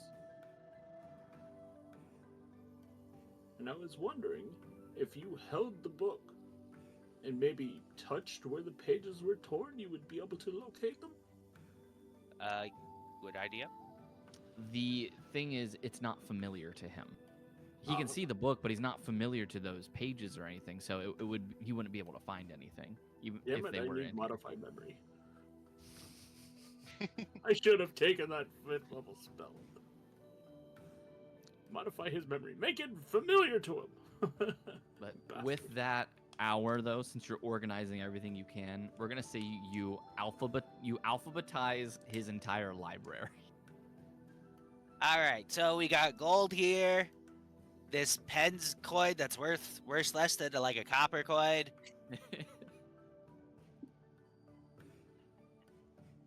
And I was wondering if you held the book and maybe touched where the pages were torn, you would be able to locate them? Good idea. The thing is, it's not familiar to him. He can see the book, but he's not familiar to those pages or anything, so he wouldn't be able to find anything, even if they were in. Modify memory. I should have taken that 5th level spell. Modify his memory. Make it familiar to him. But with that hour, though, since you're organizing everything you can, we're gonna say you alphabetize his entire library. All right, so we got gold here. This pen's coin that's worth less than like a copper coin.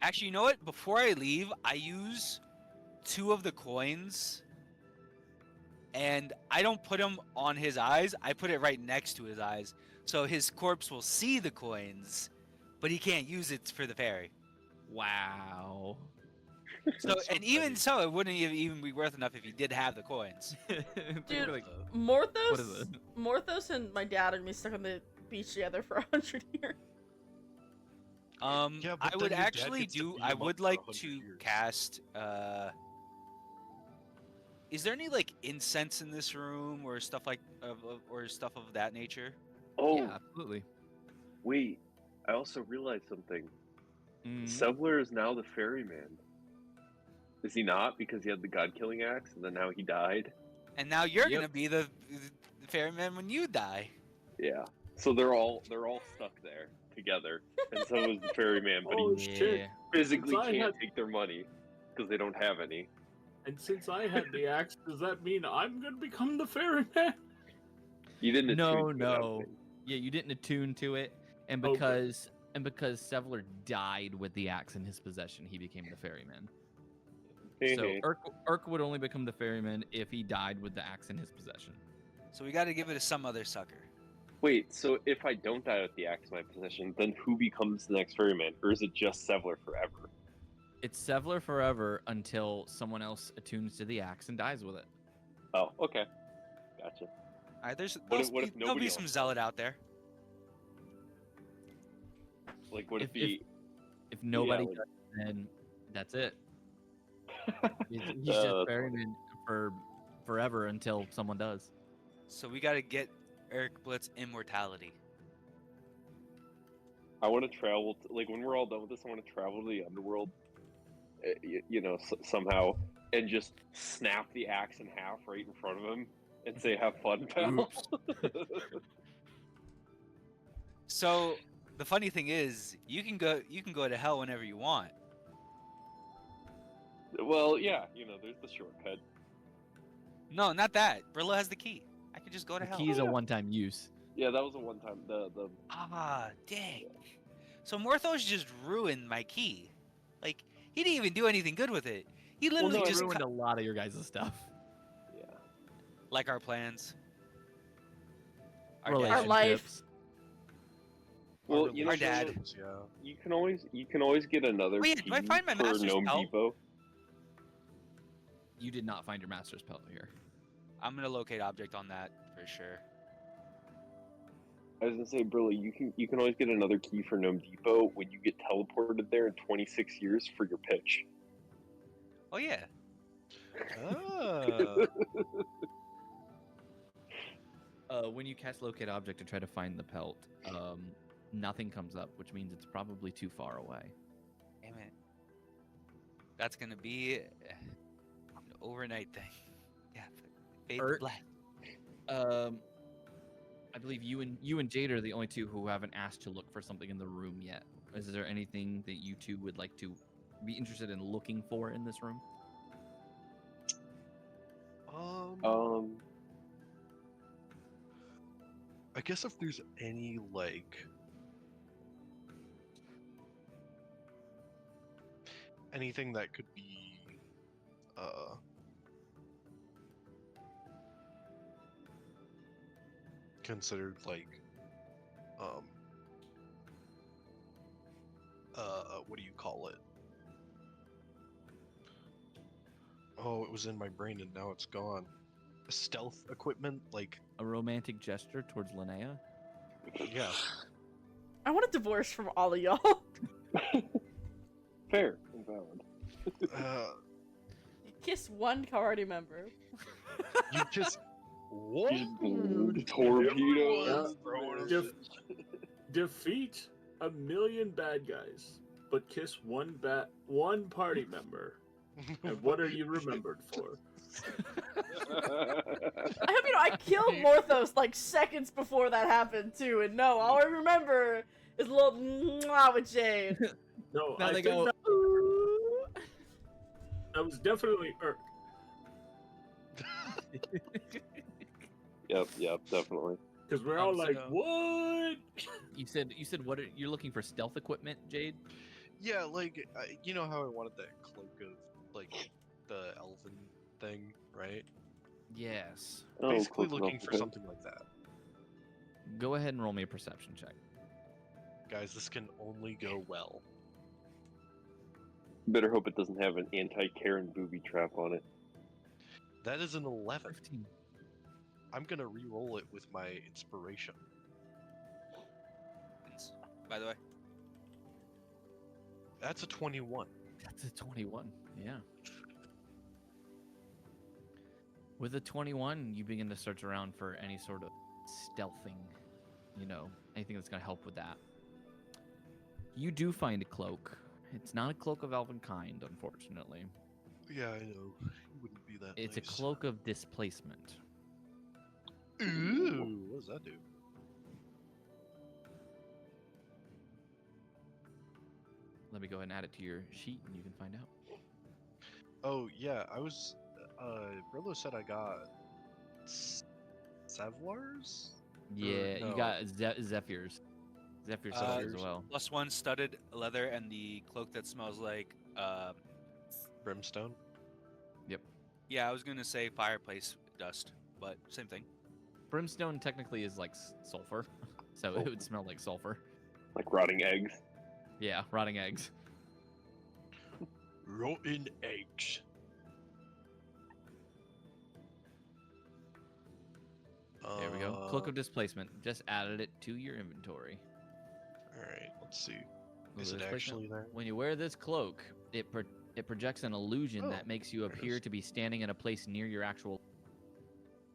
Actually, you know what? Before I leave, I use 2 of the coins, and I don't put them on his eyes. I put it right next to his eyes, so his corpse will see the coins, but he can't use it for the fairy. Wow. So, and even so, it wouldn't even be worth enough if he did have the coins. Dude, Like, Morthos, what is it? Morthos and my dad are gonna be stuck on the beach together for 100 years. Yeah, but I then would your dad actually gets to do. beat I him would up for like 100 to years. cast. Is there any like incense in this room or stuff or stuff of that nature? Oh, Yeah, absolutely. wait. I also realized something. Mhm. Sevler is now the ferryman. Is he not? Because he had the god-killing axe, and then now he died? And now you're Yep. gonna be the ferryman when you die. Yeah. So they're all stuck there together. And so is the ferryman, but Oh, he shit. physically Since I can't had- take their money because they don't have any. And since I had the axe, does that mean I'm gonna become the ferryman? You didn't No, attune to it, I don't no. think. Yeah, you didn't attune to it, and Okay. because Sevler died with the axe in his possession, he became the ferryman. Hey, So hey. Urk would only become the ferryman if he died with the axe in his possession. So we got to give it to some other sucker. Wait, so if I don't die with the axe in my possession, then who becomes the next ferryman? Or is it just Sevler forever? It's Sevler forever until someone else attunes to the axe and dies with it. Oh, okay. Gotcha. All right, What if there'll nobody be else some does? zealot out there. Like, what if If- he... If nobody like- does, then that's it. He's That's just funny. ferryman for forever until someone does. So we got to get Irkbluz immortality. I want to travel, like, when we're all done with this, I want to travel to the underworld, somehow, and just snap the axe in half right in front of him and say, have fun, pal. So the funny thing is, you can go to hell whenever you want. Well, yeah, there's the shortcut. No, not that. Brillow has the key. I could just go to The hell. key is a one-time use. Yeah, that was a one-time, the Ah, dang. So Morthos just ruined my key. Like, he didn't even do anything good with it. He literally He just ruined a lot of your guys' stuff. yeah. like our plans. Our life. Relationships. Well, you know, Our dad. relationships, yeah. you can always get another Oh, yeah, key do I find my for master's Gnome pelt? Depot. You did not find your master's pelt here. I'm gonna locate object on that for sure. I was gonna say, Brillo, you can always get another key for Gnome Depot when you get teleported there in 26 years for your pitch. Oh yeah. Ah. When you cast locate object to try to find the pelt, nothing comes up, which means it's probably too far away. Damn it. That's gonna be an overnight thing. Yeah. Fade to Ert, black. I believe you and Jade are the only two who haven't asked to look for something in the room yet. Is there anything that you two would like to be interested in looking for in this room? I guess if there's any like anything that could be considered like what do you call it? Oh, it was in my brain and now it's gone. Stealth equipment, like A romantic gesture towards Linnea? yeah. I want a divorce from all of y'all. Fair and valid. Kiss one party member. You just what? Torpedoes. Defeat 1,000,000 bad guys, but kiss one party member. And what are you remembered for? I hope you know I killed Morthos like seconds before that happened too, and no, all I remember is a little mwah with Jade. No, Now I they think go, that was definitely Irk. Yep, definitely. Because we're all like, So- what? You said what? You're looking for stealth equipment, Jade? Yeah, like you know how I wanted that cloak of like the elven thing, right? Yes. Oh, Basically close looking enough, for okay. something like that. Go ahead and roll me a perception check. Guys, this can only go well. Better hope it doesn't have an anti-Karen booby trap on it. That is an 11. 15. I'm gonna re-roll it with my inspiration. By the way. That's a 21. That's a 21. Yeah. With a 21, you begin to search around for any sort of stealthing, anything that's going to help with that. You do find a cloak. It's not a cloak of elven kind, unfortunately. Yeah, I know. It wouldn't be that It's nice. a cloak of displacement. Ooh, what does that do? Let me go ahead and add it to your sheet, and you can find out. Oh, yeah, I was... Brillo said I got... Sevlars? Yeah, no. you got Zephyrs. Zephyrs as well. +1 studded leather and the cloak that smells like Brimstone? yeah, I was gonna say fireplace dust, but same thing. Brimstone technically is like sulfur, so it would smell like sulfur. Like rotting eggs. Yeah, rotting eggs. Rotten eggs. There we go. Cloak of displacement. Just added it to your inventory. Alright, let's see. Cloak Is of it displacement. actually there? When you wear this cloak, it projects an illusion Oh, that makes you there it appear is. to be standing in a place near your actual,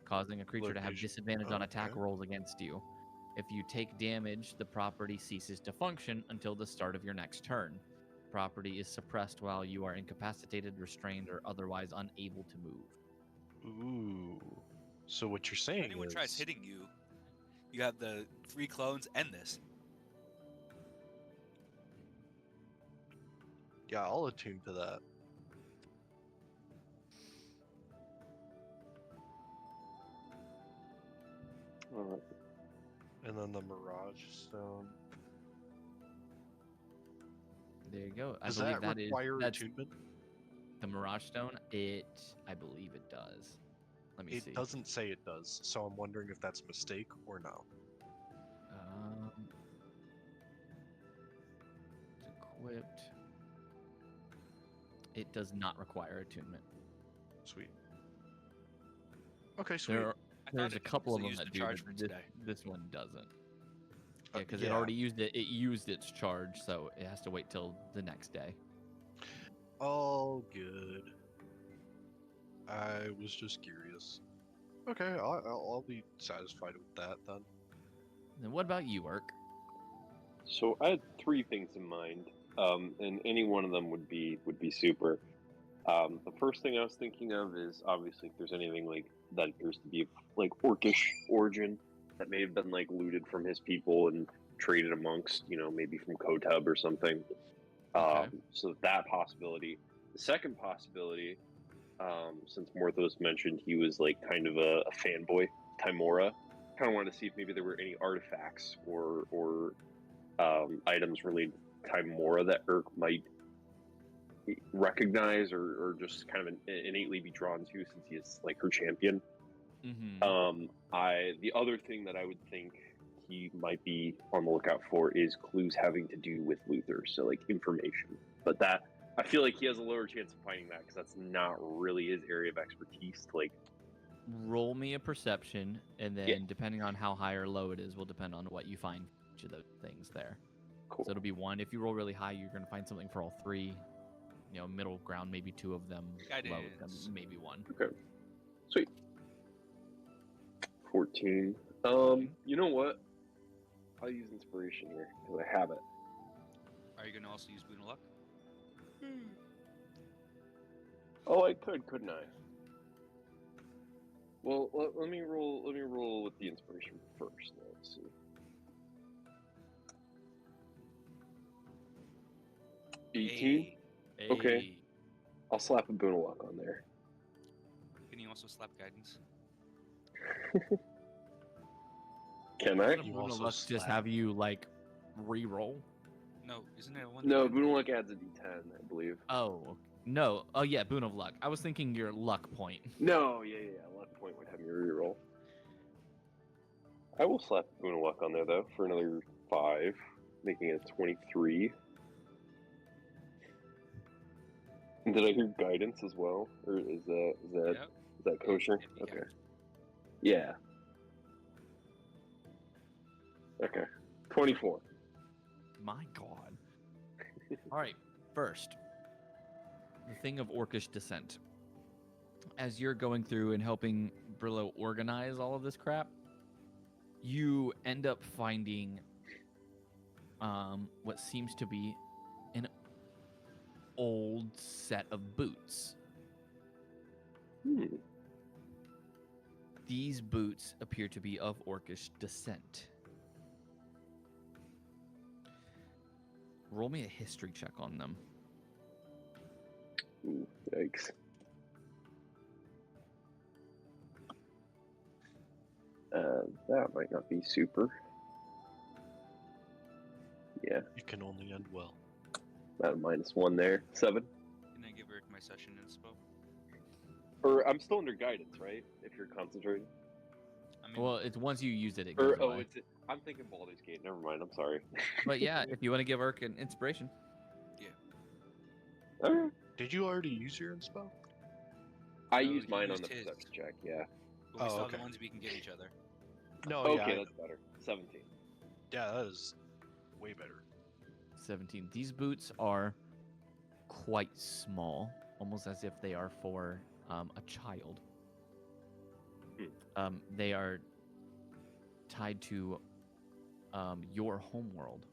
causing a creature to have Location. disadvantage on attack Okay. rolls against you. If you take damage, the property ceases to function until the start of your next turn. Property is suppressed while you are incapacitated, restrained, or otherwise unable to move. Ooh. So what you're If saying anyone is... tries hitting you, you have the 3 clones and this. Yeah, I'll attune to that. Alright. And then the Mirage Stone. There you go. I Does believe that require that's attunement? the Mirage Stone. I believe it does. Let me see. It doesn't say it does, so I'm wondering if that's a mistake or no. equipped. It does not require attunement. Sweet. Okay, sweet. There's a couple of them used that the do, charge but for today. this one doesn't. Yeah, because it yeah. already used it. It used its charge, so it has to wait till the next day. All good. I was just curious. Okay, I'll be satisfied with that then. Then what about you, Irk? So I had 3 things in mind, and any one of them would be super. The first thing I was thinking of is obviously if there's anything like that appears to be of like orcish origin that may have been like looted from his people and traded amongst, maybe from Kotub or something. Okay. So that possibility. The second possibility, since Morthos mentioned he was like kind of a fanboy, Timora, kind of wanted to see if maybe there were any artifacts or items related to Timora that Irk might recognize or just kind of innately be drawn to since he is like her champion. Mm-hmm. The other thing that I would think he might be on the lookout for is clues having to do with Luther, so like information. But that I feel like he has a lower chance of finding that because that's not really his area of expertise. To, like, Roll me a perception, and then Yeah. depending on how high or low it is, will depend on what you find each of those things there. cool. So it'll be 1. If you roll really high, you're going to find something for all 3. Middle ground, maybe 2 of them. Low, Guidance. maybe 1. Okay. Sweet. 14. You know what? I'll use inspiration here because I have it. Are you gonna also use Boon of Luck? Oh, I could, couldn't I? Well, let me roll. Let me roll with the inspiration first. Let's see. 18. Hey, Okay. Hey, I'll slap a boon of luck on there. can you also slap guidance? Can I? doesn't You Boon of also Luck just slap. have you like re-roll? No, isn't it a one? No, boon of luck adds a d10, I believe. Oh, no. Oh yeah, Boon of Luck. I was thinking your luck point. No, yeah. Luck point would have me reroll. I will slap boon of luck on there though for another 5, making it 23. And did I hear guidance as well, or is Yep. that kosher? If you Okay. can. Yeah. Okay. 24. My God. All right. First, the thing of orcish descent. As you're going through and helping Brillow organize all of this crap, you end up finding what seems to be an old set of boots. These boots appear to be of orcish descent. Roll me a history check on them. Ooh, yikes. That might not be super. Yeah, It can only end well. at -1 there. 7. Can I give Eric my session inspo? Or I'm still under guidance, right? If you're concentrating. I mean, Well, it's once you use it, it goes Or away. I'm thinking Baldur's Gate. Never mind. I'm sorry. But yeah, if you want to give Irk an inspiration. Alright. Did you already use your inspo? I No, used he mine on used the his. perception check. Yeah. but we Oh, saw okay. the ones we can give each other. No, Okay, yeah, that's better. 17. yeah, that is way better. 17. These boots are quite small, almost as if they are for a child. They are tied to your homeworld.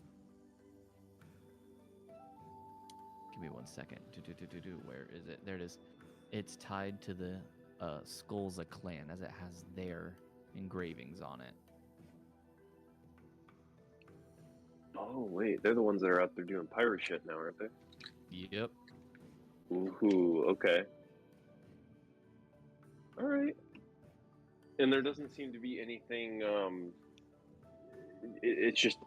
Give me 1 second. Where is it? There it is. It's tied to the Skulls of Clan, as it has their engravings on it. Oh wait, they're the ones that are out there doing pirate shit now, aren't they? Yep. Ooh, okay. All right. And there doesn't seem to be anything. It's just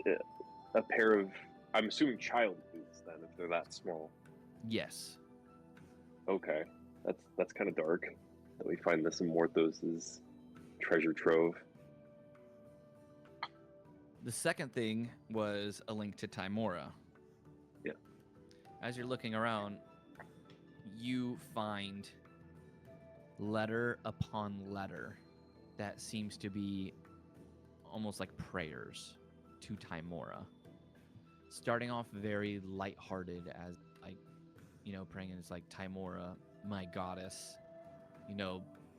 a pair of, I'm assuming, child boots. Then, if they're that small. Yes. Okay, that's kind of dark. That we find this in Morthos' treasure trove. The second thing was a link to Timora. Yeah. As you're looking around, you find letter upon letter that seems to be almost like prayers to Timora. Starting off very lighthearted as like, praying as like, Timora, my goddess,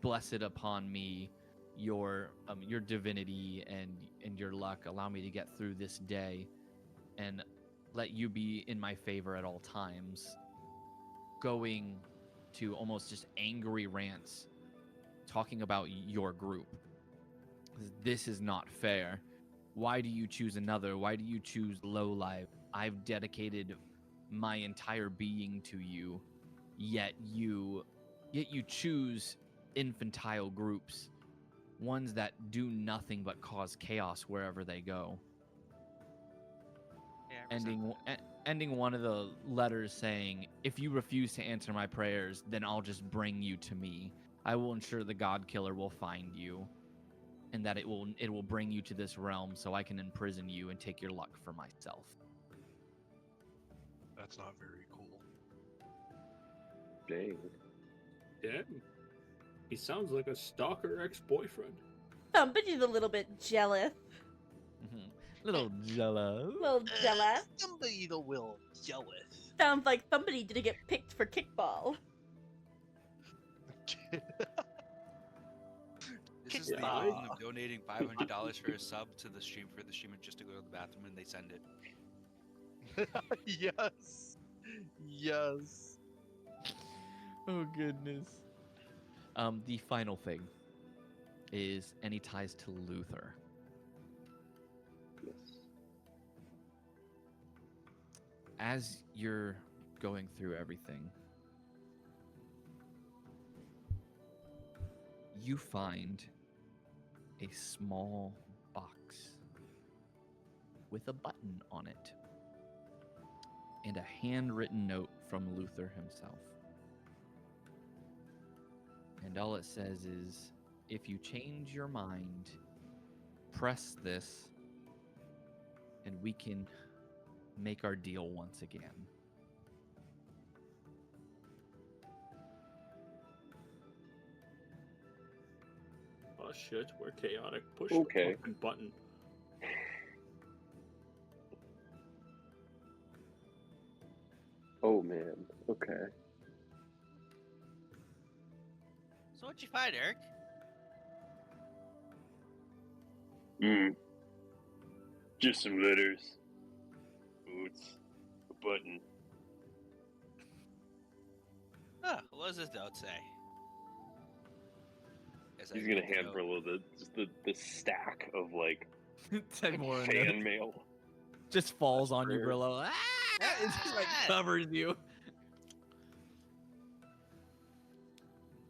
blessed upon me your divinity and your luck. Allow me to get through this day and let you be in my favor at all times. Going to almost just angry rants talking about your group. This is not fair. Why do you choose another? Why do you choose lowlife? I've dedicated my entire being to you, yet you choose infantile groups, ones that do nothing but cause chaos wherever they go. Yeah, Ending one of the letters saying, if you refuse to answer my prayers, then I'll just bring you to me. I will ensure the God Killer will find you, and that it will bring you to this realm so I can imprison you and take your luck for myself. That's not very cool. Dang. Damn. He sounds like a stalker ex-boyfriend. Somebody's a little bit jealous. Little jello. Little jealous. Somebody the will jealous. Sounds like somebody didn't get picked for kickball. This is the equivalent of donating $500 for a sub to the streamer just to go to the bathroom and they send it. Yes. Yes. Oh goodness. The final thing is any ties to Luther. Yes. As you're going through everything, you find a small box with a button on it and a handwritten note from Luther himself. And all it says is, if you change your mind, press this, and we can make our deal once again. Oh shit, we're chaotic. Push Okay. the fucking button. Oh man. Okay. So what'd you find, Eric? Just some letters, boots, a button. Huh, what does this note say? Guess I He's read gonna the hand note. Brillow the stack of like Timora fan mail. just falls on you, prayers. Brillo. Ah! It just like covers you.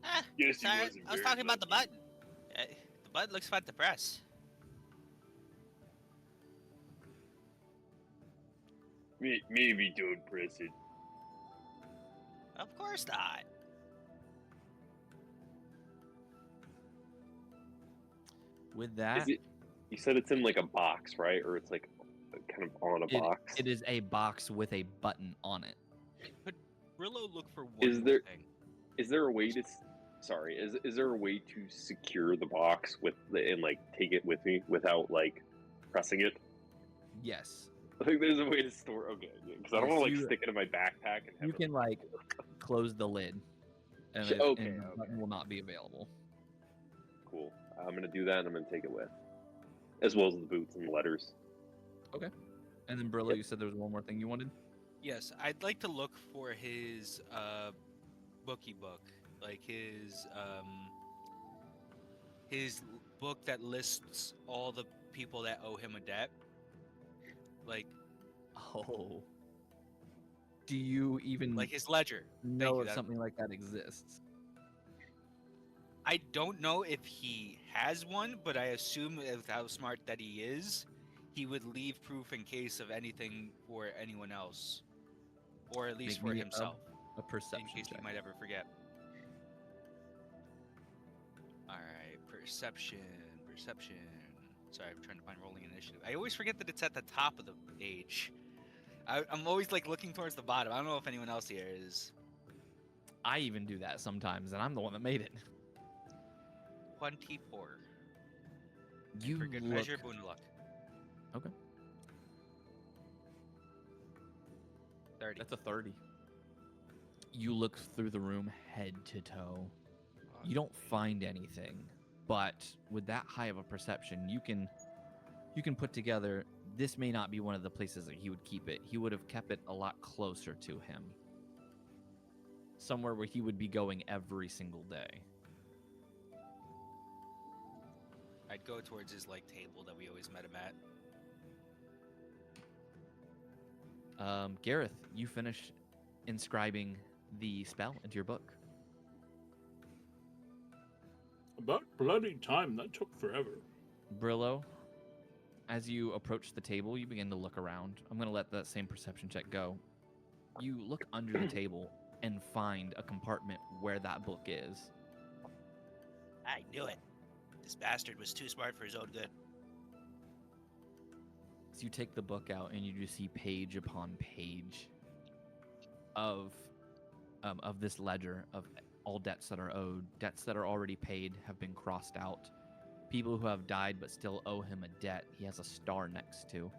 Ah, Yes, he sorry, wasn't I was very talking about the lucky. button. The button looks fun to press. Maybe don't press it. Of course not. With that, Is it? You said it's in like a box, right? Or it's like kind of on a box. it is a box with a button on it. Could Brillo look for one Is more there- thing? Is there a way to? Sorry, is there a way to secure the box and like take it with me without like pressing it? Yes. I think there's a way to store. Okay, because I don't Yes, want to like you- stick it in my backpack and have You it. can like close the lid, and, Sh- okay, and the okay. button will not be available. Cool. I'm gonna do that, and I'm gonna take it with, as well as the boots and the letters. And then Brillo, you said there was one more thing you wanted. Yes, I'd like to look for his bookie book, like his book that lists all the people that owe him a debt. Like Oh. Do you even like his ledger. know you, if that- something like that exists? I don't know if he has one, but I assume with how smart that he is, he would leave proof in case of anything for anyone else, or at least Make for me himself, A in perception case check. he might ever forget. All right, perception. Sorry, I'm trying to find rolling initiative. I always forget that it's at the top of the page. I'm always like looking towards the bottom. I don't know if anyone else here is. I even do that sometimes, and I'm the one that made it. 24. You For good look... measure, boon luck. Okay. 30. That's a 30. You look through the room head to toe. You don't find anything, but with that high of a perception, you can put together this may not be one of the places that he would keep it. He would have kept it a lot closer to him. Somewhere where he would be going every single day. I'd go towards his like table that we always met him at. Gareth, you finish inscribing the spell into your book. About bloody time, that took forever. Brillow, as you approach the table, you begin to look around. I'm going to let that same perception check go. You look under the table and find a compartment where that book is. I knew it. This bastard was too smart for his own good. So you take the book out and you just see page upon page of this ledger of all debts that are owed. Debts that are already paid have been crossed out. People who have died but still owe him a debt, he has a star next to.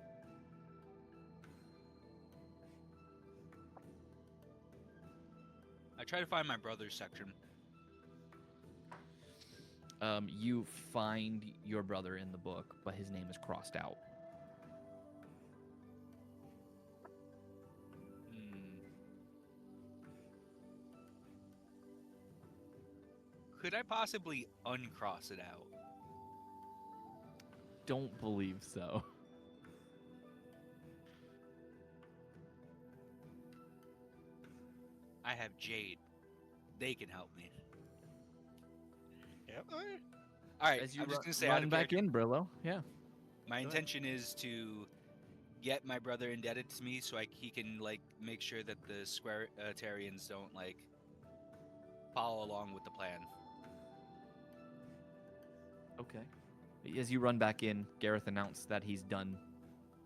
I try to find my brother's section. You find your brother in the book, but his name is crossed out. Could I possibly uncross it out? Don't believe so. I have Jade. They can help me. Yep. All right, As you I'm just gonna say run out of back character, in, Brillow. Yeah. my intention is to get my brother indebted to me so he can like make sure that the Squaretarians don't like follow along with the plan. Okay. As you run back in, Gareth announced that he's done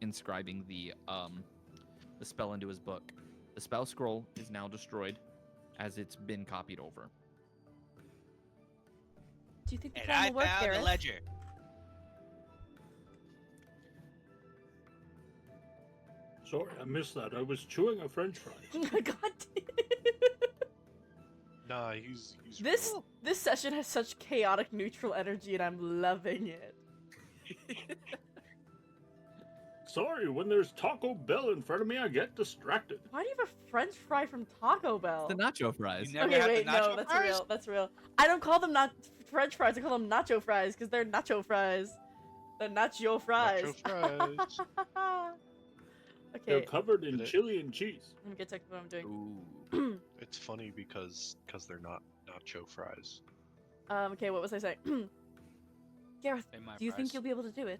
inscribing the spell into his book. The spell scroll is now destroyed, as it's been copied over. Do you think the And plan I will work, found Gareth? the ledger. Sorry, I missed that. I was chewing a french fry. Oh my god. Nah, he's This session has such chaotic neutral energy and I'm loving it. Sorry, when there's Taco Bell in front of me, I get distracted. Why do you have a french fry from Taco Bell? The nacho fries. You never Okay, had wait, the no, nacho that's fries? real. That's real. I don't call them not french fries, I call them nacho fries because they're nacho fries. They're nacho fries. Nacho fries. They're Okay, covered in Did it- chili and cheese. let me get to what I'm doing. Ooh. It's funny because they're not nacho fries. Okay, what was I saying? Gareth, And my do you think fries. you'll be able to do it?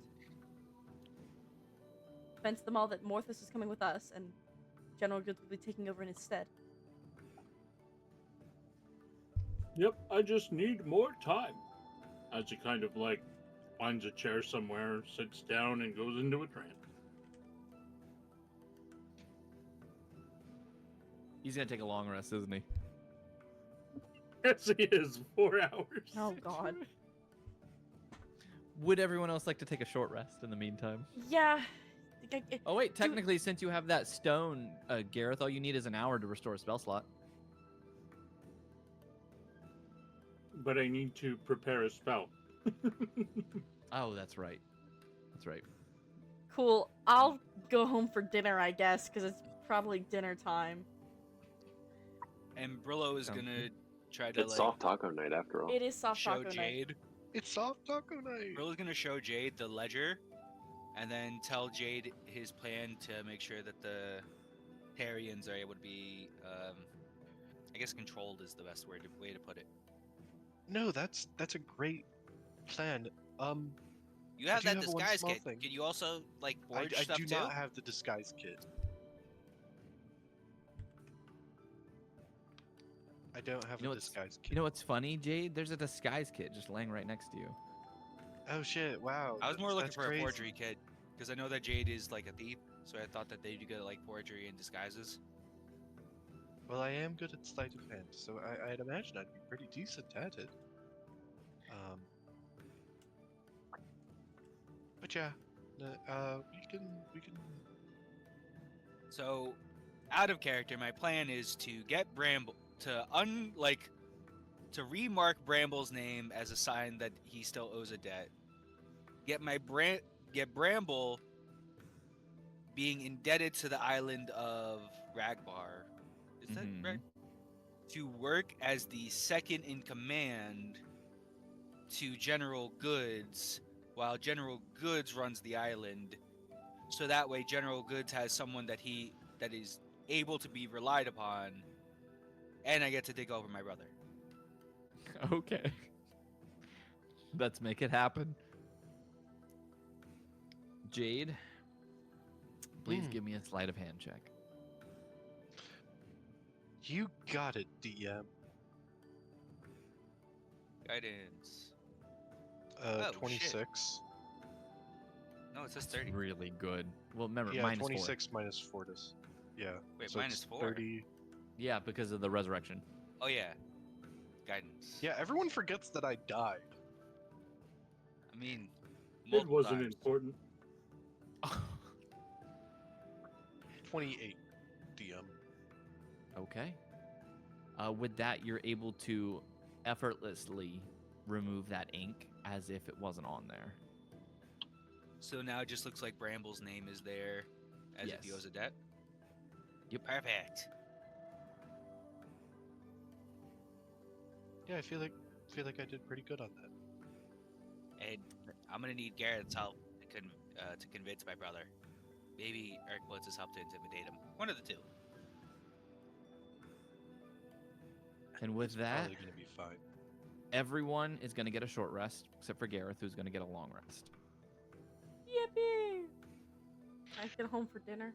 Fence them all that Morthus is coming with us, and General Goods will be taking over in his stead. Yep, I just need more time. As he kind of like finds a chair somewhere, sits down, and goes into a trance. He's gonna take a long rest, isn't he? Yes, he is. 4 hours. Oh god. Would everyone else like to take a short rest in the meantime? Yeah. Oh wait, technically, since you have that stone, Gareth, all you need is an hour to restore a spell slot. But I need to prepare a spell. Oh, that's right. That's right. Cool. I'll go home for dinner, I guess, because it's probably dinner time. And Brillow is Sounds gonna try to It's like soft taco night after all. It is soft show taco night. Jade. It's soft taco night. Brillow's gonna show Jade the ledger, and then tell Jade his plan to make sure that the Tarians are able to be, I guess, controlled is the best way to put it. No, that's a great plan. You have do that have one disguise small kit. thing. Can you also like forge I stuff do too? not have the disguise kit. I don't have You know a what's- disguise kit. You know what's funny, Jade? There's a disguise kit just laying right next to you. Oh shit! Wow. I was more looking that's for crazy. a forgery kit because I know that Jade is like a thief. so I thought that they'd be good at like forgery and disguises. Well, I am good at sleight of hand, so I'd imagine I'd be pretty decent at it. But yeah, we can. So, out of character, my plan is to get Bramble to to remark Bramble's name as a sign that he still owes a debt. Get Bramble being indebted to the island of Ragbar. Is that right? To work as the second in command to General Goods, while General Goods runs the island. So that way, General Goods has someone that is able to be relied upon, and I get to take over my brother. Okay. Let's make it happen. Jade, please give me a sleight of hand check. You got it, DM. Guidance. 26. No, it says 30. Really good. Well, remember, Yeah, minus 26 minus Fortis. Yeah. Wait, so minus it's 4? 30. 4. Yeah, because of the resurrection. Oh yeah. Guidance. Yeah, everyone forgets that I died. I mean, It multiple wasn't times. important. 28, DM. Okay. With that, you're able to effortlessly remove that ink as if it wasn't on there. So now it just looks like Bramble's name is there, as if he Yes. owes a debt. Yep. Perfect. Yeah, I feel like I did pretty good on that. And I'm gonna need Garrett's help to convince my brother. Maybe Irkbluz's help to intimidate him. One of the two. And with It's that, probably gonna be fine. everyone is going to get a short rest, except for Gareth, who's going to get a long rest. Yippee! I get home for dinner.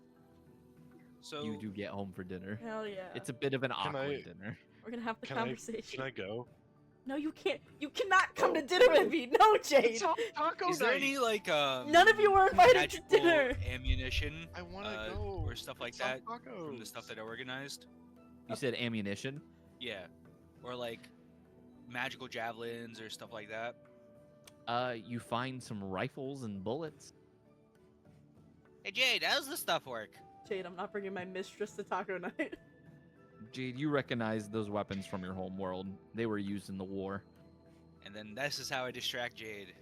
So You do get home for dinner. Hell yeah. It's a bit of an Can awkward I- dinner. We're gonna have the Can conversation. I go? No, you can't. You cannot come to dinner with me. No, Jade. It's taco is there night! any like None of you were invited to magical dinner. ammunition I wanna go. or stuff like It's on that from the tacos. stuff that I organized? You said ammunition? Yeah, or like magical javelins or stuff like that. You find some rifles and bullets. Hey Jade, how's this stuff work? Jade, I'm not bringing my mistress to taco night. Jade, you recognize those weapons from your home world. They were used in the war. And then this is how I distract Jade.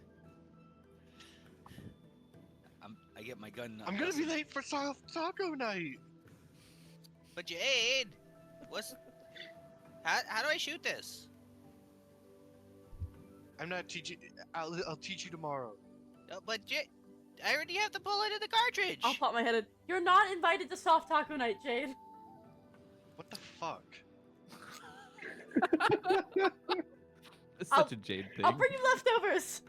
I get my gun. I'm gonna be late for taco night. But Jade, how do I shoot this? I'm not teaching. I'll teach you tomorrow. But Jade, I already have the bullet in the cartridge. I'll pop my head in. You're not invited to soft taco night, Jade. What the fuck? It's such a Jade thing. I'll bring you leftovers.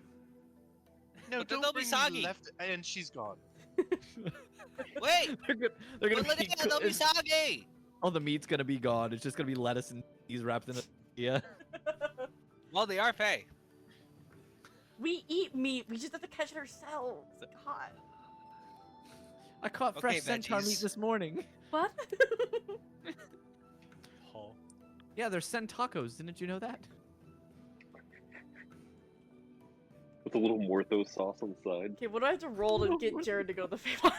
No, But then don't they'll be bring me soggy. left. And she's gone. Wait, they're gonna but be. Linnea, they'll be soggy. All the meat's gonna be gone. It's just gonna be lettuce and cheese wrapped in a. Yeah. Well, they are Fey. We eat meat. We just have to catch it ourselves. God. I caught Okay, fresh centaur meat veggies. this morning. What? Hall. Yeah, they're centacos. Didn't you know that? With a little Mortho sauce on the side. Okay, what do I have to roll to get Jared to go to the Feywild?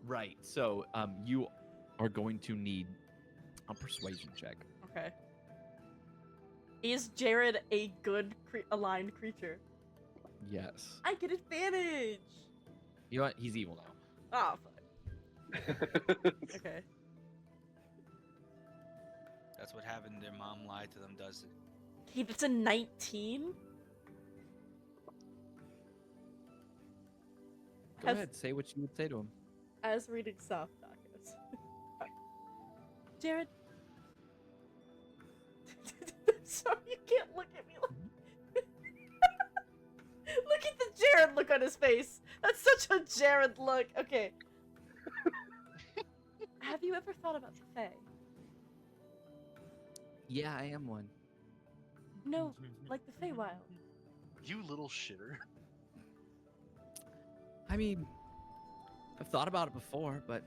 Right. So, you are going to need a persuasion check. Okay. Is Jared a good aligned creature? Yes. I get advantage. You know what? He's evil now. Oh, fuck. Okay. That's what having their mom lie to them does. Okay, that's a 19. Go Has- ahead. Say what you would say to him. As reading soft tacos. Jared. Sorry, you can't look at me like. Look at the Jared look on his face. That's such a Jared look. Okay. Have you ever thought about the Fae? Yeah, I am one. No, like the Feywild. You little shitter. I mean, I've thought about it before, but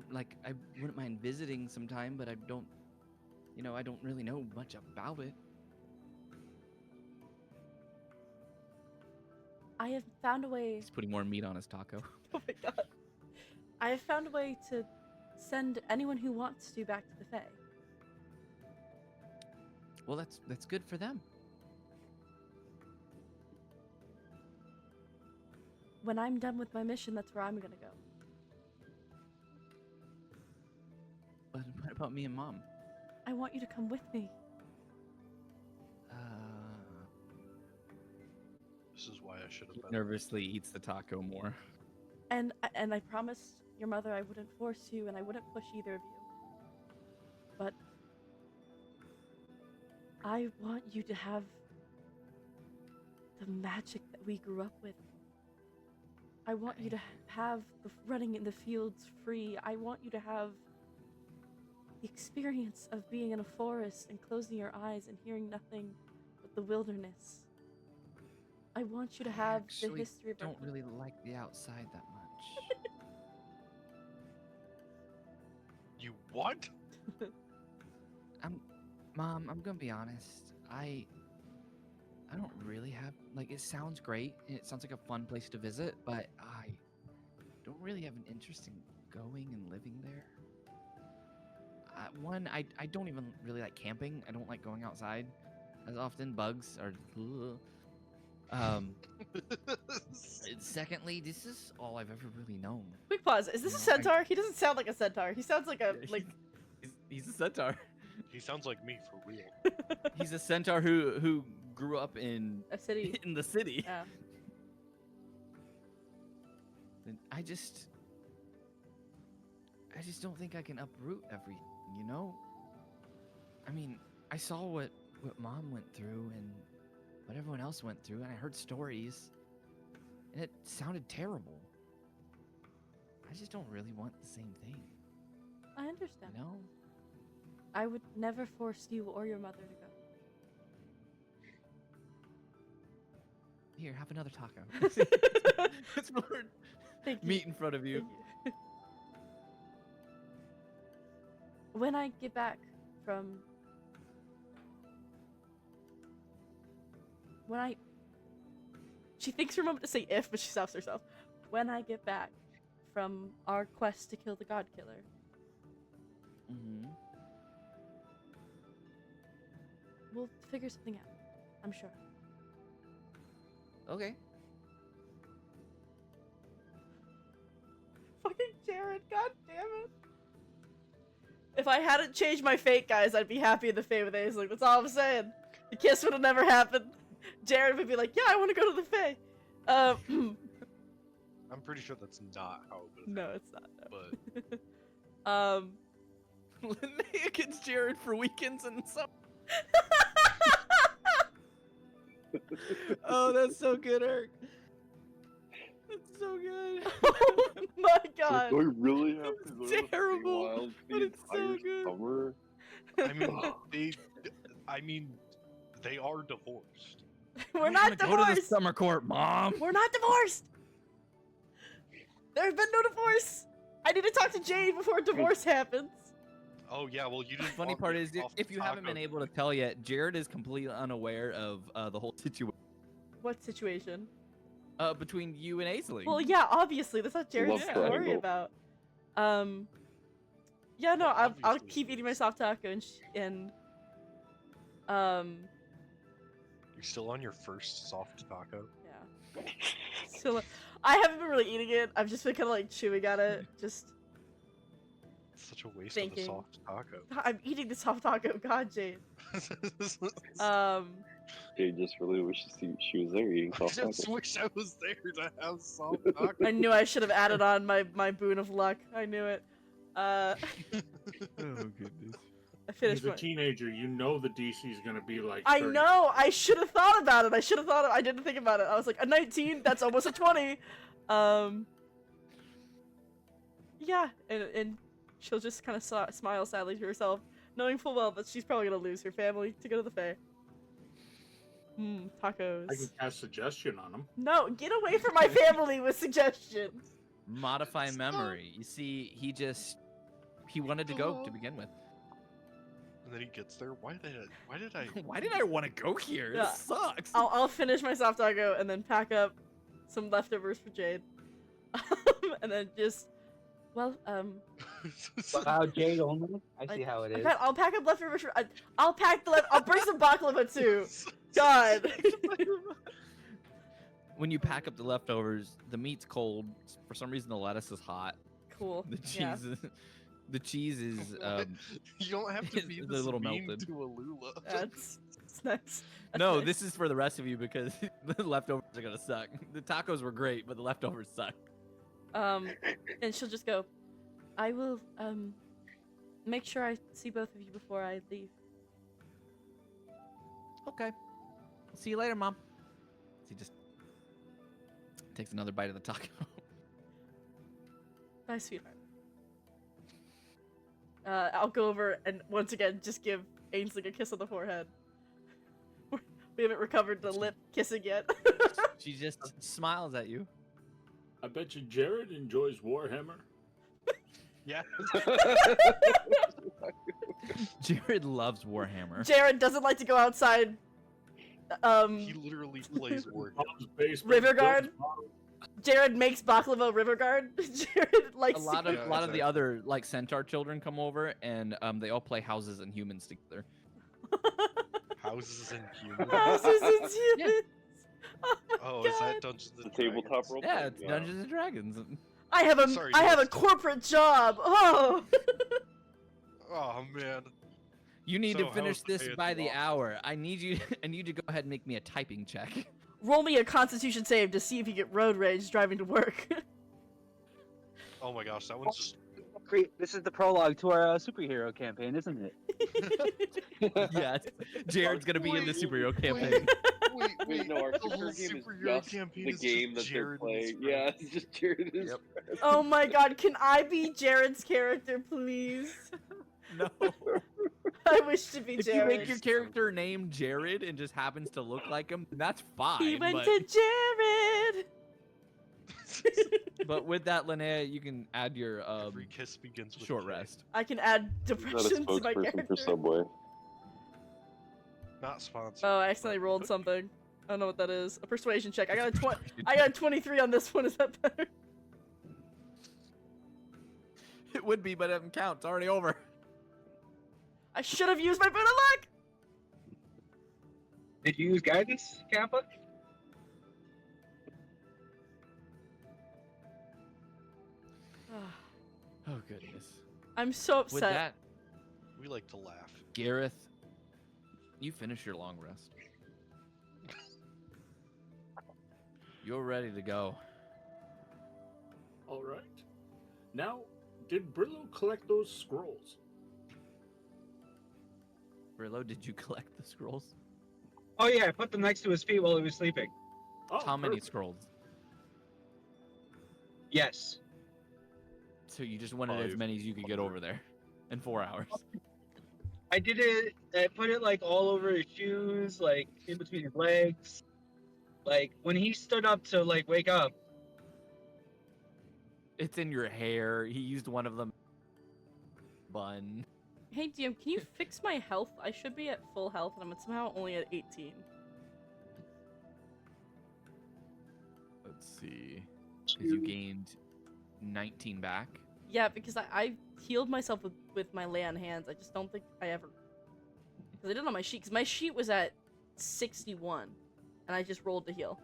like I wouldn't mind visiting sometime, but I don't, I don't really know much about it. I have found a way. He's putting more meat on his taco. Oh my god. I have found a way to send anyone who wants to back to the Fae. Well, that's good for them. When I'm done with my mission, that's where I'm gonna go. But what about me and Mom? I want you to come with me. This is why I should have been. Nervously eats the taco more. And I promised your mother I wouldn't force you and I wouldn't push either of you. But I want you to have the magic that we grew up with. I want you to have the running in the fields free. I want you to have the experience of being in a forest and closing your eyes and hearing nothing but the wilderness. I want you to have the history of I don't really like the outside that much. You what? Mom, I'm gonna be honest. I don't really have, like, it sounds great and it sounds like a fun place to visit, but I don't really have an interest in going and living there. One, I don't even really like camping. I don't like going outside as often. Bugs are. Secondly, this is all I've ever really known. Quick pause. Is this a centaur? He doesn't sound like a centaur. He sounds like a He's a centaur. He sounds like me for real. He's a centaur who grew up in a city. In the city. Yeah. And I just don't think I can uproot everything, you know? I mean, I saw what Mom went through and what everyone else went through, and I heard stories, and it sounded terrible. I just don't really want the same thing. I understand. You know? I would never force you or your mother to go. Here, have another taco. It's more Thank you. meat in front of you. Thank you. When I get back from... She thinks for a moment to say if, but she stops herself. When I get back from our quest to kill the God Killer. Mm-hmm. We'll figure something out. I'm sure. Okay. Fucking Jared, god damn it. If I hadn't changed my fate, guys, I'd be happy in the Fae with Aisling. That's all I'm saying. The kiss would have never happened. Jared would be like, yeah, I want to go to the Fae. I'm pretty sure that's not how it would have No, it's not. No. But Linnea gets Jared for weekends and some. Oh, that's so good, Irk. That's so good. Oh my god. Do I really have to go It's terrible, to the Wild but the it's so entire good. summer? I mean, they are divorced. We're not Go to the divorced. summer court, Mom. We're not divorced. There's been no divorce. I need to talk to Jade before divorce happens. Oh yeah, well you The didn't. funny want part me is, off if the you haven't been taco. able to tell yet, Jared is completely unaware of the whole situation What situation? between you and Aisling. Well, yeah, obviously. That's not Jared's Love to worry triangle. about. Yeah, no, I'll Obviously. keep eating my soft taco and You're still on your first soft taco. yeah. So I haven't been really eating it. I've just been kind of like chewing on it. Just It's such a waste Thinking. of a soft taco. God, I'm eating the soft taco. God, Jade. Jade just really wishes she was there eating I soft just tacos. wish I was there to have soft taco. I knew I should have added on my boon of luck. I knew it. Oh goodness. I finished As a my. teenager, you know the DC is gonna be like. I 30. know. I should have thought about it. I didn't think about it. I was like, a 19. That's almost a 20. Yeah, and she'll just kind of smile sadly to herself, knowing full well that she's probably gonna lose her family to go to the Fae. Tacos. I can cast suggestion on him. No, get away from my family with suggestions. Modify memory. You see, he wanted to go to begin with. And then he gets there. Why did I? Why did I want to go here? Yeah. This sucks. I'll finish my soft taco and then pack up some leftovers for Jade. And then just, Wow, Jade only? I see how it is. I'll pack up leftovers for, I'll pack the I'll bring some baklava too. God. When you pack up the leftovers, the meat's cold. For some reason, the lettuce is hot. Cool. The cheese Yeah. is. The cheese is. You don't have to it's be a this little mean melted. to Alula. That's nice. That's No, nice. this is for the rest of you because the leftovers are gonna suck. The tacos were great, but the leftovers suck. And she'll just go, I will, make sure I see both of you before I leave. Okay. See you later, Mom. He just takes another bite of the taco. Bye, sweetheart. I'll go over and once again just give Ainsley a kiss on the forehead. We haven't recovered the lip kissing yet. She just smiles at you. I bet you Jared enjoys Warhammer. Yeah. Jared loves Warhammer. Jared doesn't like to go outside. He literally plays Warhammer. Mom's basement, River guard? Bill's bottom. Jared makes baklava river guard. Jared likes A lot to- of Yeah, a lot of the exactly. other like centaur children come over and they all play houses and humans together. Houses and humans. houses and humans. Oh, my Oh, God. is that Dungeons and The tabletop Dragons? role. Yeah, it's Dungeons and Dragons. I have a Sorry, I have a yes. corporate job. Oh. Oh man. You need So to finish how's the this pay at by the the office? hour. I need you to go ahead and make me a typing check. Roll me a Constitution save to see if you get road rage driving to work. Oh my gosh, that one's just. This is the prologue to our superhero campaign, isn't it? Yes. Jared's gonna be in the Wait, superhero wait, campaign. Wait, no, our the whole superhero game is superhero just campaign the is game just that they're Jared and his playing. Yeah, friends. it's just Jared and his Yep. friends. Oh my God, can I be Jared's character, please? No. I wish to be If you Jared. make your character name Jared and just happens to look like him, that's fine. He went but, to Jared. but with that, Linnea, you can add your Every kiss begins with short J. rest. I can add Not a depression to my spokesperson character. for Subway. Not sponsored. Oh, I accidentally rolled something. I don't know what that is. A persuasion check. I got a 23 on this one. Is that better? It would be, but it doesn't count. It's already over. I should have used my boot of luck. Did you use guidance, Kappa? Oh goodness. I'm so With upset. that, We like to laugh. Gareth, you finish your long rest. You're ready to go. All right. Now, did Brillow collect those scrolls? Brillow, did you collect the scrolls? Oh yeah, I put them next to his feet while he was sleeping. Oh, How many perfect. scrolls? Yes. So you just wanted as 5. many as you could get over there in 4 hours. I did it. I put it like all over his shoes, like in between his legs. Like when he stood up to like wake up. It's in your hair. He used one of them. Bun. Hey DM, can you fix my health? I should be at full health, and I'm somehow only at 18. Let's see. Because you gained 19 back. Yeah, because I healed myself with my lay on hands. I just don't think I ever... Because I did it on my sheet. Because my sheet was at 61. And I just rolled to heal.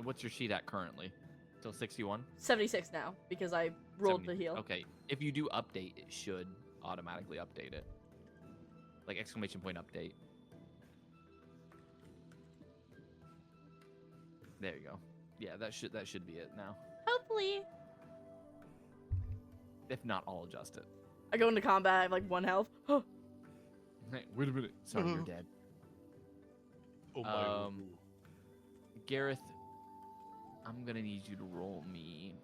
What's your sheet at currently? Still 61? 76 now. Because I rolled 70. to heal. Okay. If you do update, it should automatically update it. Like exclamation point update. There you go. Yeah, that should be it now. Hopefully. If not, I'll adjust it. I go into combat, I have like 1 health. Hey, wait a minute. Sorry, you're dead. Oh my. Gareth, I'm gonna need you to roll me.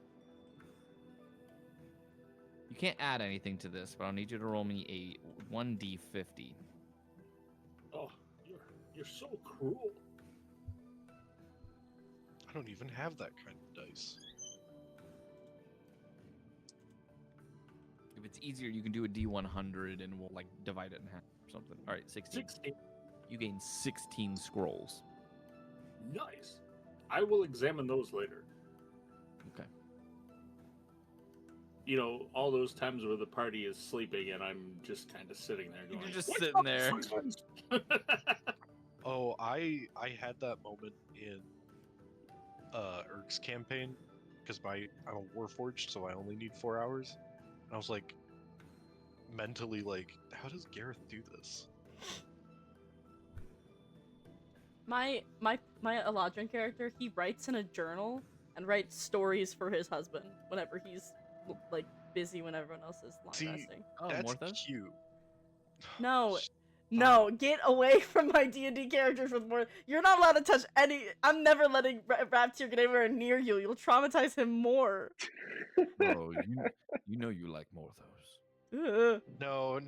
You can't add anything to this, but I'll need you to roll me a 1d50. Oh, You're so cruel. I don't even have that kind of dice. If it's easier, you can do a D100 and we'll like divide it in half or something. All right, 16. 16. You gain 16 scrolls. Nice. I will examine those later. Okay. You know, all those times where the party is sleeping and I'm just kind of sitting there going, You're just "Wake sitting up, there." sons!" Oh, I had that moment in Irk's campaign because I'm a warforged, so I only need 4 hours. And I was like, mentally like, how does Gareth do this? My Eladrin character, he writes in a journal and writes stories for his husband whenever he's like busy when everyone else is long See, resting. Oh, That's Morthos? cute. No, no, get away from my D&D characters with more. You're not allowed to touch any. I'm never letting Raptor get anywhere near you. You'll traumatize him more. Bro, you know you like Morthos. Ugh. No.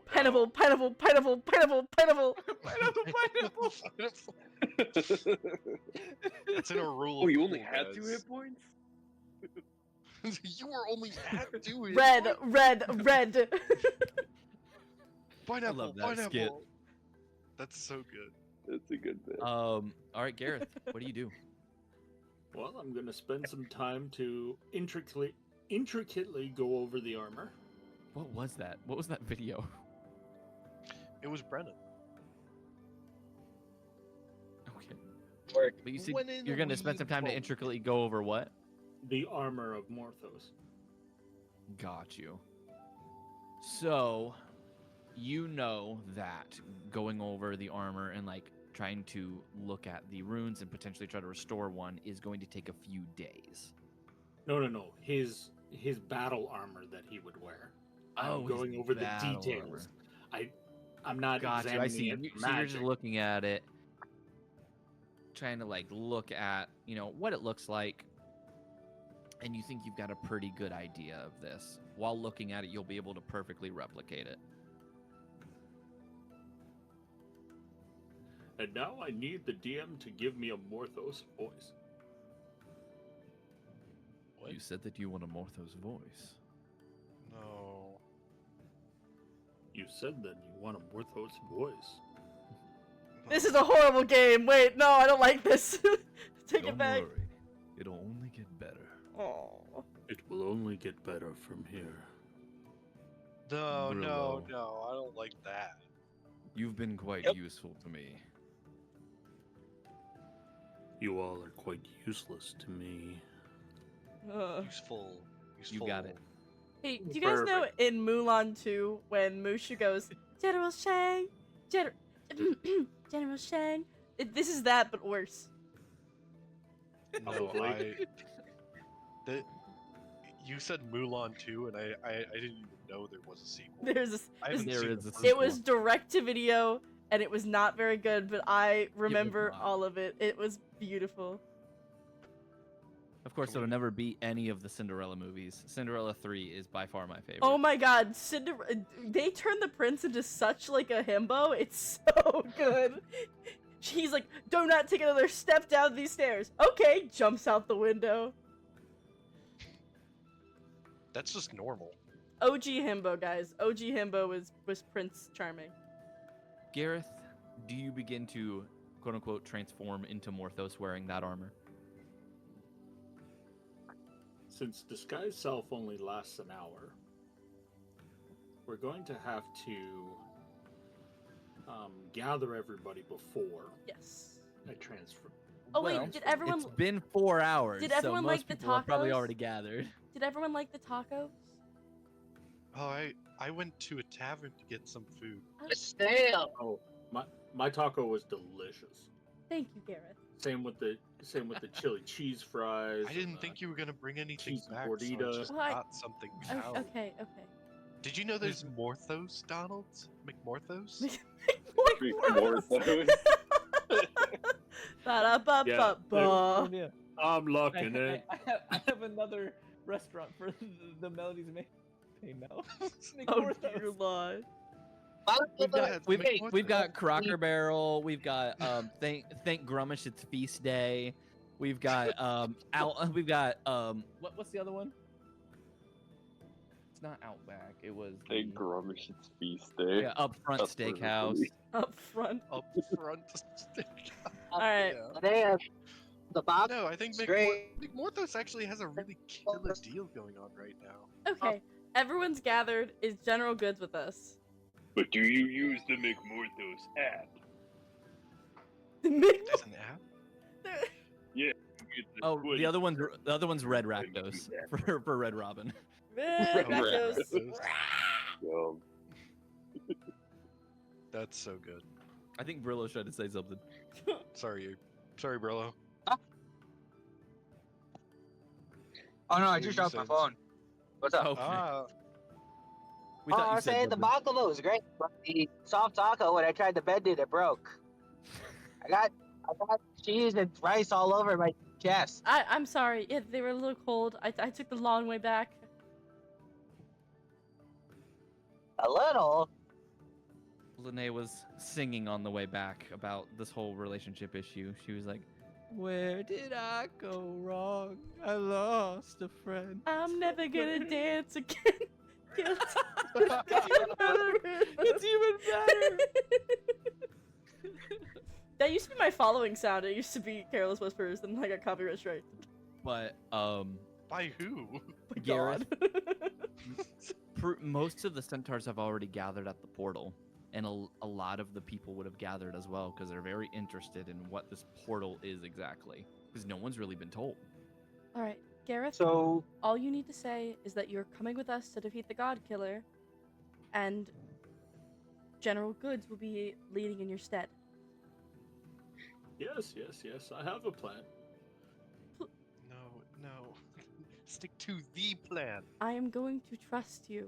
Pineapple, pineapple, pineapple, pineapple, pineapple. Pineapple. That's in a rule. Oh, of you only cool, had guys. 2 hit points? You were only at 2 hit Red, points? red. Pineapple, love that pineapple. skit. That's so good. That's a good bit. All right, Gareth, what do you do? Well, I'm going to spend some time to intricately go over the armor. What was that? What was that video? It was Brennan. Okay. Work. But you said When in you're going to spend some time to Weed intricately go over what? The armor of Morthos. Got you. So, you know that going over the armor and like trying to look at the runes and potentially try to restore one is going to take a few days. No. His battle armor that he would wear. I'm his going over the battle details. armor. I'm not Got you. I examining see. it for So you're just magic. looking at it, trying to like look at, you know, what it looks like, and you think you've got a pretty good idea of this. While looking at it, you'll be able to perfectly replicate it. And now I need the DM to give me a Morthos voice. What? You said that you want a Morthos voice. No. You said that you want a Morthos voice. This is a horrible game. Wait, no, I don't like this. Take it Don't back. worry. It'll only get better. Oh. It will only get better from here. No, Brillow. I don't like that. You've been quite Yep. useful to me. You all are quite useless to me. Useful. You got it. Hey, do you guys know in Mulan 2 when Mushu goes, General Shang, General Shang? This is that, but worse. No, you said Mulan 2, and I didn't even know there was a sequel. There's I haven't There seen is the a first It one. was direct to video, and it was not very good, but I remember not. all of it. It was beautiful. Of course, it'll never beat any of the Cinderella movies. Cinderella 3 is by far my favorite. Oh my god, they turned the prince into such like a himbo. It's so good. He's like, do not take another step down these stairs. Okay, jumps out the window. That's just normal. OG himbo, guys. OG himbo was Prince Charming. Gareth, do you begin to, quote unquote, transform into Morthos wearing that armor? Since disguise self only lasts an hour, we're going to have to gather everybody before Yes. I transfer. Oh wait, Well, did everyone It's been 4 hours, Did so everyone most like the people are probably tacos? already gathered. did everyone like the tacos? Oh, I went to a tavern to get some food. Stale. Oh, my taco was delicious. Thank you, Gareth. Same with the chili cheese fries. I didn't and, think you were gonna bring anything cheese and back, so I gordita. just Well, I- got something Oh, out. okay. Did you know there's Morthos, Donalds? McMorthos? Morthos. Ba-da-ba-ba-ba. I'm locking it. I have another restaurant for the Melodies May now. Oh dear lord. we've got Crocker Barrel. We've got thank Grummish it's feast day. We've got what's the other one? It's not Outback. It was Hey, Grummish, it's feast day. yeah, Upfront That's Steakhouse. Up front. Up front steak. All right. Yeah. The box. No, I think Straight. McMorthos actually has a really killer deal going on right now. Okay. Everyone's gathered. Is General Goods with us? But do you use the McMorthos app? There's an app? Oh, the other one's Red Rakdos for Red Robin. Rakdos. Um, That's so good. I think Brillo tried to say something. Sorry, Brillo. Oh no, I Yeah, just you dropped my said- phone. What's up? Okay. We I thought you was said saying the something. baklava was great, but the soft taco, when I tried to bend it, it broke. I got cheese and rice all over my chest. I'm sorry. Yeah, they were a little cold. I took the long way back. A little. Linnea was singing on the way back about this whole relationship issue. She was like, "Where did I go wrong? I lost a friend." I'm never gonna dance again. It's even better. That used to be my following sound. It used to be Careless Whispers, and I got copyright strike. But By who? Gareth, most of the centaurs have already gathered at the portal, and a lot of the people would have gathered as well because they're very interested in what this portal is exactly, because no one's really been told. All right, Gareth. So All you need to say is that you're coming with us to defeat the God Killer, and General Goods will be leading in your stead. Yes, I have a plan. No. Stick to the plan. I am going to trust you,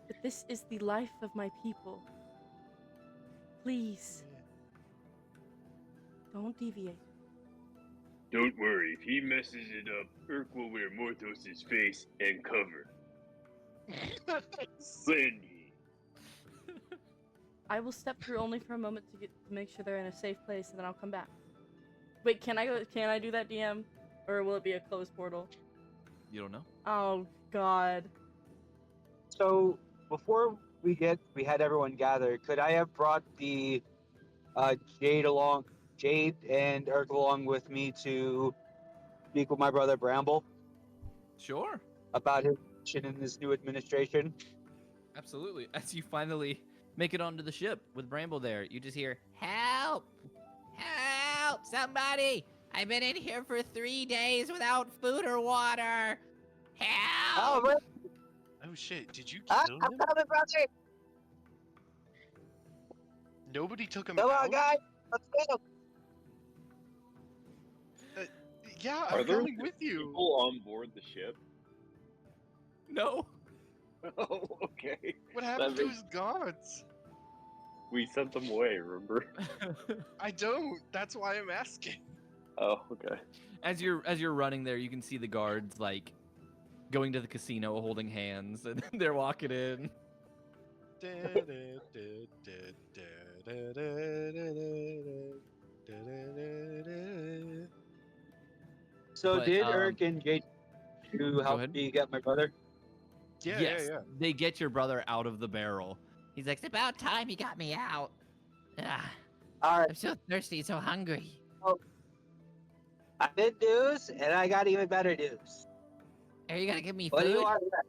but this is the life of my people. Please, don't deviate. Don't worry, if he messes it up, Urk will wear Morthos' face and cover. Sandy. I will step through only for a moment to make sure they're in a safe place, and then I'll come back. Wait, can I do that, DM? Or will it be a closed portal? You don't know? Oh, God. So before we had everyone gather, could I have brought the Jade and Irk along with me to speak with my brother Bramble Sure. about his mission in this new administration? Absolutely. As you finally make it onto the ship with Bramble there, you just hear, Help! Help! Somebody! I've been in here for 3 days without food or water! Oh, Help! man. Oh shit, did you I'm kill him? coming, brother. Nobody took him Come out? on, guys. Let's go. Yeah, Are I'm there coming with you. people on board the ship? "No." Oh, okay. What happened That to makes- his gods? We sent them away, remember? I don't. That's why I'm asking. Oh, okay. As you're running there, you can see the guards like going to the casino, holding hands, and they're walking in. So But, did Irk and Jade to help ahead. me get my brother? Yes, they get your brother out of the barrel. He's like, it's about time you got me out. Ah, All right. I'm so thirsty, so hungry. I did news, and I got even better news. Are you gonna give me What do you food? want next?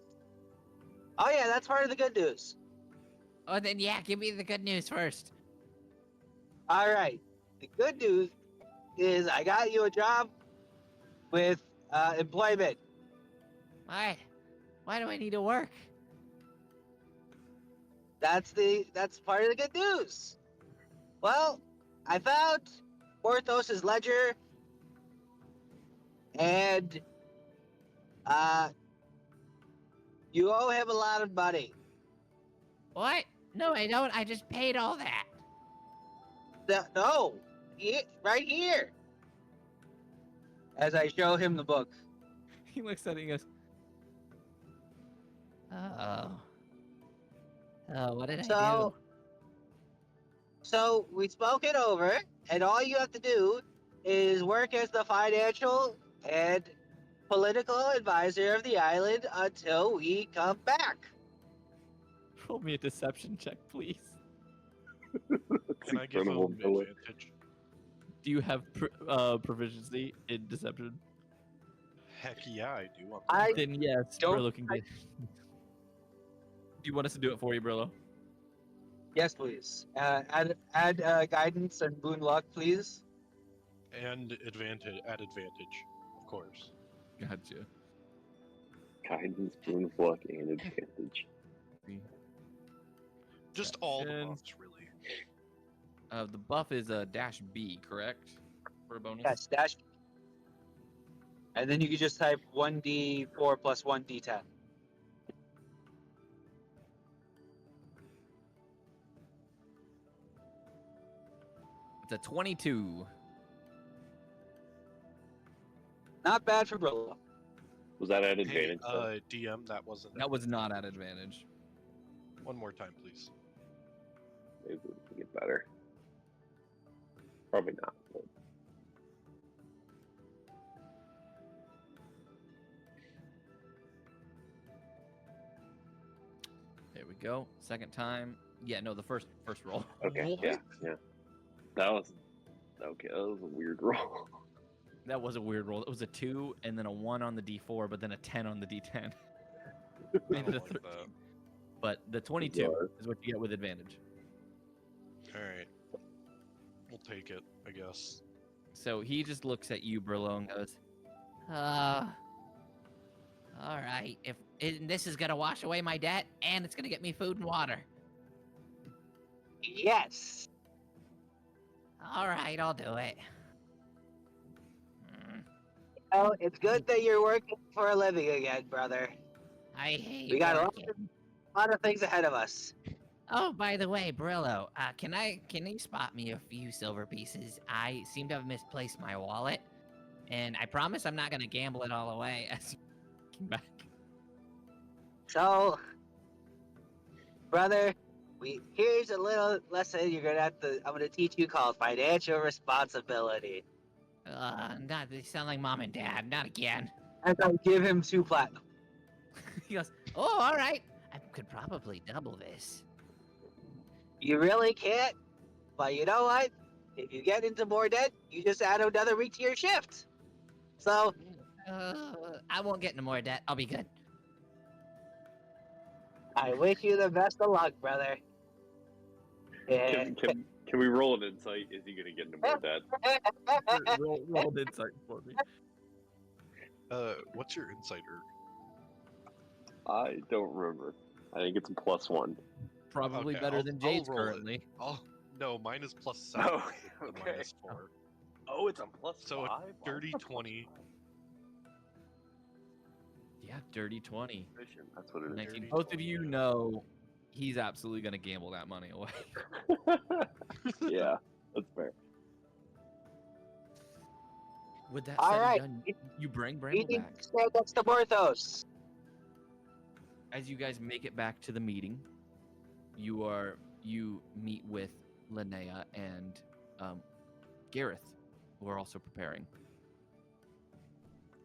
Oh yeah, that's part of the good news. Oh, then yeah, give me the good news first. All right. The good news is I got you a job with employment. Why? Why do I need to work? That's part of the good news. Well, I found Porthos's ledger, and you owe him a lot of money. What? No, I don't. I just paid all that. No, right here. As I show him the book. He looks at it and goes, Oh. What did I So, do? so we spoke it over, and all you have to do is work as the financial and political advisor of the island until we come back. Roll me a deception check, please. That's Can I give incredible, him Billy. advantage? Do you have proficiency in deception? Heck yeah, I do. On I the Then yes, don't- Brillo can get. Do you want us to do it for you, Brillo? Yes, please. Add guidance and boon luck, please. and advantage at advantage, of course. Gotcha. Guidance, boon of luck, and advantage. Just all the Deception. buffs, really. The buff is a dash B, correct? For a bonus? Yes, dash. And then you can just type 1d4 plus 1d10. It's a 22. Not bad for Brillo. Was that at Hey, advantage? though? DM, that wasn't. That was not at advantage. One more time, please. Maybe we can get better. Probably not. But... There we go. Second time. Yeah, no, the first roll. Okay, yeah. That was okay. That was a weird roll. That was a weird roll. It was a 2 and then a 1 on the D4, but then a 10 on the D10. I Made it don't a like 13. that. But the 22 Bizarre. is what you get with advantage. Alright. We'll take it, I guess. So he just looks at you, Brillo, and goes, All right. This is gonna wash away my debt, and it's gonna get me food and water. Yes. All right, I'll do it. Oh, it's good that you're working for a living again, brother. I hate We got a working. lot of things ahead of us. Oh, by the way, Brillo, can you spot me a few silver pieces? I seem to have misplaced my wallet, and I promise I'm not gonna gamble it all away as you come back. So, brother, here's a little lesson I'm gonna teach you called financial responsibility. Not they sound like mom and dad. Not again. And I give him 2 platinum. He goes, oh, all right. I could probably double this. You really can't, but you know what? If you get into more debt, you just add another week to your shift. So, I won't get into more debt. I'll be good. I wish you the best of luck, brother. Yeah. Can we roll an insight? Is he gonna get into more debt? roll an insight for me. What's your insight, Irk? I don't remember. I think it's a +1. Probably Okay, better I'll- than I'll Jade's roll it. currently. Oh, no, mine is +7. Oh, with the okay. -4. Oh, it's a +5. So a dirty 20. Yeah, dirty 20. That's what it is. 19. Dirty Both of 20, you yeah. know he's absolutely going to gamble that money away. Yeah, that's fair. With that All said right. and done, you bring We Bramble need back. to stand next to Morthos. As you guys make it back to the meeting, you meet with Linnea and Gareth, who are also preparing.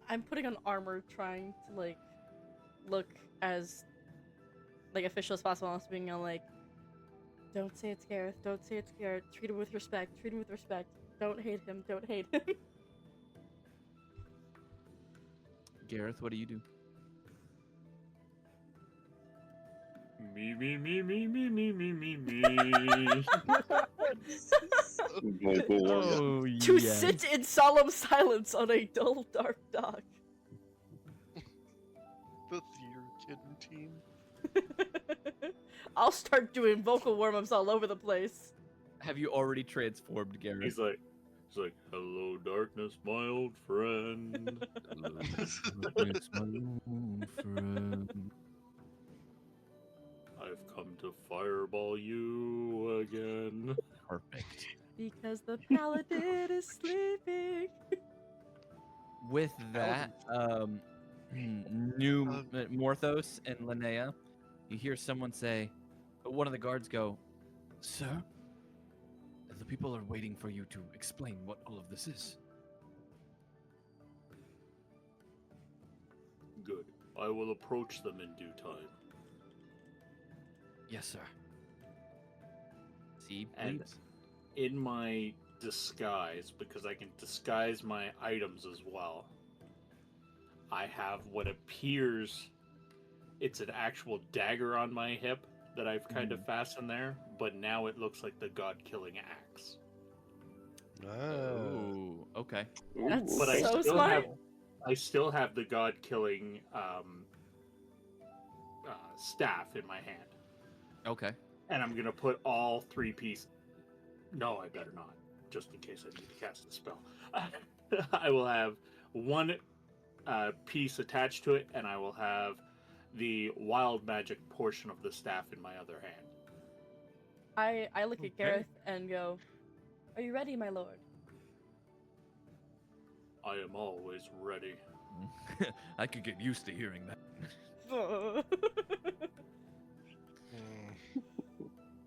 I'm putting on armor, trying to like look as like official as possible. Also being like, don't say it's Gareth. Don't say it's Gareth. Treat him with respect. Treat him with respect. Don't hate him. Don't hate him. Gareth, what do you do? Me, me, me, me, me, me, me, me, me. Vocal warm-up. To sit in solemn silence on a dull, dark dock. The theater kitten team. I'll start doing vocal warm-ups all over the place. Have you already transformed, Gareth? He's like, hello, darkness, my old friend. Hello, darkness, my old friend. I've come to fireball you again. Perfect. Because the paladin is sleeping. With that, new Morthos and Linnea, you hear someone say, one of the guards go, "Sir, the people are waiting for you to explain what all of this is." Good. I will approach them in due time. Yes, sir. See, And please. in my disguise, because I can disguise my items as well, I have what appears it's an actual dagger on my hip that I've kind of fastened there, but now it looks like the god-killing axe. Oh, okay. That's But I so still smart. I still have the god-killing staff in my hand, Okay. and I'm gonna put all 3 pieces. No, I better not, just in case I need to cast a spell. I will have 1 piece attached to it, and I will have the wild magic portion of the staff in my other hand. I look at Gareth and go, "Are you ready, my lord?" I am always ready. I could get used to hearing that.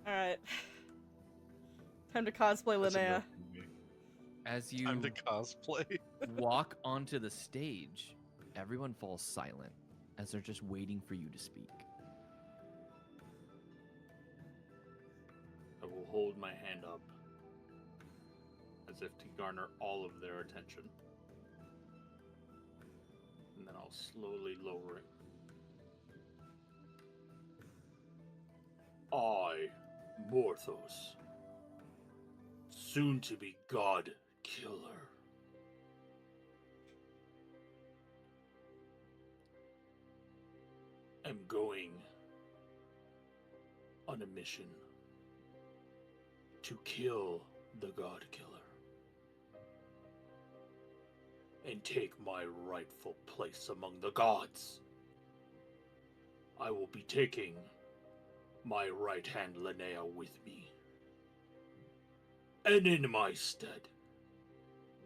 Alright. Time to cosplay That's Linnea. enough for me. As you Time to cosplay. walk onto the stage, everyone falls silent as they're just waiting for you to speak. I will hold my hand up as if to garner all of their attention. And then I'll slowly lower it. I, Morthos, soon to be God Killer, am going on a mission to kill the God Killer and take my rightful place among the gods. I will be taking my right hand Linnea with me. And in my stead,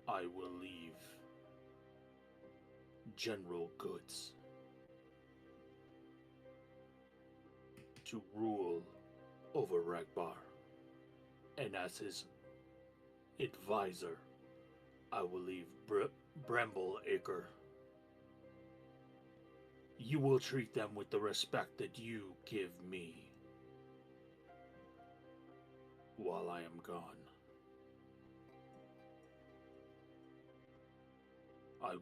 I will leave General Goods to rule over Ragbar. And as his advisor, I will leave Brillow Acre. You will treat them with the respect that you give me while I am gone. I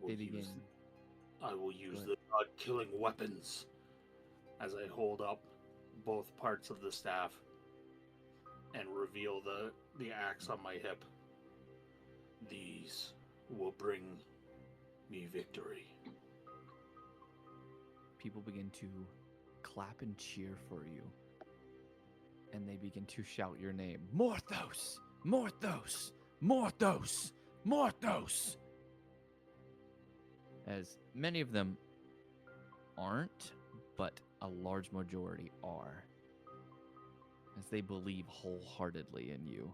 will use the god-killing weapons as I hold up both parts of the staff and reveal the axe on my hip. These will bring me victory. People begin to clap and cheer for you. And they begin to shout your name. Morthos! Morthos! Morthos! Morthos! As many of them aren't, but a large majority are. As they believe wholeheartedly in you.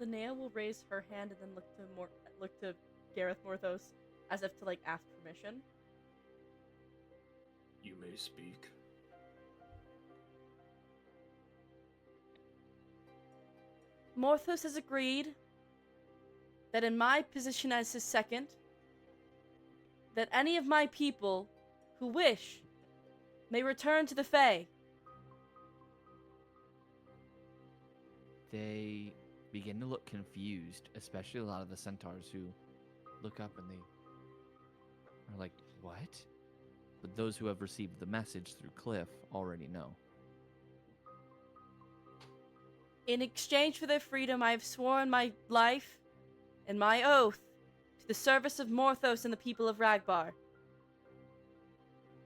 Linnea will raise her hand and then look to Gareth Morthos as if to like ask permission. You may speak. Morthos has agreed that in my position as his second, that any of my people who wish may return to the Fae. They begin to look confused, especially a lot of the centaurs who look up and they are like, what? But those who have received the message through Cliff already know. In exchange for their freedom, I have sworn my life and my oath to the service of Morthos and the people of Ragbar.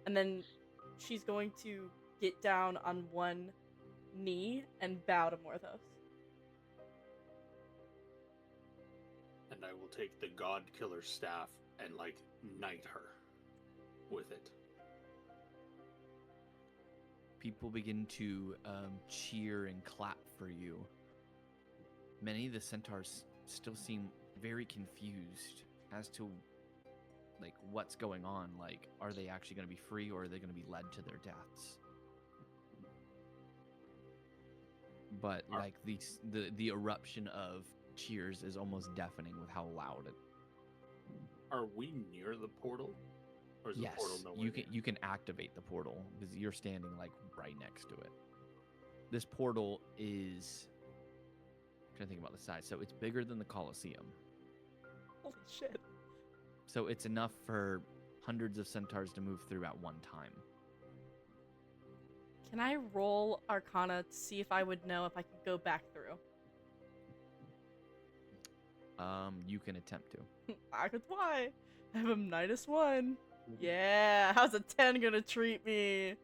And then she's going to get down on one knee and bow to Morthos. And I will take the God Killer staff and, knight her with it. People begin to cheer and clap for you. Many of the centaurs still seem very confused as to what's going on. Are they actually going to be free, or are they going to be led to their deaths? but like the eruption of cheers is almost deafening with how loud it. Are we near the portal? Or is the portal Yes, nowhere you can activate the portal because you're standing like right next to it. This portal is. I'm trying to think about the size. So it's bigger than the Colosseum. Holy shit. So it's enough for hundreds of centaurs to move through at one time. Can I roll Arcana to see if I would know if I could go back through? You can attempt to. I could try. I have a -1. Yeah, how's a 10 gonna treat me?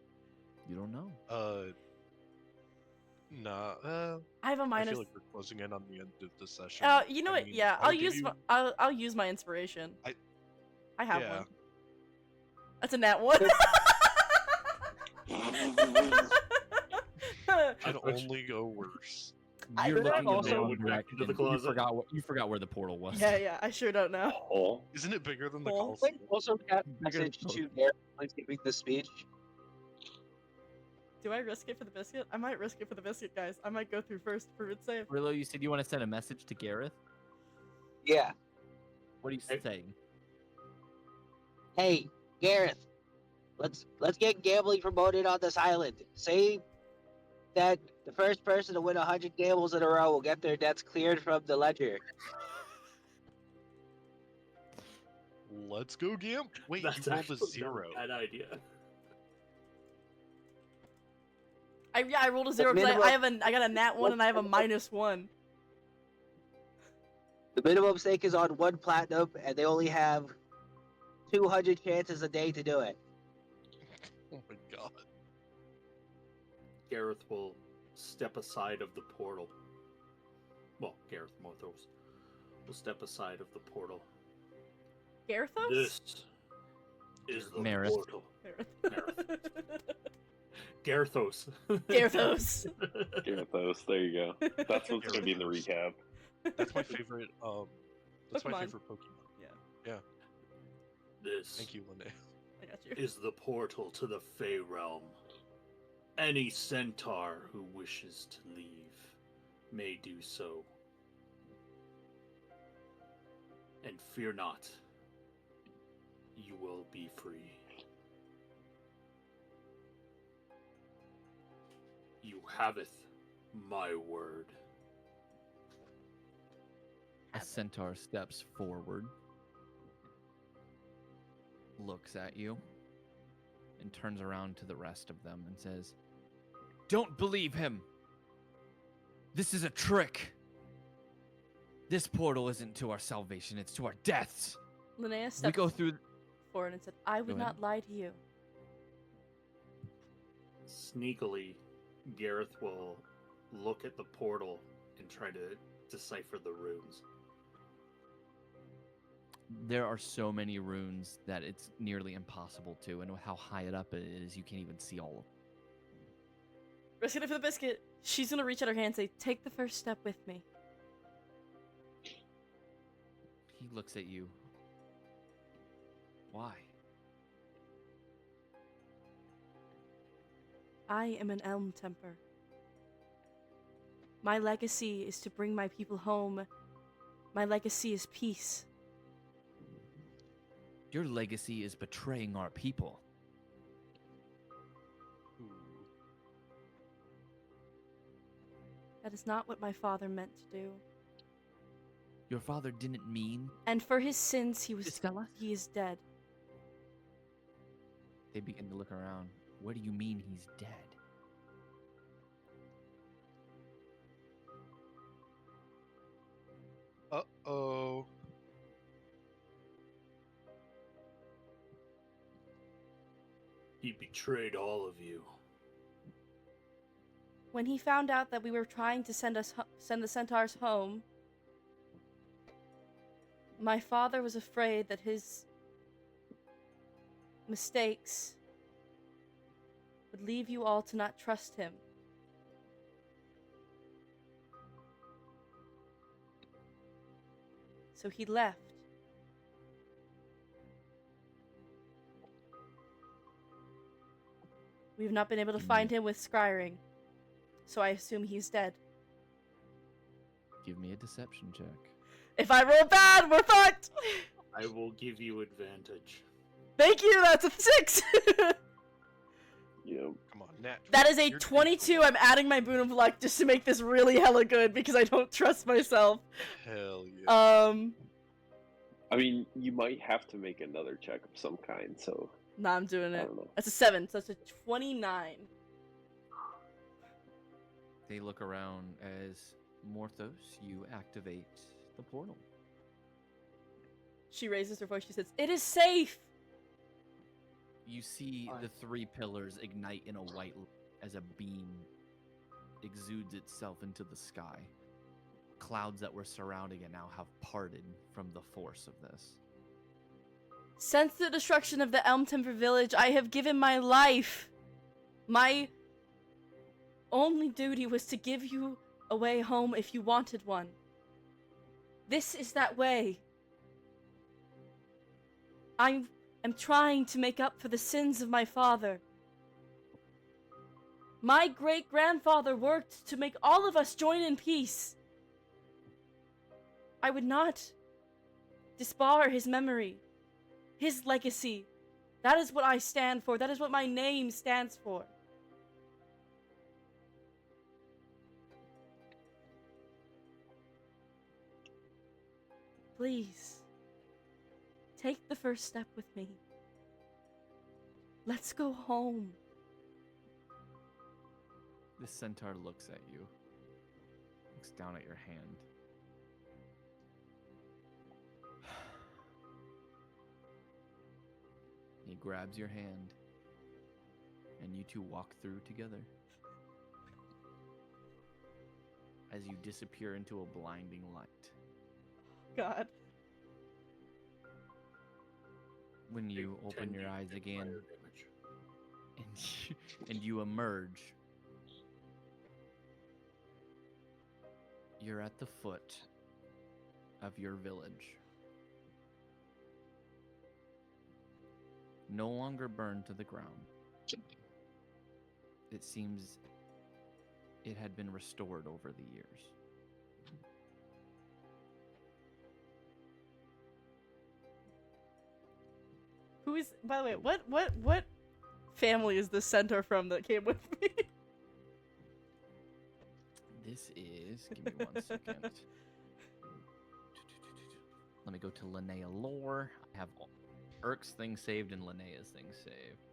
You don't know. Nah. I have a I minus. feel like we're closing in on the end of the session. You know I what? mean, Yeah, I'll I'll give use you- my I'll use my inspiration. I have yeah. one. That's a nat 1. Can only go worse. You're I looking in the also wrong went back into direction. the closet. You forgot where the portal was. yeah, I sure don't know. Oh, Isn't it bigger than the Cool. Colosseum? Also, cast a Bigger than message both. to Gareth when giving the speech. Do I risk it for the biscuit? I might risk it for the biscuit, guys. I might go through first, prove it safe. Brillow, you said you want to send a message to Gareth. Yeah. What are you saying? Hey, Gareth. Let's get gambling promoted on this island. Say that the first person to win 100 gambles in a row will get their debts cleared from the ledger. Let's go, Gimp. Wait, That's you rolled a actually 0. not a bad idea. I rolled a 0 because minimum- I got a nat 1 and I have a -1. The minimum stake is on 1 platinum, and they only have 200 chances a day to do it. Oh my god. Gareth will step aside of the portal. Well, Gareth Morthos will step aside of the portal. Garethos? This is the Marith. portal. Garethos. Garethos. Gyarados, there you go. That's what's going to be in the recap. That's my favorite. That's my Pokemon. favorite Pokemon. Yeah, This Thank you, Linnea. I got you. is the portal to the Fey realm. Any centaur who wishes to leave may do so. And fear not, you will be free. You haveth my word. A centaur steps forward, looks at you, and turns around to the rest of them and says, "Don't believe him! This is a trick! This portal isn't to our salvation, it's to our deaths! Linnea We stepped go through... forward and said, I would Go ahead. not lie to you. Sneakily, Gareth will look at the portal and try to decipher the runes. There are so many runes that it's nearly impossible to, and with how high it up it is, you can't even see all of them. Risking it for the biscuit. She's gonna reach out her hand and say, take the first step with me. He looks at you. Why? I am an Elmtemper. My legacy is to bring my people home. My legacy is peace. Your legacy is betraying our people. Ooh. That is not what my father meant to do. Your father didn't mean... And for his sins, he is dead. They begin to look around. What do you mean he's dead? Uh-oh. He betrayed all of you. When he found out that we were trying to send the centaurs home, my father was afraid that his mistakes would leave you all to not trust him. So he left. We've not been able to find him with scrying. so I assume he's dead. Give me a deception check. If I roll bad, we're fucked! I will give you advantage. Thank you, that's a 6! Yeah. Come on, Nat. That is a You're 22. I'm adding my boon of luck just to make this really hella good because I don't trust myself. Hell yeah. I mean, you might have to make another check of some kind, so... Nah, I'm doing I it. don't know. That's a 7, so that's a 29. They look around as Morthos, you activate the portal. She raises her voice, she says, "It is safe!" You see the 3 pillars ignite in a white light as a beam exudes itself into the sky. Clouds that were surrounding it now have parted from the force of this. Since the destruction of the Elmtemper village, I have given my life. My only duty was to give you a way home if you wanted one. This is that way. I am trying to make up for the sins of my father. My great-grandfather worked to make all of us join in peace. I would not disbar his memory, his legacy. That is what I stand for. That is what my name stands for. Please, take the first step with me. Let's go home. The centaur looks at you, looks down at your hand. He grabs your hand, and you two walk through together. As you disappear into a blinding light. God. When you open your eyes again, and you emerge, you're at the foot of your village. No longer burned to the ground. It seems it had been restored over the years. Who is, by the way, what family is this centaur from that came with me? This is, give me 1 second. Let me go to Linnea lore. I have Irk's thing saved and Linnea's thing saved.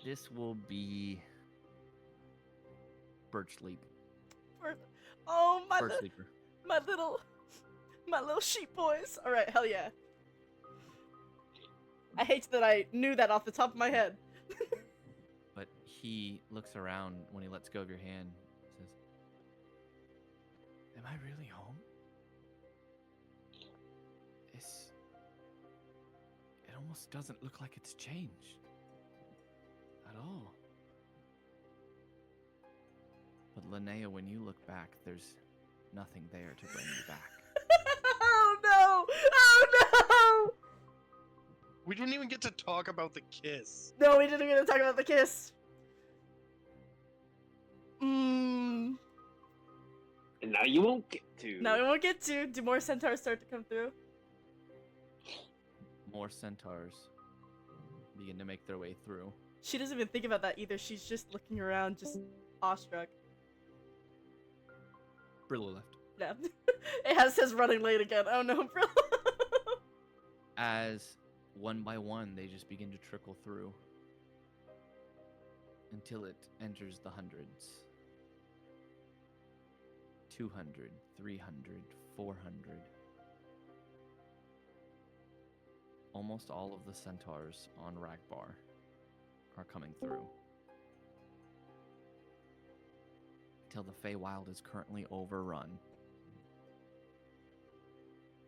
This will be Birchleap. Oh, Birchleaper. my little sheep boys. All right, hell yeah. I hate that I knew that off the top of my head. But he looks around when he lets go of your hand and says, "Am I really home? It almost doesn't look like it's changed. At all." But Linnea, when you look back, there's nothing there to bring you back. Oh no! Oh no! We didn't even get to talk about the kiss. No, we didn't even talk about the kiss. Mmm. And now you won't get to. Now we won't get to. Do more centaurs start to come through? More centaurs begin to make their way through. She doesn't even think about that either. She's just looking around, just awestruck. Brillow left. Yeah. It says running late again. Oh no, bro. As one by one, they just begin to trickle through until it enters the hundreds. 200, 300, 400. Almost all of the centaurs on Ragbar are coming through. Until the Feywild is currently overrun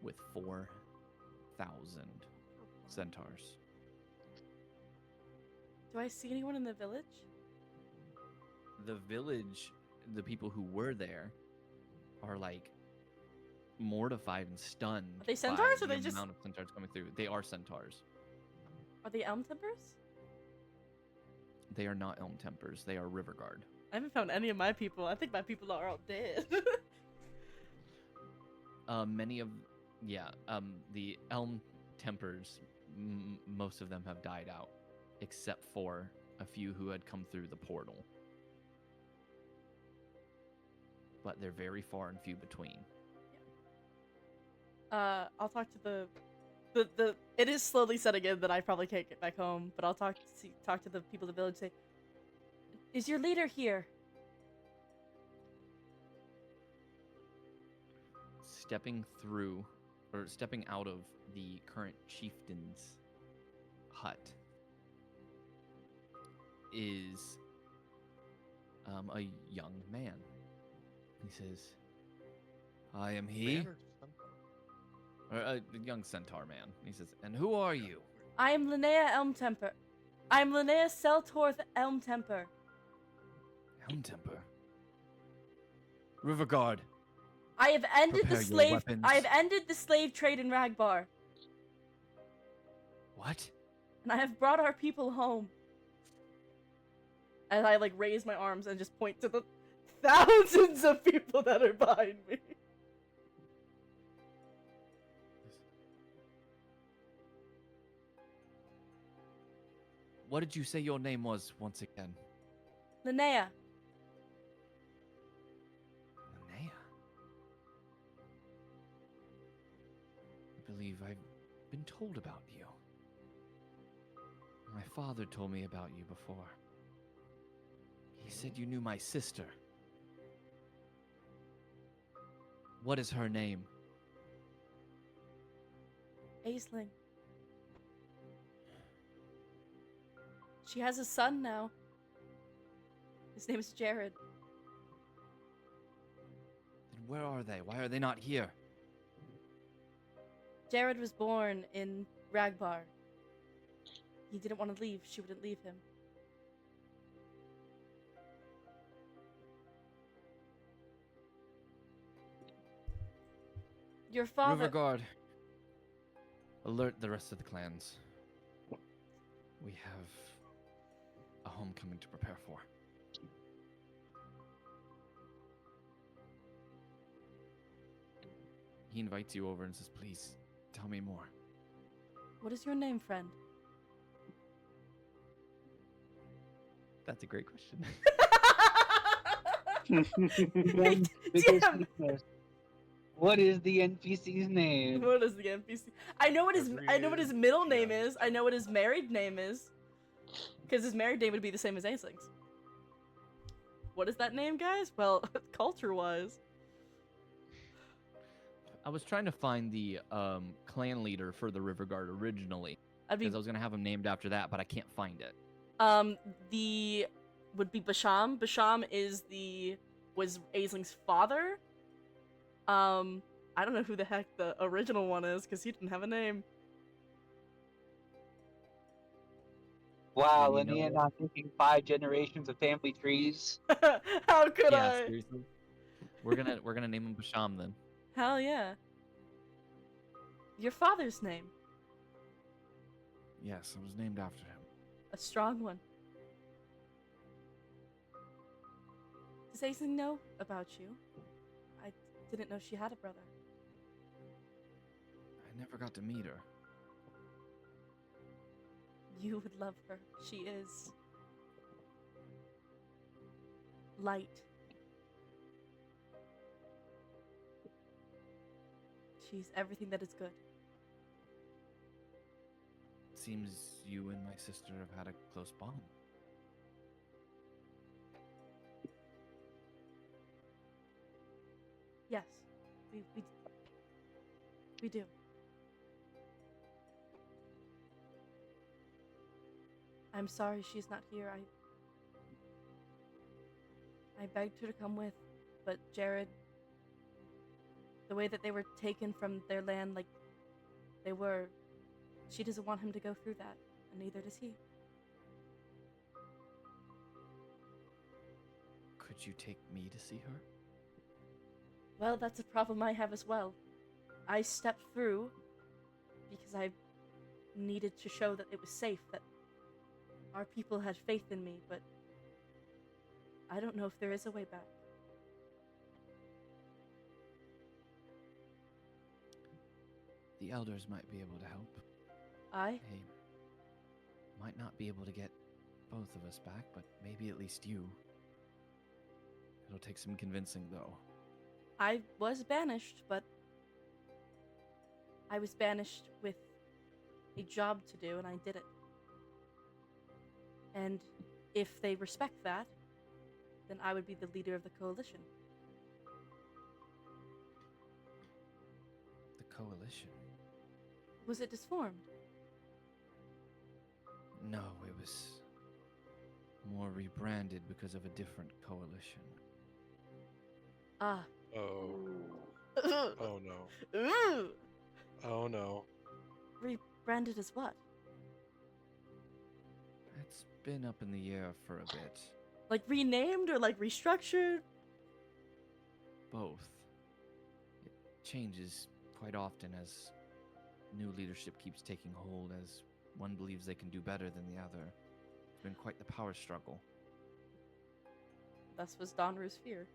with 4,000 centaurs. Do I see anyone in the village? The village, the people who were there, are like mortified and stunned. Are they centaurs by or the they just- amount of centaurs coming through. They are centaurs. Are they Elmtempers? They are not Elmtempers. They are Riverguard. I haven't found any of my people. I think my people are all dead. Many of, the Elmtempers, most of them have died out, except for a few who had come through the portal. But they're very far and few between. I'll talk to the it is slowly setting in that I probably can't get back home, but I'll talk to the people of the village. Say, is your leader here? Stepping out of the current chieftain's hut is a young man. He says, I am he. Man or something? Or a young centaur man. He says, and who are you? I am Linnea Elmtemper. I am Linnea Elmtemper Elmtemper. Elmtemper? Riverguard. I have ended Prepare the your slave. weapons. I have ended the slave trade in Ragbar, What? and I have brought our people home. As I raise my arms and just point to the thousands of people that are behind me. What did you say your name was once again? Linnea. Linnea. I believe I've been told about you. My father told me about you before. He said you knew my sister. What is her name? Aisling. She has a son now. His name is Jared. Then where are they? Why are they not here? Jared was born in Ragbar. He didn't want to leave. She wouldn't leave him. Your father... Riverguard. Alert the rest of the clans. We have a homecoming to prepare for. He invites you over and says, please, tell me more. What is your name, friend? That's a great question. Damn. What is the NPC's name? What is the NPC? I know what his middle name is. I know what his married name is. Because his married name would be the same as Aisling's. What is that name, guys? Well, culture-wise. I was trying to find the clan leader for the Riverguard originally. I'd be Because I was going to have him named after that, but I can't find it. would be Basham. Basham was Aisling's father. I don't know who the heck the original one is, because he didn't have a name. Wow, And you know Linnea what? not thinking 5 generations of family trees. How could Yeah, I? seriously. We're gonna name him Basham then. Hell yeah. Your father's name. Yes, I was named after him. A strong one. Does Aisling know about you? I didn't know she had a brother. I never got to meet her. You would love her. She is light. She's everything that is good. Seems you and my sister have had a close bond. Yes, we do. I'm sorry she's not here. I begged her to come with, but Jared, the way that they were taken from their land like they were, she doesn't want him to go through that, and neither does he. Could you take me to see her? Well, that's a problem I have as well. I stepped through because I needed to show that it was safe, that Our people had faith in me, but I don't know if there is a way back. The elders might be able to help. I? They might not be able to get both of us back, but maybe at least you. It'll take some convincing, though. I was banished, but I was banished with a job to do, and I did it. And if they respect that, then I would be the leader of the coalition. The coalition? Was it disformed? No, it was more rebranded because of a different coalition. Ah. Oh. Oh no. Ooh. Oh no. Rebranded as what? It's been up in the air for a bit. Like renamed or like restructured? Both. It changes quite often as new leadership keeps taking hold, as one believes they can do better than the other. It's been quite the power struggle. Thus was Donru's fear.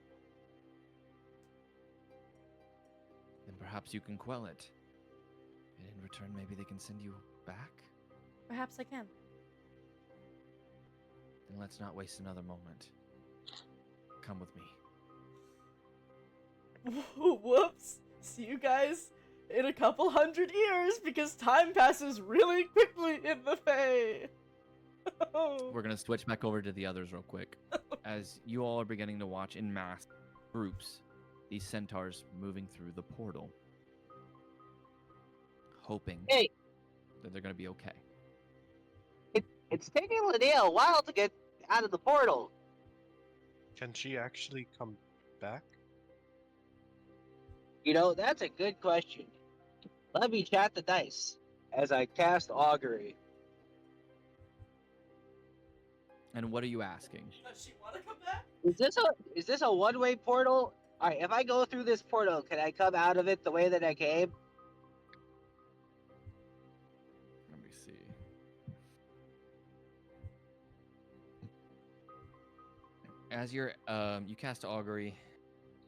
Then perhaps you can quell it. And in return, maybe they can send you back? Perhaps I can. Then let's not waste another moment. Come with me. Whoops. See you guys in a couple hundred years, because time passes really quickly in the Fae. We're going to switch back over to the others real quick. As you all are beginning to watch in mass groups these centaurs moving through the portal, hoping that they're going to be okay. It's taking Linnea a while to get out of the portal. Can she actually come back? You know, that's a good question. Let me chat the dice as I cast Augury. And what are you asking? Does she want to come back? Is this a one-way portal? All right, if I go through this portal, can I come out of it the way that I came? Let me see. As you're you cast augury,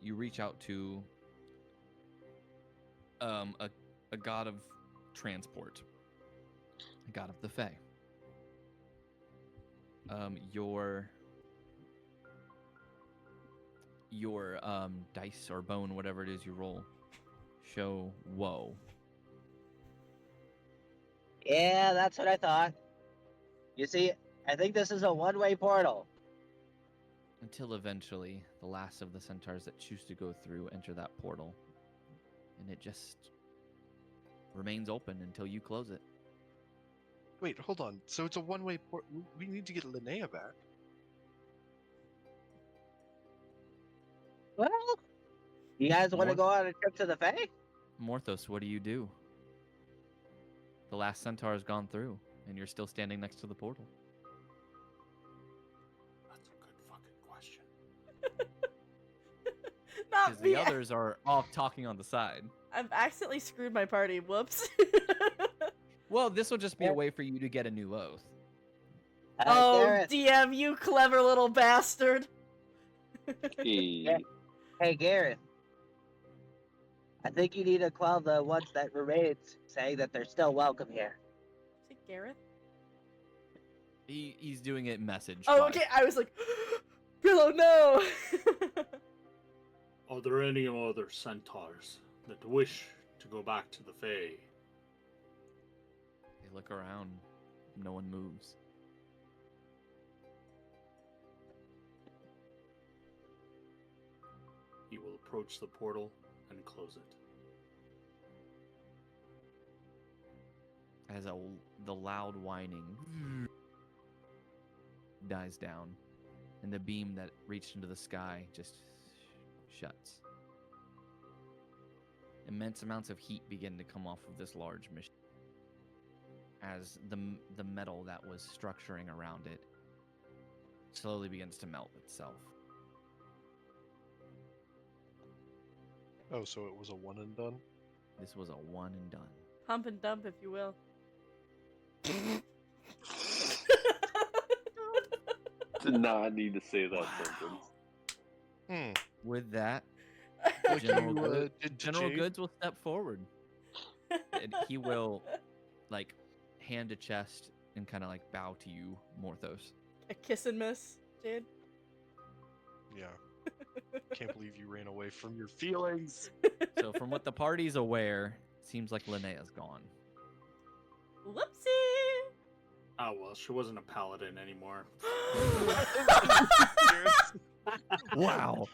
you reach out to a god of transport, a god of the Fae. Your dice or bone, whatever it is you roll, show woe. Yeah, that's what I thought. You see, I think this is a one-way portal. Until eventually, the last of the centaurs that choose to go through enter that portal. And it just remains open until you close it. Wait, hold on. So it's a one-way port. We need to get Linnea back. Well, you guys want to More- go on a trip to the Fae? Morthos, what do? The last centaur has gone through, and you're still standing next to the portal. That's a good fucking question. Not Because me. the others are off talking on the side. I've accidentally screwed my party. Whoops. Well, this will just be a way for you to get a new oath. Oh, Gareth, DM, you clever little bastard. Hey. hey, Gareth. I think you need to quell the ones that remained, saying that they're still welcome here. Is it Gareth? He's doing it message. Oh, wise. okay. I was like, Brillow, no. Are there any other centaurs that wish to go back to the Fae? They look around. No one moves. He will approach the portal and close it. As the loud whining dies down, and the beam that reached into the sky just shuts. Immense amounts of heat begin to come off of this large machine as the metal that was structuring around it slowly begins to melt itself. Oh, so it was a one and done? This was a one and done. Pump and dump, if you will. did not need to say that sentence. With that, Like General, you, Good- did to General Jade? Goods will step forward. And he will, like, hand to chest and kind of like bow to you, Morthos. A kiss and miss, Jade. Yeah. Can't believe you ran away from your feelings. So from what the party's aware, it seems like Linnea's gone. Whoopsie! Oh well, she wasn't a paladin anymore. Garrett's, Wow.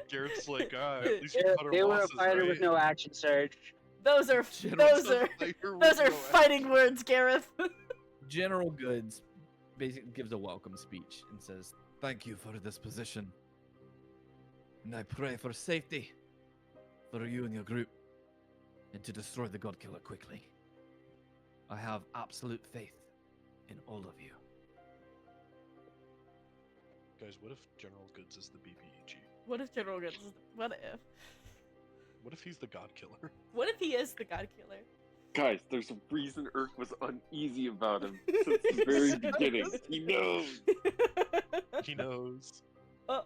Garrett's like, at least you They, cut her they were a losses, fighter right? with no action surge. Those are fighting words, Gareth. General Goods basically gives a welcome speech and says, "Thank you for this position. And I pray for safety for you and your group, and to destroy the God Killer quickly. I have absolute faith in all of you." Guys, what if General Goods is the BPEG? What if General Goods is... What if? What if he's the God Killer? What if he is the God Killer? Guys, there's a reason Irk was uneasy about him since the very beginning. He knows. He knows.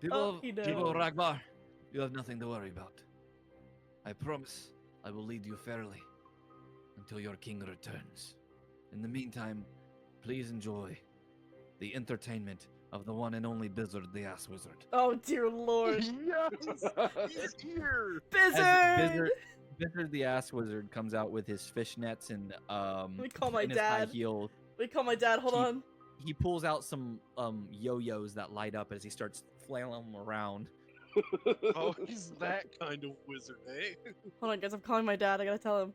People, he knows. people of Ragbar, you have nothing to worry about. I promise I will lead you fairly until your king returns. In the meantime, please enjoy the entertainment of the one and only Bizzard the Ass Wizard. Oh dear lord. Yes! He's here! Bizzard! Bizzard the Ass Wizard comes out with his fishnets and We call my and his high dad. heels. We call my dad. Hold on. He pulls out some yo-yos that light up as he starts flailing them around. Oh, he's that kind of wizard, eh? Hold on, guys. I'm calling my dad. I gotta tell him.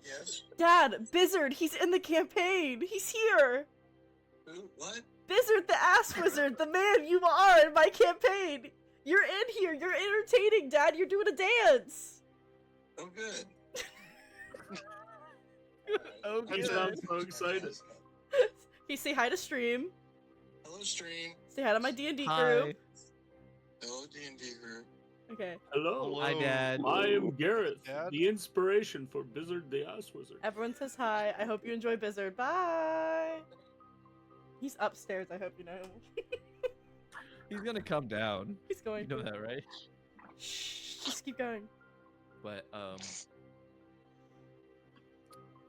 Yes. Dad, Bizzard, he's in the campaign. He's here. Who? What? Bizzard the Ass Wizard, the man you are in my campaign. You're in here. You're entertaining, Dad. You're doing a dance. Oh, good. I sound so excited. He say hi to stream. Hello, stream. Say hi to my D&D Hi. group. Hello, D&D group. Okay. Hello. Hi, Dad. I am Gareth, Dad? the inspiration for Bizzard the Ass Wizard. Everyone says hi. I hope you enjoy Bizzard. Bye. He's upstairs. I hope you know. He's gonna come down. He's going You know to. that, right? Shh. Just keep going. But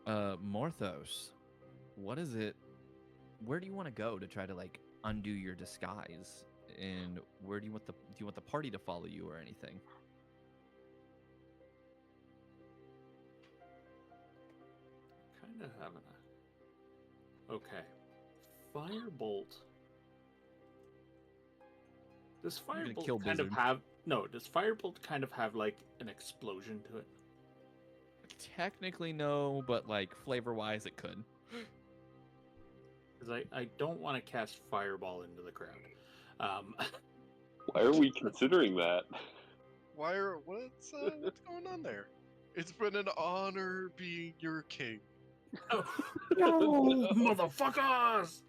Morthos, what is it? Where do you want to go to try to like undo your disguise? And where do you want the party to follow you or anything? Kind of having a. Okay. Firebolt. Does You're gonna Firebolt kill kind of Bizzard. have. No, does Firebolt kind of have like an explosion to it? Technically no, but like flavor-wise, it could. Because I don't want to cast Fireball into the crowd. Why are we considering that? What's going on there? It's been an honor being your king. No, motherfuckers!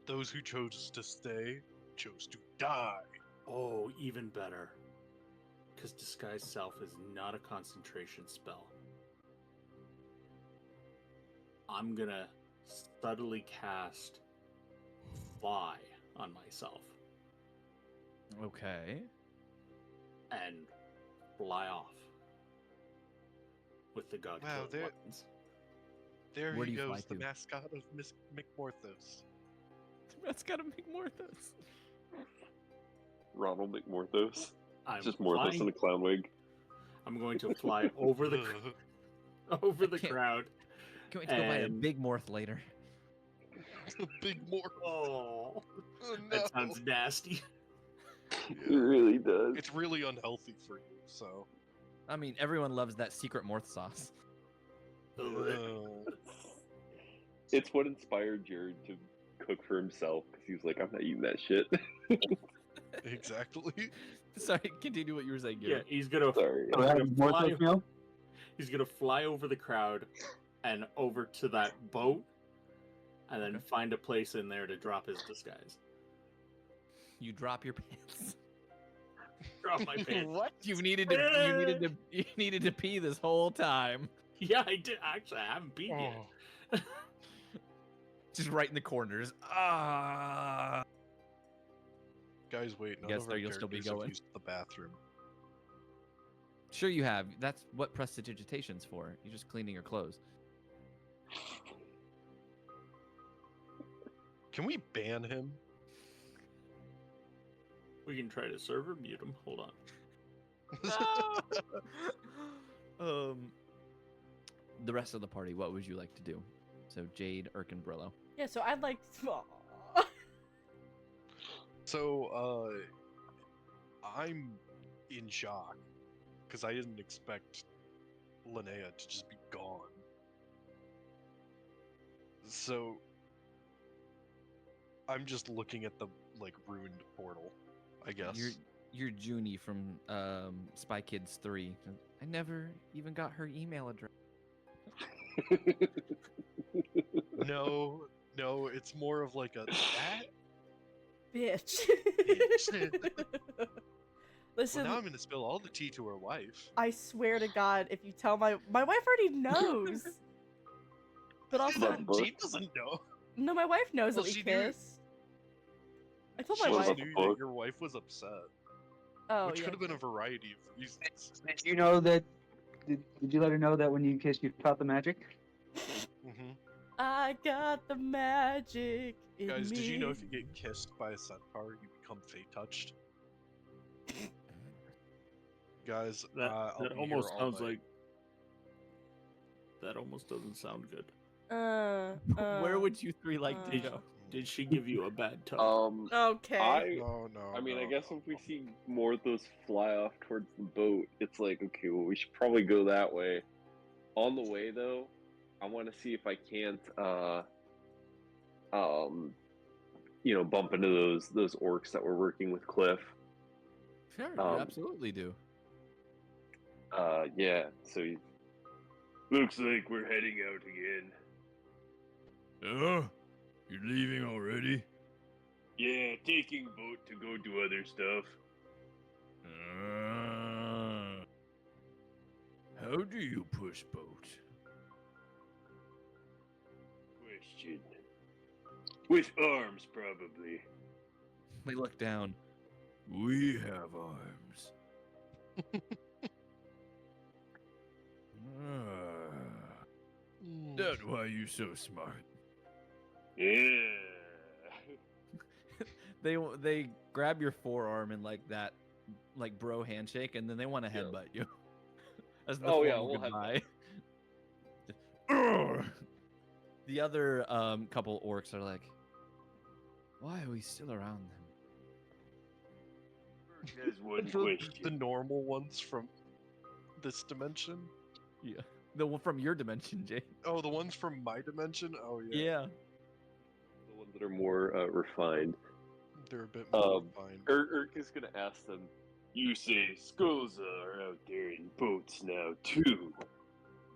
Those who chose to stay chose to die. Oh, even better. Because Disguise Self is not a concentration spell. I'm gonna subtly cast Fly on myself Okay. and fly off with the God Wow, Killer weapons. There Where he do you fly goes, the to? mascot of Miss McMorthos. That's gotta make Morthos. Ronald McMorthos. I'm Just Morthos flying- in a clown wig. I'm going to fly over the over the can't- crowd. Can't wait to go buy a And- big Morth later. Big Morth. Oh, Oh, no. that sounds nasty. It really does. It's really unhealthy for you, so. I mean, everyone loves that secret Morth sauce. It's what inspired Jared to cook for himself because he was like, I'm not eating that shit. Exactly. Sorry, continue what you were saying, Yeah, Garrett. he's gonna. Sorry. He's gonna fly over the crowd and over to that boat, and then find a place in there to drop his disguise. You drop your pants. Drop my pants. What? You needed to pee this whole time. Yeah, I did. Actually, I haven't beat Oh. yet. just right in the corners. Ah. Guys, wait. None Guess of there our you'll still be characters have going. used the bathroom. Sure you have. That's what prestidigitation's for. You're just cleaning your clothes. Can we ban him? We can try to server mute him. Hold on. The rest of the party, what would you like to do? So Jade, Irk, and Brillow. Yeah, so I'd like to... So, I'm in shock because I didn't expect Linnea to just be gone. So, I'm just looking at the ruined portal, I guess. You're Junie from Spy Kids 3. I never even got her email address. No, it's more of like a that. Bitch. Well, Listen, now I'm gonna spill all the tea to her wife. I swear to God, if you tell my wife already knows. But also, She doesn't know. no, my wife knows Well, that we she knew- kiss. I told She my just wife. knew that your wife was upset, Oh which yeah. could have been a variety of reasons. Did you know that? Did you let her know that when you kissed, you felt the magic? Mm-hmm. I got the magic in Guys, me. did you know if you get kissed by a centaur, you become fate touched? Guys, That I'll that be almost here all sounds night. like. That almost doesn't sound good. Where would you three like to Did, go? did she give you a bad touch? Okay. No. I mean, I guess if we see more of those fly off towards the boat, it's like, okay, well, we should probably go that way. On the way, though, I want to see if I can't, bump into those orcs that were working with Cliff. Sure, you absolutely do. Yeah. So looks like we're heading out again. Oh, you're leaving already? Yeah, taking boat to go do other stuff. How do you push boat? Question. With arms, probably. They look down. We have arms. That's why you so smart. Yeah. They grab your forearm in like that, like bro handshake, and then they want to Yeah. headbutt you. As the Oh, yeah, formal we'll goodbye. The other couple orcs are like, why are we still around them? There's one The question. normal ones from this dimension? Yeah, the one from your dimension, Jay. Oh, the ones from my dimension? Oh, yeah. Yeah. The ones that are more refined. They're a bit more refined. Urk is gonna ask them. You say skulls are out there in boats now too.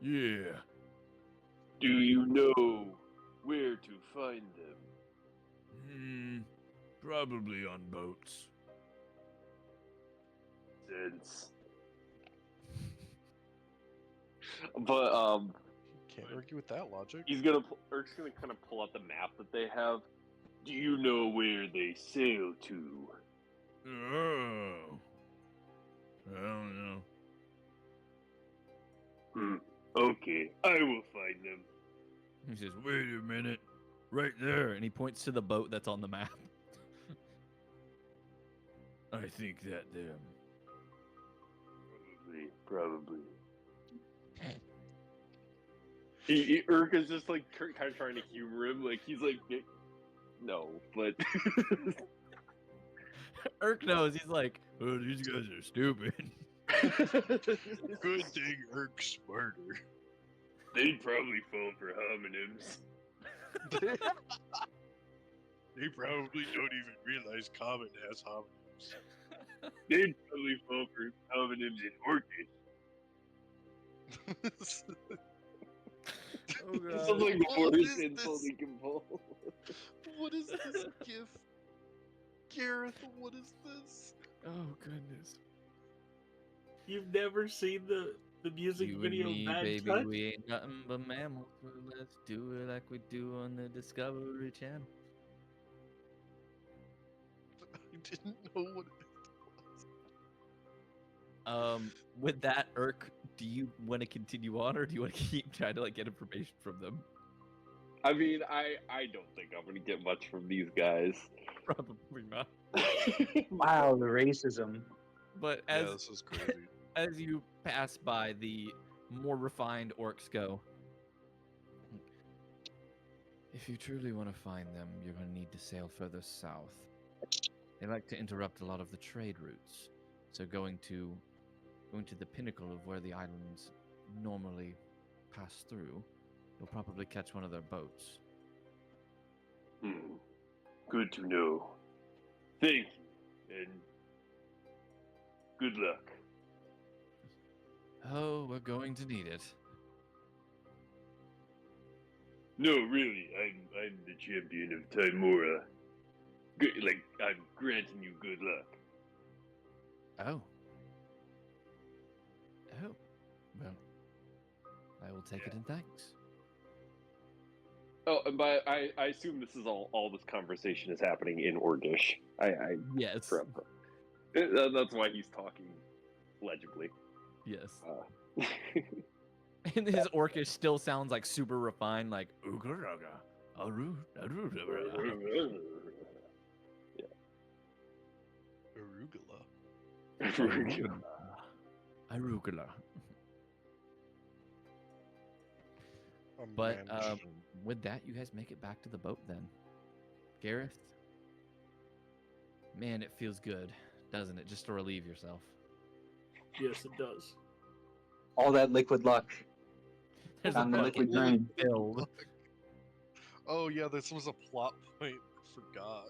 Yeah. Do you know where to find them? Probably on boats. Sense. But Can't argue with that logic. Urk's gonna kind of pull out the map that they have. Do you know where they sail to? Oh. I don't know. Okay, I will find them. He says, wait a minute. Right there. And he points to the boat that's on the map. I think that them. Probably. Urk is just like kind of trying to humor him. Like he's like, no, but Urk knows. He's like, oh, these guys are stupid. Good thing Urk's smarter. they'd probably fall for homonyms. They probably don't even realize Common has homonyms. They'd probably fall for homonyms in Orcish. oh god. It's like the What worst is insult this? he can pull. What is this gif? Gareth, what is this? Oh goodness. You've never seen The music You and video me, bad baby, touch. we ain't nothing but mammals. So let's do it like we do on the Discovery Channel. I didn't know what it With that, Irk, do you want to continue on, or do you want to keep trying to get information from them? I mean, I don't think I'm gonna get much from these guys. Probably not. Wow, the racism. But Yeah, this is crazy. as you pass by, the more refined orcs go. If you truly want to find them, you're going to need to sail further south. They like to interrupt a lot of the trade routes, so going to the pinnacle of where the islands normally pass through, you'll probably catch one of their boats. Good to know. Thank you, and good luck. Oh, we're going to need it. No, really, I'm the champion of Timora. I'm granting you good luck. Oh. Oh. Well, I will take it in thanks. Oh, and I assume this is all this conversation is happening in Orcish. Yes. That's why he's talking legibly. Yes. And his Orcish still sounds like super refined, like Ugaraga. Aru. Yeah. Arugula. Arugula. But with that, you guys make it back to the boat then. Gareth? Man, it feels good, doesn't it? Just to relieve yourself. Yes, it does. All that liquid luck. There's On the fucking liquid drain. filled. Oh yeah, this was a plot point. I forgot.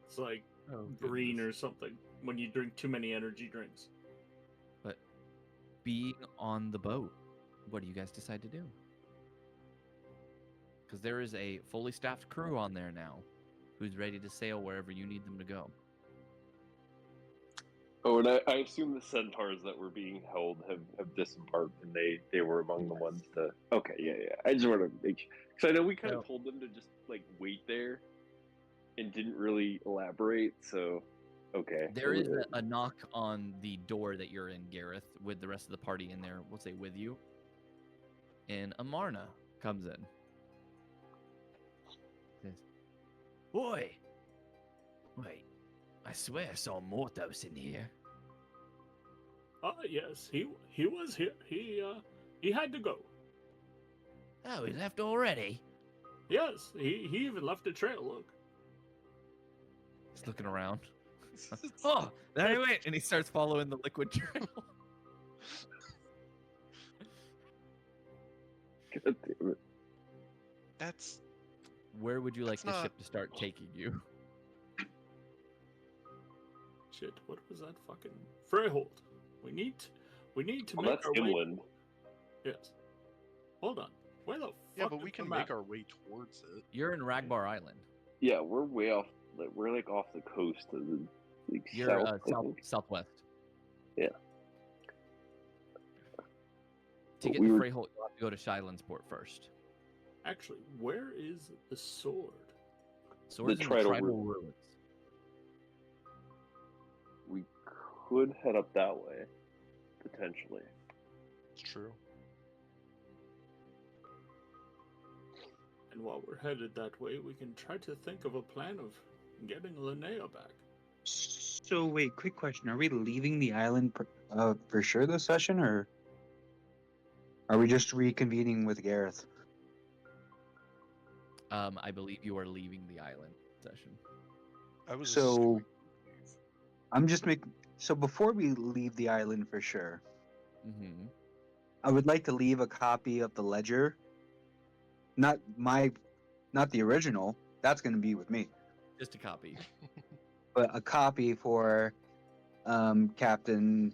It's like Oh, green goodness. or something when you drink too many energy drinks. But being on the boat, what do you guys decide to do? Because there is a fully staffed crew on there now who's ready to sail wherever you need them to go. Oh, and I assume the centaurs that were being held have disembarked, and they were among the ones to. Okay, yeah. I just want to make sure, because I know we kind of told them to just wait there, and didn't really elaborate. So, okay. There is a knock on the door that you're in, Gareth, with the rest of the party in there. We'll say with you. And Amarna comes in. Says, "Boy, wait, I swear I saw Morthos in here." Yes, he was here. He had to go. Oh, he left already? Yes, he even left a trail. Look. He's looking around. Oh, there he went, and he starts following the liquid trail. God damn it. That's Where would you like That's the not- ship to start taking you? Shit, what was that fucking Freyhold? We need to Well, make that's our way. inland. Yes. Hold on. Where the fuck? yeah, but is we the can map? make our way towards it. You're in Ragbar Island. Yeah, we're way off. We're off the coast of the You're south. I think. southwest. Yeah. To But get we to were- Freyholt, you'll have to go to Shilandsport first. Actually, where is the sword? Swords in the Tridal Tridal Ruins. Ruins. We could head up that way, potentially. It's true. And while we're headed that way, we can try to think of a plan of getting Linnea back. So wait, quick question: are we leaving the island for sure this session, or are we just reconvening with Gareth? I believe you are leaving the island session. I was So I'm just making. So before we leave the island for sure, Mm-hmm. I would like to leave a copy of the ledger. Not the original. That's going to be with me. Just a copy. But a copy for Captain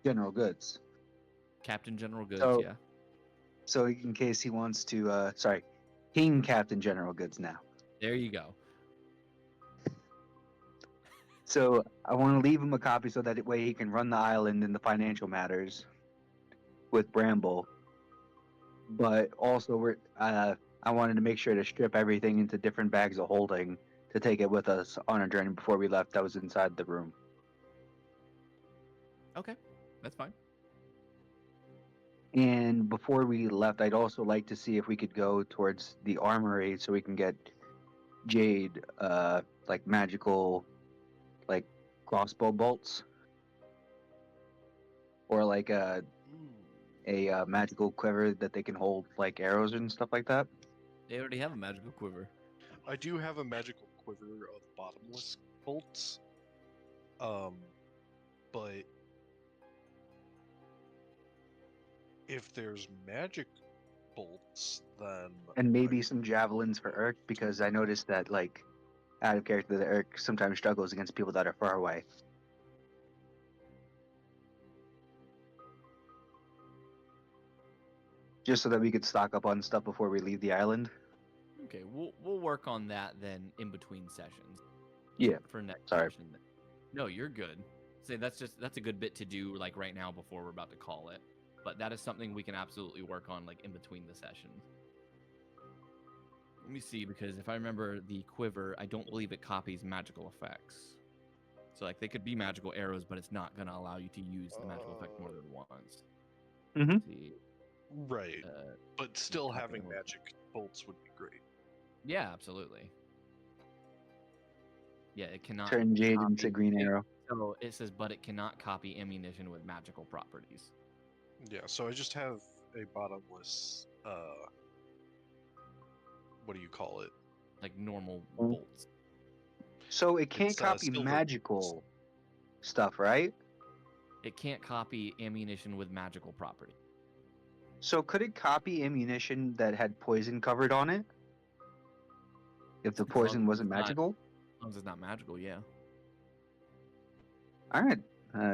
General Goods. Captain General Goods, So- yeah. So in case he wants to, King Captain General Goods now. There you go. So I want to leave him a copy so that way he can run the island in the financial matters. with Bramble, but also I wanted to make sure to strip everything into different bags of holding to take it with us on our journey before we left. That was inside the room. Okay, that's fine. And before we left, I'd also like to see if we could go towards the armory so we can get Jade, like magical, like crossbow bolts, or like a magical quiver that they can hold like arrows and stuff like that. They already have a magical quiver. I do have a magical quiver of bottomless bolts. But if there's magic bolts, then And maybe some javelins for Irk, because I noticed that, like, out of character, that Irk sometimes struggles against people that are far away. Just so that we could stock up on stuff before we leave the island. Okay, we'll work on that then in between sessions. Yeah. For next Sorry. session. No, you're good. Say that's a good bit to do like right now before we're about to call it. But that is something we can absolutely work on like in between the sessions. Let me see, because if I remember the quiver, I don't believe it copies magical effects. So like they could be magical arrows, but it's not gonna allow you to use the magical effect more than once. Mm-hmm. See, right, but still copy having them. magic bolts would be great. Yeah, absolutely. Yeah, it cannot Turn Jade copy- into Green Arrow. So it says, but it cannot copy ammunition with magical properties. Yeah, so I just have a bottomless, what do you call it? Like normal Mm. bolts. So it can't It's, copy silver magical stuff, right? It can't copy ammunition with magical property. So could it copy ammunition that had poison covered on it? If the As long poison as wasn't it's not- magical? As long as it's not magical, yeah. All right.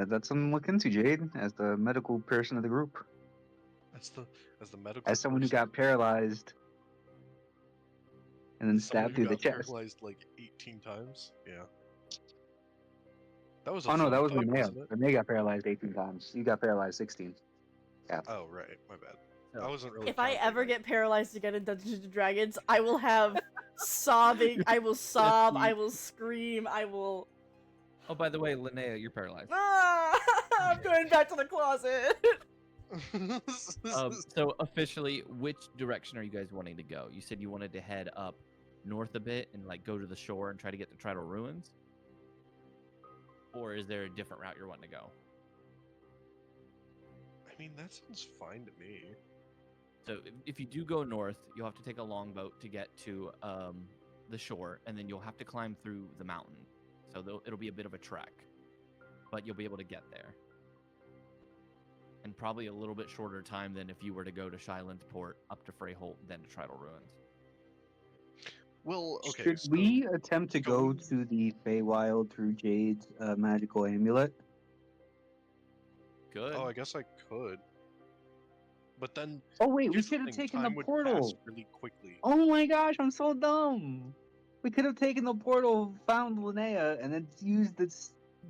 That's something to look into, Jade, as the medical person of the group. As the medical. As someone who person, got paralyzed and then someone stabbed who through the got chest. paralyzed like 18 times. Yeah. That was a Oh no, fun that was fight, Linnea. wasn't it? Linnea got paralyzed 18 times. You got paralyzed 16. Yeah. Oh right, my bad. So, I wasn't really. If I counting ever that. get paralyzed again in Dungeons and Dragons, I will have sobbing. I will sob. I will scream. I will. Oh, by the way, Linnea, you're paralyzed. Ah! I'm going back to the closet. So officially, which direction are you guys wanting to go? You said you wanted to head up north a bit and like go to the shore and try to get to Tridal Ruins? Or is there a different route you're wanting to go? I mean, that sounds fine to me. So if you do go north, you'll have to take a longboat to get to the shore, and then you'll have to climb through the mountain. So it'll be a bit of a trek, but you'll be able to get there. And probably a little bit shorter time than if you were to go to Shyland's Port, up to Freyholt, then to Tridal Ruins. Well, okay. Should so we attempt to go going- to the Feywild through Jade's magical amulet? Good. Oh, I guess I could. But then. Oh wait, we here's should have thing, taken time the would portal. pass really quickly. Oh my gosh, I'm so dumb. We could have taken the portal, found Linnea, and then used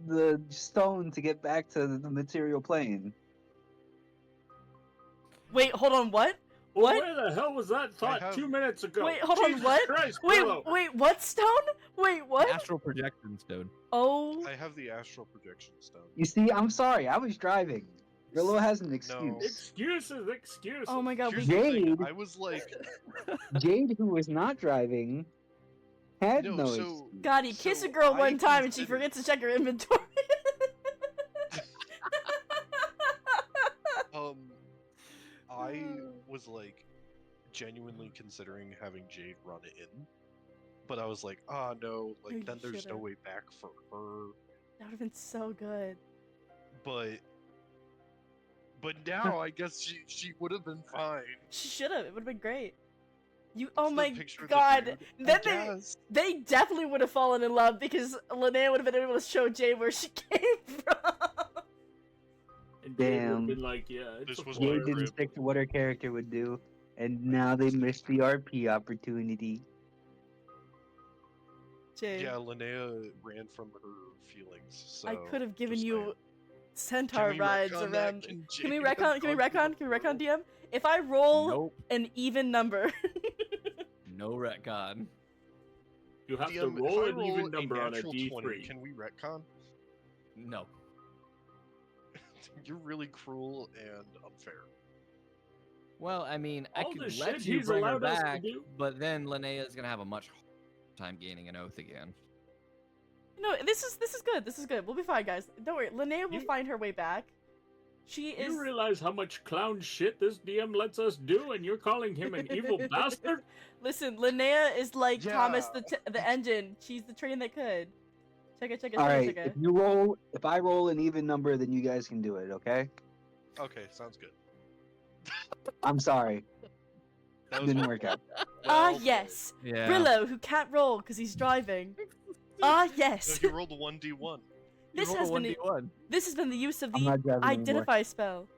the stone to get back to the material plane. Wait, hold on. What? Well, What? where the hell was that thought have- 2 minutes ago? Wait, hold on. Jesus What? Christ, Wait, Brillow. wait. What stone? Wait, what? Astral projection stone. Oh. I have the astral projection stone. You see, I'm sorry, I was driving. Brillow has an excuse. Excuses. Oh my God. Here's We. the thing, Jade. I was like, Jade, who was not driving, had no, no so excuse. God, he kissed a so girl I one time and she considered- forgets to check her inventory. I was like genuinely considering having Jade run it in, but I was like, ah, no, like You then there's no should've. way back for her. That would have been so good. But now I guess she would have been fine. She should have. It would have been great. You. Oh the my picture of the God. dude, I Then guess. they definitely would have fallen in love because Linnea would have been able to show Jade where she came from. And Jade would have Damn. been like, yeah, it's This a was floor. Jade didn't stick to what her character would do, and now they missed the RP opportunity. Jade. Yeah, Linnea ran from her feelings. So I could have given just you saying. centaur we rides retcon that? around. Can Can we Jade retcon? Can we have retcon? Can we retcon, DM? If I roll Nope. an even number, No retcon. You have to DM, if roll I an even roll number on a natural D3. 20, can we retcon? No. You're really cruel and unfair. Well, I mean, I All could the let shit you he's bring her allowed us to back, do. but then Linnea's gonna have a much harder time gaining an oath again. no, this is good. This is good. We'll be fine, guys. Don't worry. Linnea will You- find her way back. She is. You realize how much clown shit this DM lets us do, and you're calling him an evil bastard? Listen, Linnea is like Thomas Yeah. the engine. She's the train that could. Check it. All right, if I roll an even number, then you guys can do it. Okay? Okay, sounds good. I'm sorry, That was didn't work out. Ah, well yes. Yeah. Brillow, who can't roll because he's driving. Ah, played. yes. No, you rolled a 1d1. This has been this has been the use of I'm the not driving anymore. identify spell.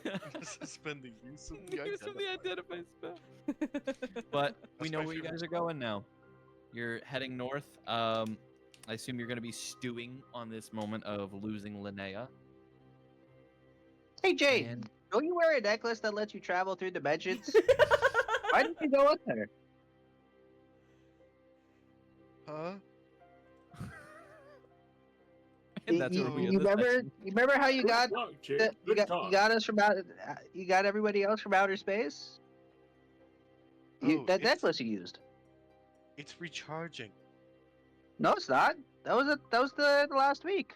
This has been the use of the Use of the identifier. identify spell. But we That's know my where you favorite guys are spell. going now. You're heading north. I assume you're gonna be stewing on this moment of losing Linnea. Hey Jade, And don't you wear a necklace that lets you travel through dimensions? Why didn't you go up there? Huh? and that's you, where we you end this remember? section. You remember how you Good got talk, Jade. you Good got, talk. us from out? You got everybody else from outer space. Oh, That it's- necklace you used. It's recharging. No, it's not. That was the last week.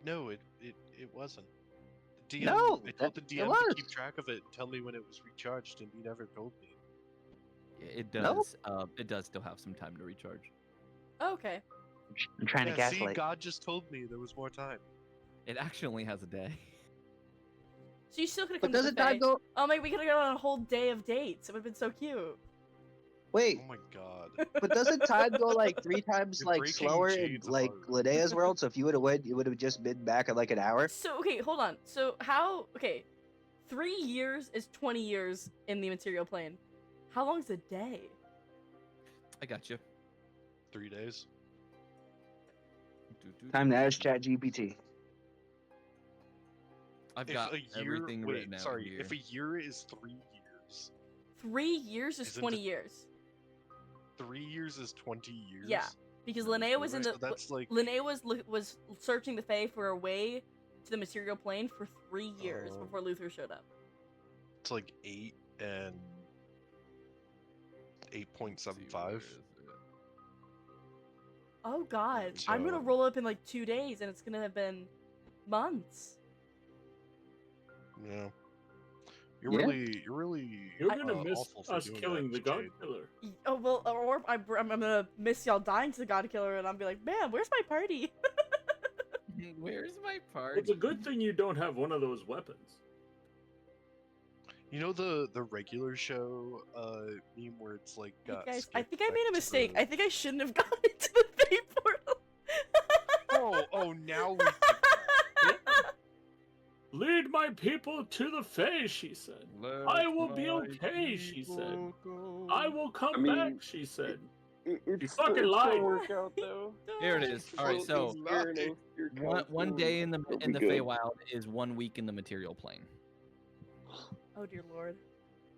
No, it wasn't. The DM, No, I told the it DM to was. keep track of it and tell me when it was recharged, and he never told me. It No. does. It does still have some time to recharge. Okay. I'm trying to Yeah, see, gaslight. God just told me there was more time. It actually only has a day. So you still could have But come to doesn't the time Fae. go? Oh my, we could have gone on a whole day of dates. It would have been so cute. Wait, Oh my god. but doesn't time go like 3 times You're like breaking slower in Jade's like heart. Linnea's world? So if you would have went, you would have just been back in like an hour. So okay, hold on. So how? Okay, 3 years is 20 years in the material plane. How long's a day? I got you. 3 days. Time to ask ChatGPT. I've If got a year, everything wait, written out sorry. here. If a year is 3 years, 3 years is Isn't 20 it- years. 3 years is 20 years. Yeah, because Linnea was in So the that's like Linnea was searching the Fae for a way to the material plane for 3 years Oh. before Luther showed up. it's like 8 and 8.75. Oh God, I'm gonna So- roll up in like 2 days, and it's gonna have been months. Yeah. You're Yeah. really You're gonna uh, miss awful for us doing killing that, the God Jade. Killer. Oh well, or I'm gonna miss y'all dying to the God Killer, and I'll be like, man, where's my party? Where's my party? It's a good thing you don't have one of those weapons. You know the regular show meme where it's like Hey got guys, I skipped think I back made a to mistake. the- I think I shouldn't have gone into the Fae portal. Oh, now we Lead my people to the Fae, she said. I will be okay, she said. I will come I mean, back, she said. It's fucking it's lied. gonna work out though. Here it is. All right, so one day in the Feywild is 1 week in the material plane. Oh dear lord.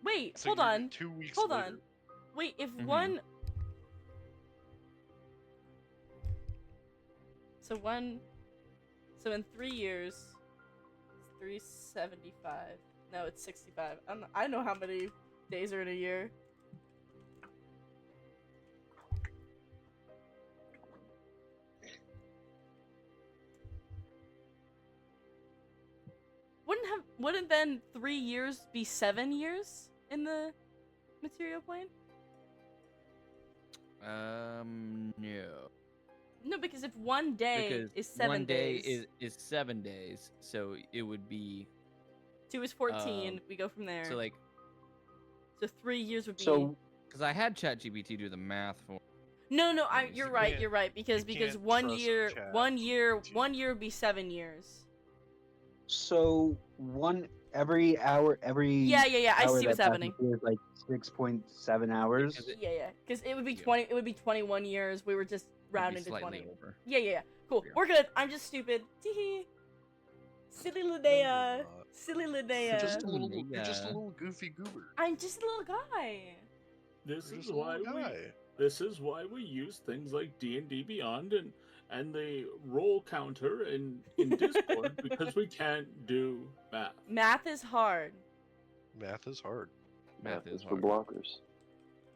Wait, So hold you're on. 2 weeks Hold later. on. Wait, if Mhm. one. So one. So in 3 years, it's 375. No, it's 65. I know how many days are in a year. Wouldn't then 3 years be 7 years in the material plane? No. No, because if one day Because is 7 one day days, is 7 days, so it would be 2 is 14. We go from there. so like So 3 years would be. So because I had ChatGPT do the math for. No, You you're can't- right. You're right because you because can't 1 trust year, Chat 1 year, GPT. 1 year would be 7 years. so every hour, every Yeah. I hour see what's that passes happening. here is like 6.7 hours. Yeah. Because it would be 20. It would be 21 years. We were just rounding to slightly 20. over. Yeah. Cool. Yeah. We're good. I'm just stupid. Teehee. Silly Linnea. Silly Linnea. You're just a little goofy goober. I'm just a little guy. This You're is just a why little we. guy. This is why we use things like D&D Beyond and the roll counter in Discord because we can't do math. Math is hard. Math is hard. Math is for hard. blockers.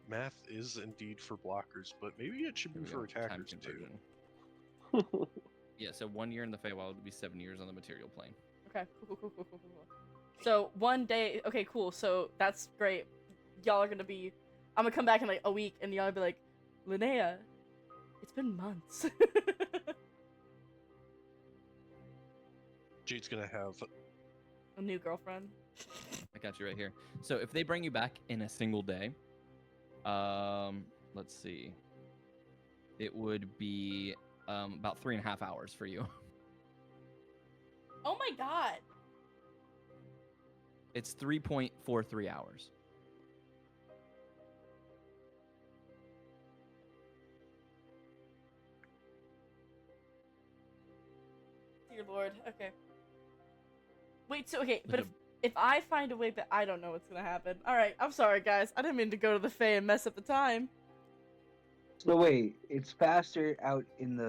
Math is indeed for blockers, but maybe it should be Here we for go, time attackers too. conversion. Yeah, so 1 year in the Feywild would be 7 years on the material plane. Okay, cool. So one day, okay, cool. So that's great. Y'all are gonna be. I'm gonna come back in like a week, and y'all will be like, Linnea, it's been months. Jade's gonna have A new girlfriend. I got you right here. So if they bring you back in a single day, let's see. It would be about 3.5 hours for you. Oh my god. It's 3.43 hours. Dear Lord. Okay. Wait. So okay, but if I find a way, but I don't know what's gonna happen. All right. I'm sorry, guys. I didn't mean to go to the Fae and mess up the time. So wait, it's faster out in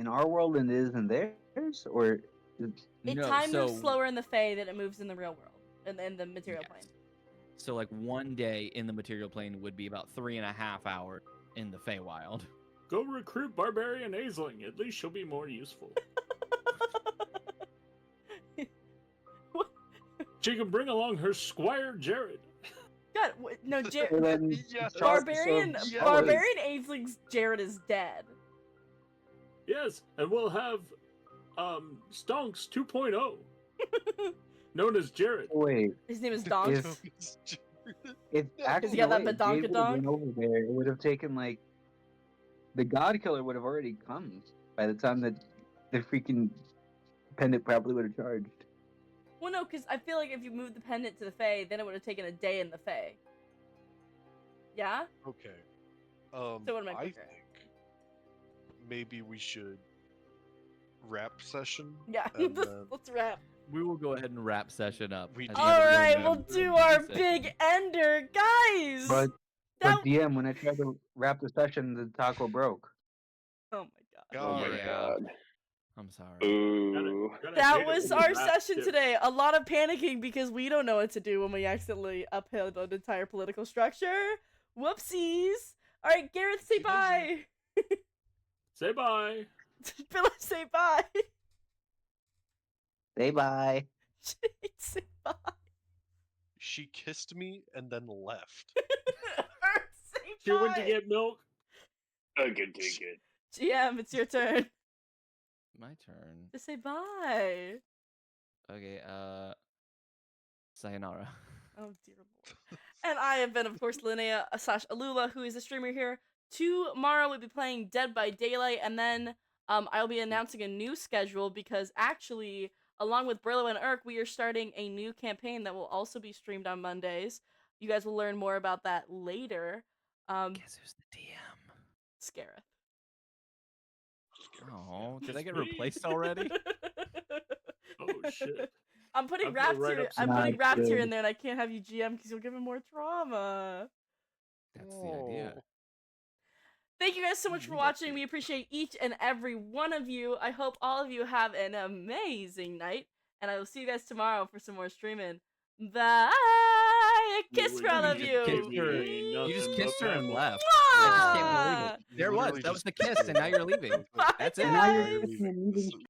our world than it is in theirs, or Time moves slower in the Fae than it moves in the real world, in the material plane. So like 1 day in the material plane would be about 3.5 hours in the Feywild. Go recruit Barbarian Aisling. At least she'll be more useful. She can bring along her Squire Jared. God, no, Yes. Barbarian Yes. Barbarian Ainsling's Jared is dead. Yes, and we'll have Stonks 2.0, known as Jared. Wait, His name is Donks. if actually he got that wait, if Jade badonkadonk? would've been over there, it would have taken like the God Killer would have already come by the time that the freaking pendant probably would have charged. Well, no, because I feel like if you moved the pendant to the Fae, then it would have taken a day in the Fae. Yeah? Okay. So what am I I quicker? think maybe we should wrap session. Yeah, and then let's wrap. We will go ahead and wrap session up. We as do. we have Alright, one we'll member do in our session. big ender. Guys! But That- DM, when I tried to wrap the session, the taco broke. Oh my god. Oh my Yeah. god. I'm sorry. Ooh. That was our session today. A lot of panicking because we don't know what to do when we accidentally uphill an entire political structure. Whoopsies. Alright, Gareth, say bye. Say bye. Brillow, say bye. Say bye. Say bye. She kissed me and then left. Say She went to bye. get milk. I can take it. GM, it's your turn. My turn. Just say bye. Okay, sayonara. Oh dear lord. And I have been, of course, Linnea / Alula, who is a streamer here. Tomorrow we'll be playing Dead by Daylight, and then I'll be announcing a new schedule because actually, along with Brillow and Irk, we are starting a new campaign that will also be streamed on Mondays. You guys will learn more about that later. Guess who's the DM? Scareth. Oh, did I get replaced already? Oh shit. I'm putting I'm gonna write Raptor. up I'm some- putting Not Raptor good. in there, and I can't have you GM because you'll give him more trauma. That's the idea. Thank you guys so much for watching. We appreciate each and every one of you. I hope all of you have an amazing night, and I will see you guys tomorrow for some more streaming. Bye. A kiss for all of you. You just kissed her and left. Mwah! I just can't believe it. You There was. literally That was just the kiss, and now you're leaving. Bye, That's it. guys. You're leaving.